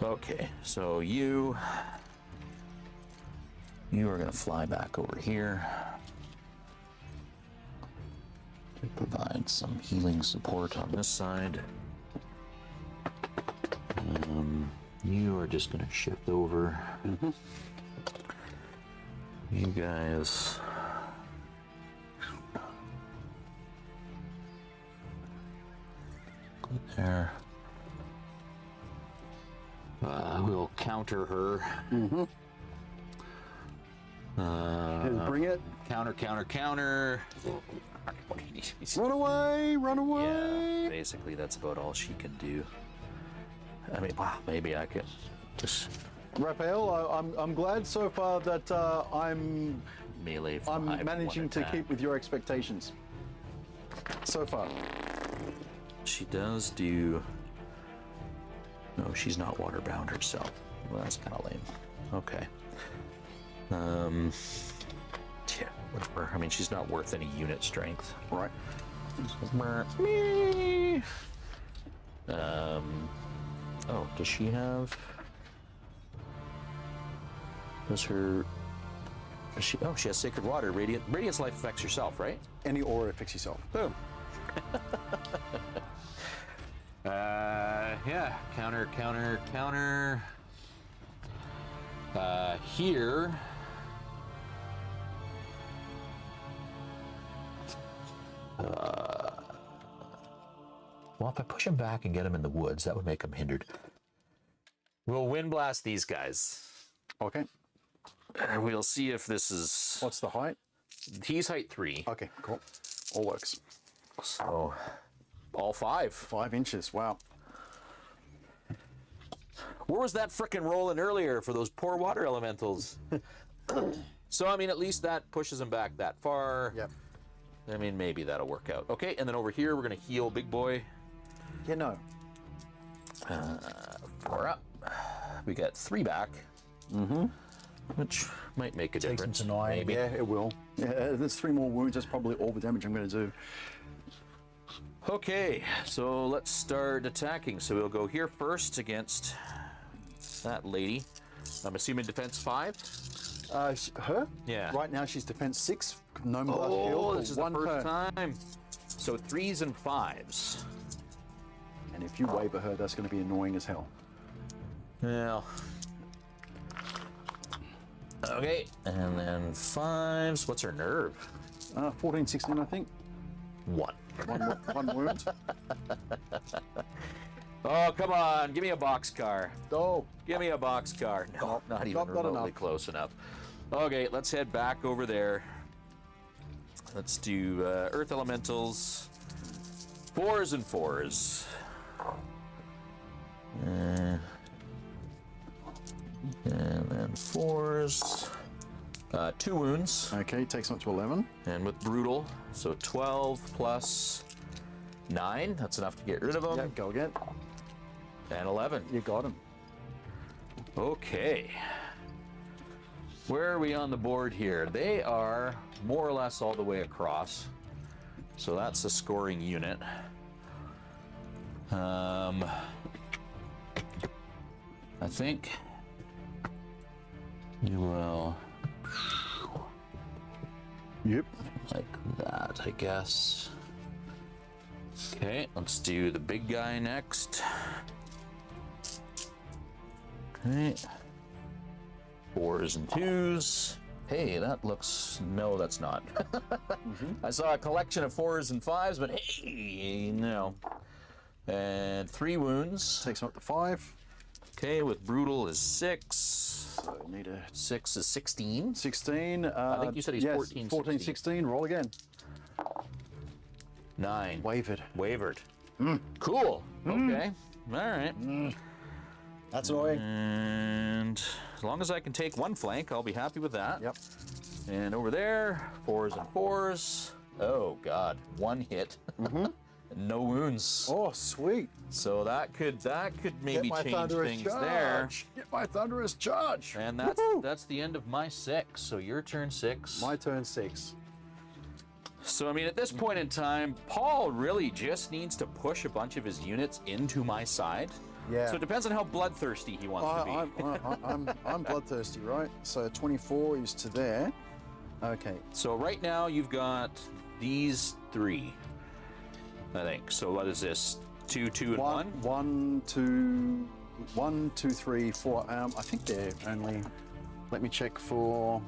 Okay, so you are going to fly back over here to provide some healing support on this side. You are just going to shift over. You guys. Go there. We'll counter her.
Bring it.
Counter.
Run away, run away.
Yeah, basically that's about all she can do. I mean, wow, maybe I could just...
Raphael, I'm glad so far that I'm
melee.
I'm managing to keep with your expectations. So far.
She does do... No, she's not waterbound herself. Well, that's kind of lame. Okay. Yeah, whatever. I mean, she's not worth any unit strength.
Right.
Oh, does she have... Does her... Does she... Oh, she has Sacred Water. Radiance Life affects yourself, right?
Any aura affects yourself.
Boom. Yeah, counter. Here. Well, if I push him back and get him in the woods, that would make him hindered. We'll wind blast these guys.
Okay.
We'll see if this is...
What's the height?
He's height 3.
Okay, cool. All works.
So, all 5.
5 inches, wow.
Where was that frickin' rolling earlier for those poor water elementals? So, I mean, at least that pushes him back that far.
Yep.
I mean, maybe that'll work out. Okay, and then over here, we're going to heal Big Boy.
Yeah, no.
4 up. We got 3 back. Which might make a difference.
Takes him to 9.
Maybe.
Yeah, it will. Yeah, there's 3 more wounds. That's probably all the damage I'm going to do.
Okay, so let's start attacking. So we'll go here first against that lady. I'm assuming defense 5?
Her?
Yeah.
Right now she's defense 6. No more
Oh,
shield.
this is the first time. So 3s and 5s.
And if you waver her, that's going to be annoying as hell.
Well. Okay, and then 5s. What's her nerve?
14, 16, I think.
1.
One wound.
Oh, come on. Give me a boxcar.
Oh.
Give me a boxcar. No, not even remotely close enough. Okay, let's head back over there. Let's do Earth Elementals. 4s and 4s. And then 4s. 2 wounds.
Okay, takes him up to 11.
And with Brutal, so 12 plus 9. That's enough to get rid of him.
Yeah, go again.
And 11.
You got him.
Okay. Where are we on the board here? They are more or less all the way across. So that's a scoring unit. I think you will...
Yep.
Like that, I guess. Okay, let's do the big guy next. Okay. 4s and 2s. Hey, that looks... No, that's not. I saw a collection of 4s and 5s, but hey, no. And 3 wounds.
Takes him up to 5.
Okay, with brutal is 6.
So need a
6 is 16.
16.
I think you said he's
yes,
14,
14, 16. Roll again.
9.
Wavered.
Wavered. Cool. Okay. All right.
That's annoying.
And as long as I can take 1 flank, I'll be happy with that.
Yep.
And over there, 4s and 4s. Oh God, 1 hit. No wounds.
Oh, sweet.
So that could maybe
Get my
change
thunderous
things
charge.
there.
Get my thunderous charge.
And that's the end of my 6. So your turn 6.
My turn 6.
So I mean, at this point in time, Paul really just needs to push a bunch of his units into my side.
Yeah.
So it depends on how bloodthirsty he wants to be.
I'm bloodthirsty, right? So 24 is to there. Okay.
So right now you've got these 3, I think. So what is this? 2, 2, and 1?
1, 2, 1, 2, 3, 4. I think they're only. Let me check for.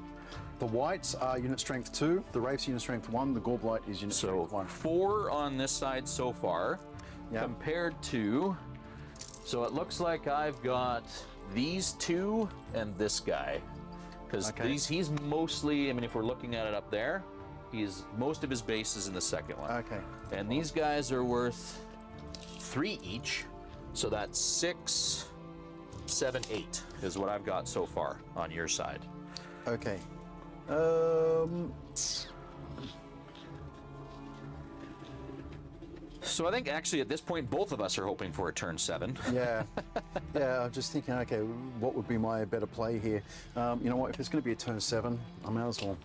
The whites are unit strength 2. The wraiths unit strength 1. The Gorblight is unit strength 1.
4 on this side so far, compared to. So it looks like I've got these 2 and this guy, because he's mostly. I mean, if we're looking at it up there, most of his base is in the second one.
Okay.
And these guys are worth 3 each, so that's 6, 7, 8 is what I've got so far on your side.
Okay.
So I think actually at this point both of us are hoping for a turn 7.
Yeah. Yeah, I'm just thinking, okay, what would be my better play here? You know what, if it's going to be a turn 7, I may as well.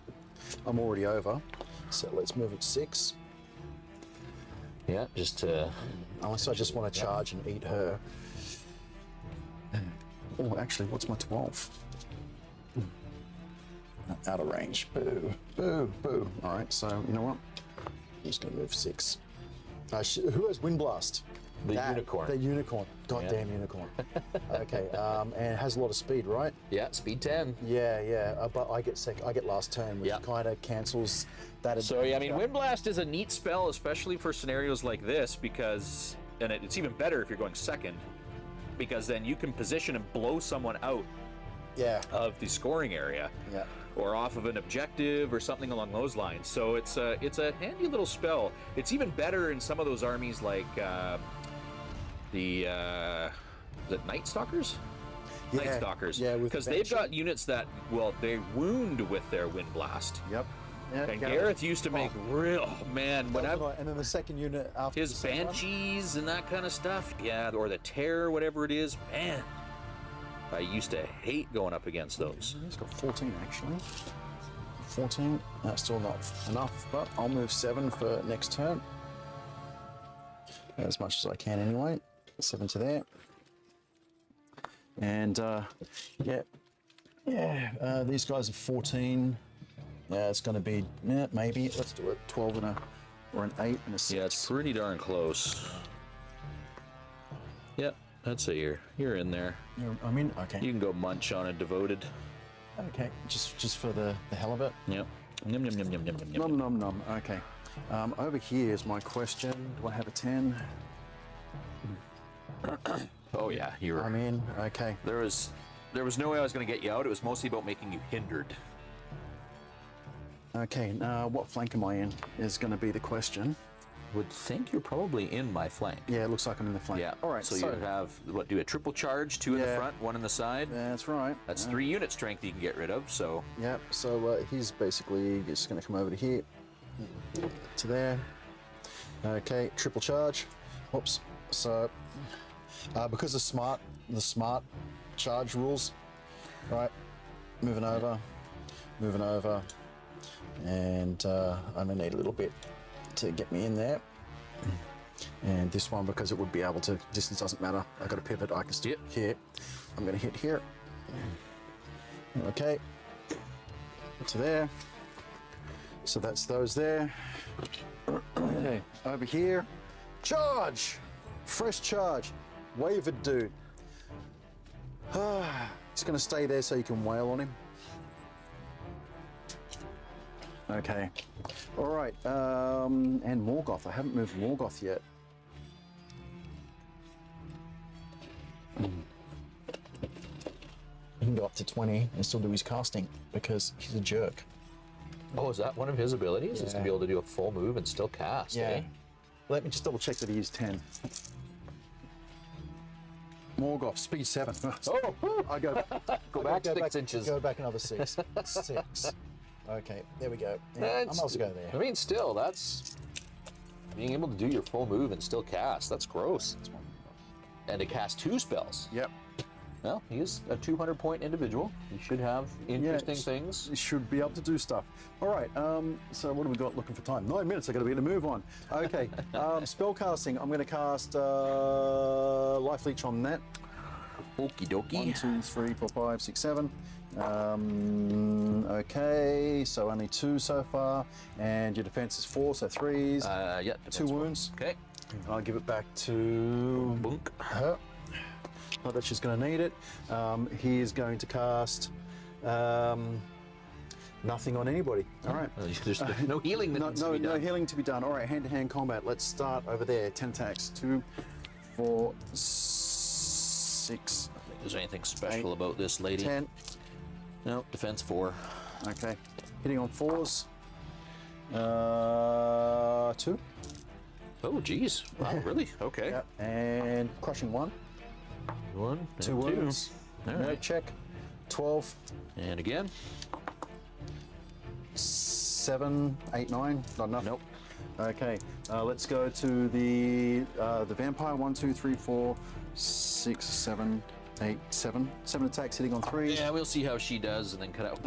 I'm already over. So let's move it 6.
Yeah, just to.
Unless I just want to charge and eat her. Oh, actually, what's my 12? Out of range. Boo, boo, boo. All right, so you know what? I'm just going to move 6. Who has Wind Blast?
The unicorn.
The unicorn. Goddamn unicorn. Okay, and it has a lot of speed, right?
Yeah, speed 10.
Yeah. But I get last turn, which kind of cancels that.
So yeah, I mean, Wind Blast is a neat spell, especially for scenarios like this, because, and it's even better if you're going second, because then you can position and blow someone out of the scoring area.
Yeah.
Or off of an objective or something along those lines. So it's a handy little spell. It's even better in some of those armies like is it Night Stalkers?
Yeah.
Night Stalkers.
Yeah,
because they've got units that, well, they wound with their Wind Blast.
Yep. Yeah,
And Gareth used to make man, when
and then the second unit after
his Banshees and that kind of stuff, or the Terror, whatever it is, man. I used to hate going up against those.
He's got 14 actually. 14. That's still not enough, but I'll move 7 for next turn. As much as I can anyway. 7 to there. And these guys are 14. Yeah, it's going to be maybe. Let's do it. 12 and or an 8 and a 6.
Yeah, it's pretty darn close. Yep. I'd say you're in there.
I mean, okay.
You can go munch on a devoted.
Okay, just for the hell of it.
Yep. Yum yum yum yum yum yum.
Nom nom nom. Okay. Over here is my question. Do I have a 10?
Oh yeah, you were.
I'm in. Okay.
There was no way I was going to get you out. It was mostly about making you hindered.
Okay. Now, what flank am I in? Is going to be the question.
Would think you're probably in my flank.
Yeah, it looks like I'm in the flank.
Yeah.
All right.
So you have do a triple charge, 2 in the front, 1 in the side.
That's right.
That's 3 unit strength you can get rid of. So.
Yep. So he's basically just going to come over to here, to there. Okay. Triple charge. Whoops. So because of the smart charge rules, right? Moving over, and I'm gonna need a little bit to get me in there. And this one, because it would be able to, distance doesn't matter. I got to pivot, I can still here. I'm gonna hit here. Okay. To there. So that's those there. Okay. Over here. Charge! Fresh charge. Wavered dude. It's gonna stay there so you can wail on him. Okay. All right. And Morgoth. I haven't moved Morgoth yet. he can go up to 20 and still do his casting because he's a jerk.
Oh, is that one of his abilities?
Yeah.
Is to be able to do a full move and still cast, eh?
Let me just double check that he used 10. Morgoth, speed 7.
Oh,
I go
back 6 inches.
Go back another 6. 6. Okay, there we go. Yeah, I might as well go there.
I mean, still, that's being able to do your full move and still cast. That's gross. And to cast 2 spells.
Yep.
Well, he is a 200-point individual. He should have interesting things.
You should be able to do stuff. All right, so what have we got looking for time? 9 minutes, I gotta be able to move on. Okay, spell casting. I'm gonna cast Life Leech on that.
Okie dokie.
1, 2, 3, 4, 5, 6, 7. Okay, so only 2 so far, and your defense is 4, so 3s.
Yeah.
2 wounds.
Okay.
I'll give it back to
Bunk.
her. Not that she's going to need it. He is going to cast nothing on anybody. All right.
There's no healing that needs to be done.
No healing to be done. All right, hand-to-hand combat. Let's start over there. 10 attacks. 2, 4, 6.
Is there anything special about this lady?
10.
No, defense 4.
Okay. Hitting on 4s. 2.
Oh, geez. Wow, really? Okay.
Yep. And crushing 1.
1,
2 wounds.
All
No
right.
check. 12.
And again.
7, 8, 9. Not enough.
Nope.
Okay. Let's go to the vampire. 1, 2, 3, 4, 6, 7, 8, 7. 7 attacks hitting on 3.
Yeah, we'll see how she does and then cut out.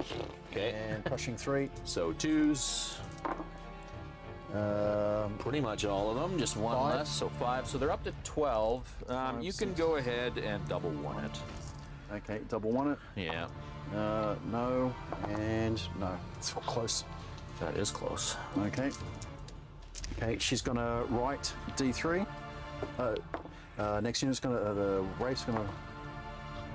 Okay.
And crushing 3.
So 2s. Pretty much all of them, just 1
5.
less, so 5. So they're up to 12. You can
6.
go ahead and double 1 it.
Okay, double 1 it.
Yeah,
No, and no. It's close.
that is close.
Okay. Okay, she's gonna write D3. Next unit's gonna, the Wraith's gonna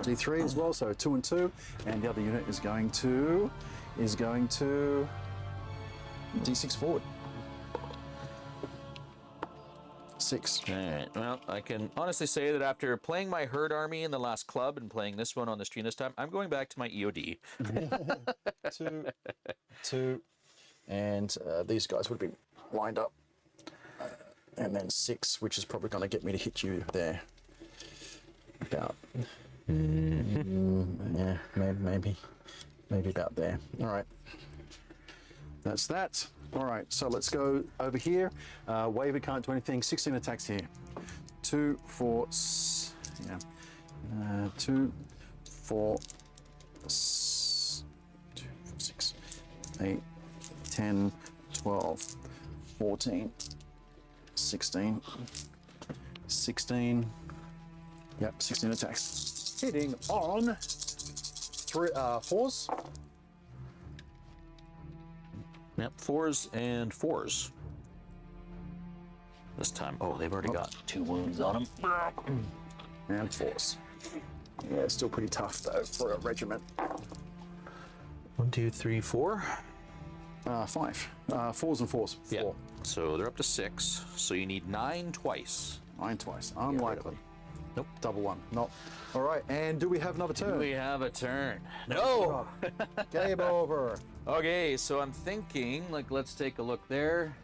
D3 as well, so 2 and 2. And the other unit is going to D6 forward. 6.
All right, well, I can honestly say that after playing my herd army in the last club and playing this one on the stream this time, I'm going back to my EOD.
2, 2, and these guys would be lined up. And then 6, which is probably going to get me to hit you there. About. Yeah, maybe about there. All right. That's that. All right, so let's go over here. Waver can't do anything. 16 attacks here. 2, 4, 2, 4, 6, 8, 10, 12, 14, 16, 16. Yep, 16 attacks. Hitting on 4s.
Yep, 4s and 4s. This time, oh, they've already got 2 wounds on them.
And 4s. Yeah, it's still pretty tough though for a regiment.
1, 2, 3, 4.
5. 4s and 4s. 4.
Yeah. So they're up to 6. So you need 9 twice.
9 twice. Unlikely.
Nope.
Double 1. Nope. All right. And do we have another turn?
We have a turn. No.
Game over.
Okay, so I'm thinking, like, let's take a look there.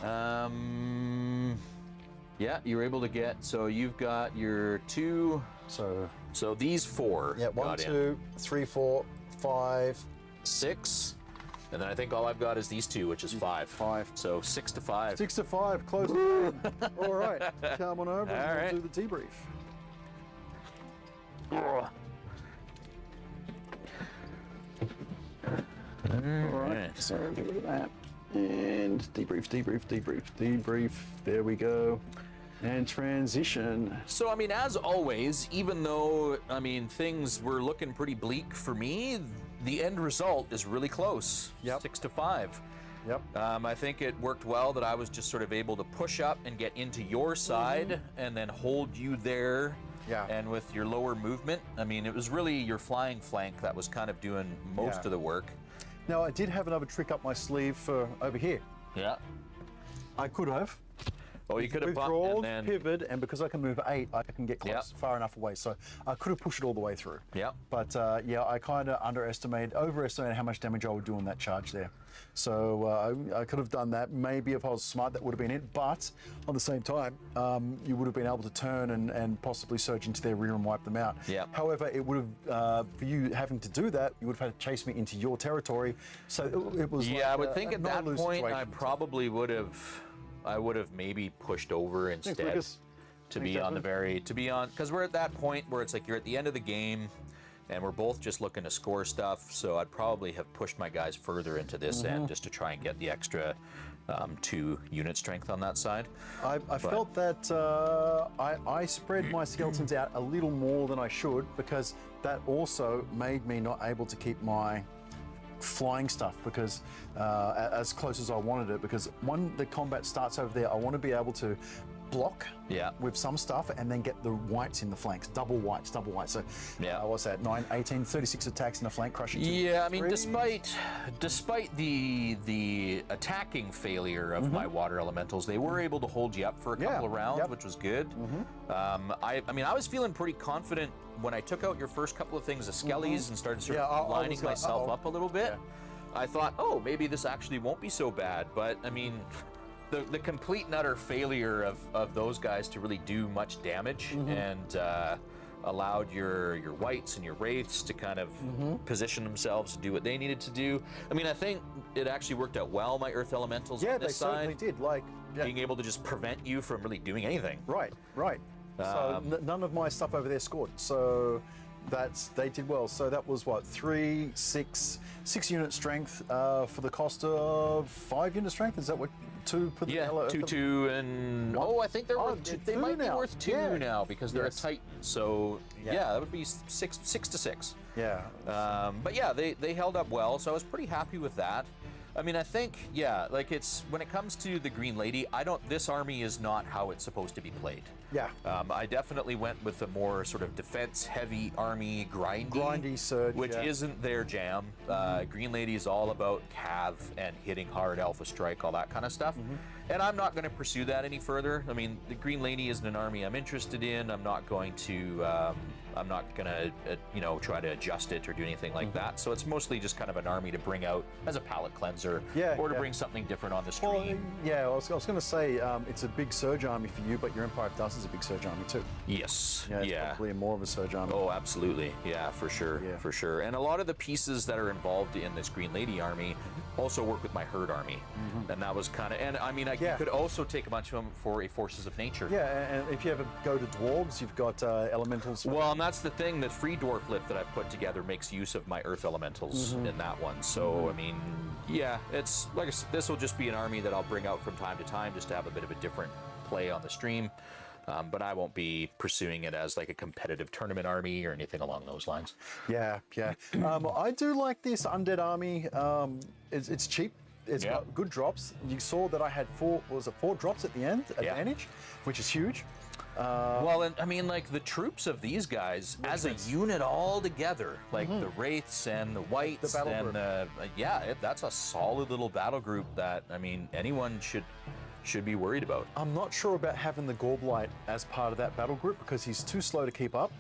Yeah, you were able to get, so you've got your 2.
So
these 4.
yeah, 1,
got in.
2, 3, 4, 5, 6.
And then I think all I've got is these 2, which is 5.
5.
So 6 to 5.
6 to 5. Close. All right. Come on over
All
and
right.
we'll do the debrief. All right. So get rid of that. And debrief. There we go. And transition.
So, I mean, as always, even though, I mean, things were looking pretty bleak for me, the end result is really close.
Yep.
6 to 5.
Yep.
I think it worked well that I was just sort of able to push up and get into your side and then hold you there.
Yeah.
And with your lower movement, I mean, it was really your flying flank that was kind of doing most
Yeah.
of the work.
Now, I did have another trick up my sleeve for over here.
Yeah.
I could have.
Oh, you could have
withdrawn,
and then
pivoted, and because I can move 8, I can get close, far enough away. So I could have pushed it all the way through.
Yep.
But yeah, I kind of overestimated how much damage I would do on that charge there. So I could have done that. Maybe if I was smart, that would have been it. But on the same time, you would have been able to turn and possibly surge into their rear and wipe them out.
Yep.
However, it would have, for you having to do that, you would have had to chase me into your territory. So it was
yeah,
like
I would think at that point
situation.
I probably would have, maybe pushed over instead to be on the because we're at that point where it's like you're at the end of the game and we're both just looking to score stuff. So I'd probably have pushed my guys further into this end just to try and get the extra 2 unit strength on that side.
I felt that I spread my skeletons out a little more than I should, because that also made me not able to keep my flying stuff because as close as I wanted it, because when the combat starts over there, I want to be able to block with some stuff and then get the whites in the flanks, double whites. So what's that, 9, 18, 36 attacks in a flank crushing.
Yeah, I mean, despite the attacking failure of my water elementals, they were able to hold you up for a couple of rounds, which was good. I mean, I was feeling pretty confident when I took out your first couple of things, the skellies, and started sort of lining myself up a little bit. I thought, oh, maybe this actually won't be so bad. But I mean, the complete and utter failure of those guys to really do much damage and allowed your whites and your wraiths to kind of position themselves to do what they needed to do. I mean, I think it actually worked out well, my earth elementals on this side.
Yeah, they certainly did. Like
being able to just prevent you from really doing anything.
Right. So none of my stuff over there scored. So they did well. So that was what, 6 unit strength for the cost of 5 unit strength. Is that what? 2 per the
2, and I think they're worth they might be worth 2 now because they're a Titan. So that would be 6 to 6.
Yeah.
But yeah, they held up well. So I was pretty happy with that. I mean, I think, like it's, when it comes to the Green Lady, this army is not how it's supposed to be played.
Yeah.
I definitely went with a more sort of defense-heavy army, grindy surge, which isn't their jam. Green Lady is all about cav and hitting hard, alpha strike, all that kind of stuff. And I'm not going to pursue that any further. I mean, the Green Lady isn't an army I'm interested in. I'm not going to, try to adjust it or do anything like that. So it's mostly just kind of an army to bring out as a palate cleanser, or to bring something different on the stream.
Well, I was going to say it's a big surge army for you, but your Empire of Dust is a big surge army too.
Yes.
It's probably more of a surge army.
Oh, absolutely. Yeah, for sure. For sure. And a lot of the pieces that are involved in this Green Lady army also work with my herd army. And that was kind of, and I mean, you could also take a bunch of them for a Forces of Nature.
Yeah, and if you ever go to dwarves, you've got elementals.
Well, and that's the thing, the free dwarf lift that I've put together makes use of my earth elementals in that one. So, I mean, it's like I said, this will just be an army that I'll bring out from time to time just to have a bit of a different play on the stream. But I won't be pursuing it as like a competitive tournament army or anything along those lines.
Yeah. I do like this Undead army. It's cheap. It's got good drops. You saw that I had 4 drops at the end advantage, which is huge.
Well, and I mean, like the troops of these guys as a unit all together, like the wraiths and the whites, that's a solid little battle group that, I mean, anyone should be worried about.
I'm not sure about having the Gorblight as part of that battle group because he's too slow to keep up.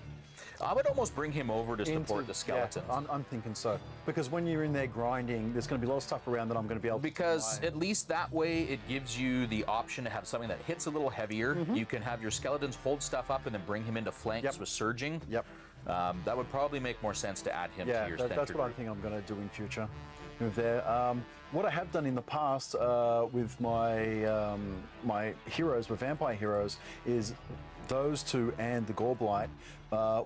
I would almost bring him over to support the skeletons.
Yeah, I'm thinking so. Because when you're in there grinding, there's going to be a lot of stuff around that I'm going to be able to
Because at least that way it gives you the option to have something that hits a little heavier. You can have your skeletons hold stuff up and then bring him into flanks with surging. That would probably make more sense to add him to your center.
That's what I think I'm going to do in future. Move there. What I have done in the past with my my heroes, with vampire heroes, is those 2 and the Gorblight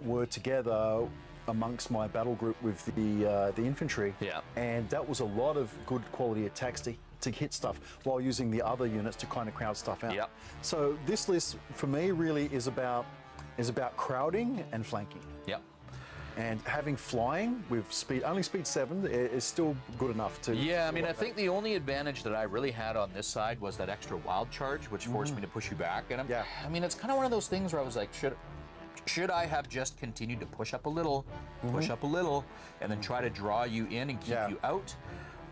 were together amongst my battle group with the infantry. And that was a lot of good quality attacks to hit stuff while using the other units to kind of crowd stuff out. So this list for me really is about crowding and flanking. And having flying with only speed 7 is still good enough to...
Yeah, I mean, I think the only advantage that I really had on this side was that extra wild charge, which forced me to push you back. And I mean, it's kind of one of those things where I was like, should I have just continued to push up a little, and then try to draw you in and keep you out?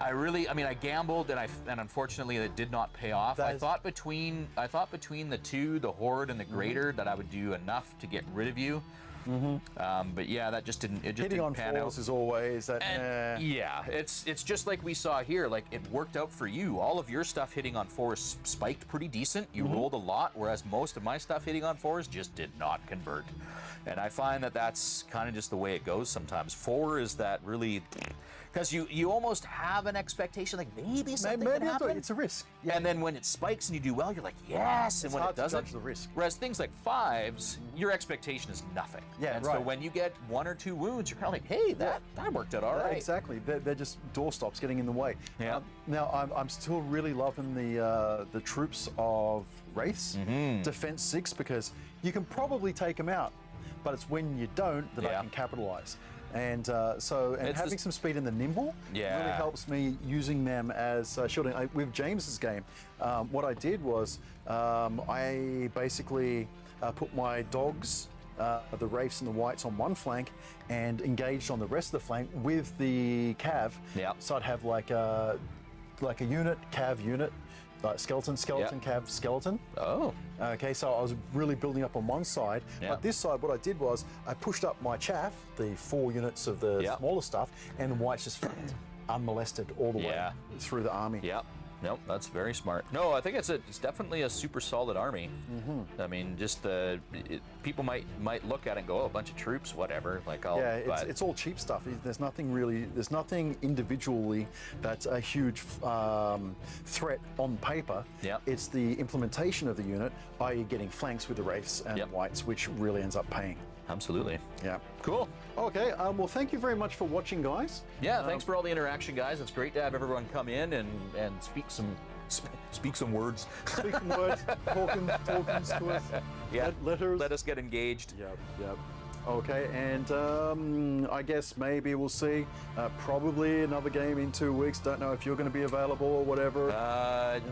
I mean, I gambled and unfortunately it did not pay off. I thought between the two, the Horde and the Greater, that I would do enough to get rid of you. But yeah, that just didn't. It just
Hitting
didn't
on
pan
fours
out.
is always that.
And yeah, it's just like we saw here. Like it worked out for you. All of your stuff hitting on fours spiked pretty decent. You rolled a lot, whereas most of my stuff hitting on fours just did not convert. And I find that that's kind of just the way it goes sometimes. 4 is that really. Because you almost have an expectation, like maybe something can happen.
It's a risk.
And then when it spikes and you do well, you're like, yes. And when it doesn't,
to judge the risk.
Whereas things like 5s, your expectation is nothing.
Yeah,
and
right.
so when you get 1 or 2 wounds, you're kind of like, hey, that worked out all right.
Exactly. They're just doorstops getting in the way.
Yeah.
Now I'm still really loving the troops of Wraiths, Defense 6, because you can probably take them out, but it's when you don't that I can capitalize. And having some speed in the nimble really helps me using them as shielding. With James's game, what I did was I basically put my dogs, the Wraiths and the Whites on one flank, and engaged on the rest of the flank with the Cav.
Yeah.
So I'd have like a unit, Cav unit, skeleton, Cav, skeleton.
Oh.
Okay, so I was really building up on one side, but this side, what I did was I pushed up my chaff, the 4 units of the smaller stuff, and the Whites just flanked unmolested all the way through the army.
Yeah. Nope, that's very smart. No, I think it's definitely a super solid army. I mean, just people might look at it and go, oh, a bunch of troops, whatever. Like,
it's all cheap stuff. There's nothing individually that's a huge threat on paper.
Yeah.
It's the implementation of the unit, i.e. getting flanks with the Wraiths and Whites, which really ends up paying.
Absolutely.
Yeah.
Cool.
Okay, well, thank you very much for watching, guys.
Yeah, thanks for all the interaction, guys. It's great to have everyone come in and speak some words.
Speak some words, talking to us.
Yeah,
letters.
Let us get engaged.
Yep. Okay, and I guess maybe we'll see. Probably another game in 2 weeks. Don't know if you're going to be available or whatever.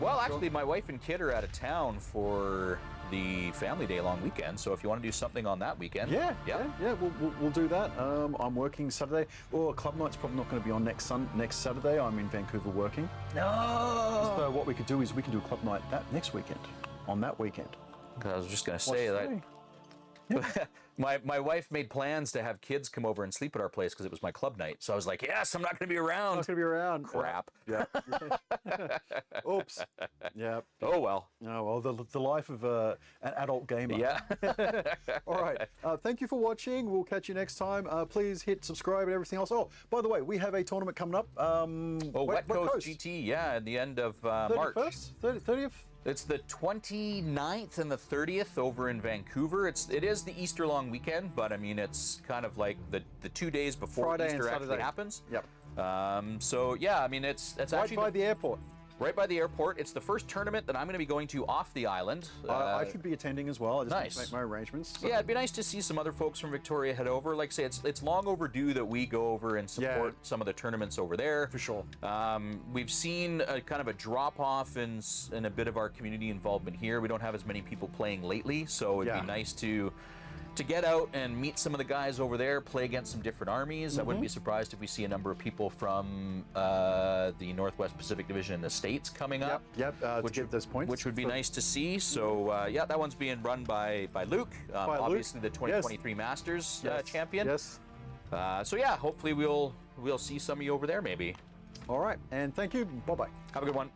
Well, actually, my wife and kid are out of town for the family day long weekend, so if you want to do something on that weekend,
we'll do that. I'm working Saturday. Club night's probably not going to be on next Saturday. I'm in Vancouver working.
No.
So what we could do is we can do a club night next weekend, on that weekend.
I was just going to say that. My wife made plans to have kids come over and sleep at our place because it was my club night. So I was like, yes, I'm not going to be around.
Not going to be around.
Crap.
Yeah. Oops. Yeah.
Oh, well.
Oh, well, the life of an adult gamer.
Yeah.
All right. Thank you for watching. We'll catch you next time. Please hit subscribe and everything else. Oh, by the way, we have a tournament coming up.
West Coast GT, at the end of March.
30th?
It's the 29th and the 30th over in Vancouver. It is the Easter long weekend, but I mean it's kind of like the 2 days before
Friday
Easter
and
actually
Saturday.
happens.
Yep.
So yeah, I mean it's
right
actually
by the airport.
Right by the airport. It's the first tournament that I'm going to be going to off the island.
I should be attending as well. I just need to
Nice.
make my arrangements. So.
Yeah, it'd be nice to see some other folks from Victoria head over. Like I say, it's long overdue that we go over and support some of the tournaments over there.
For sure.
We've seen a kind of a drop-off in a bit of our community involvement here. We don't have as many people playing lately, so it'd be nice to get out and meet some of the guys over there, play against some different armies. I wouldn't be surprised if we see a number of people from the Northwest Pacific Division in the States coming up.
Yep, to get those points.
Which would be nice to see. So, that one's being run by Luke, obviously the 2023 Masters champion.
Yes.
So, hopefully we'll see some of you over there maybe.
All right, and thank you. Bye-bye.
Have a good one.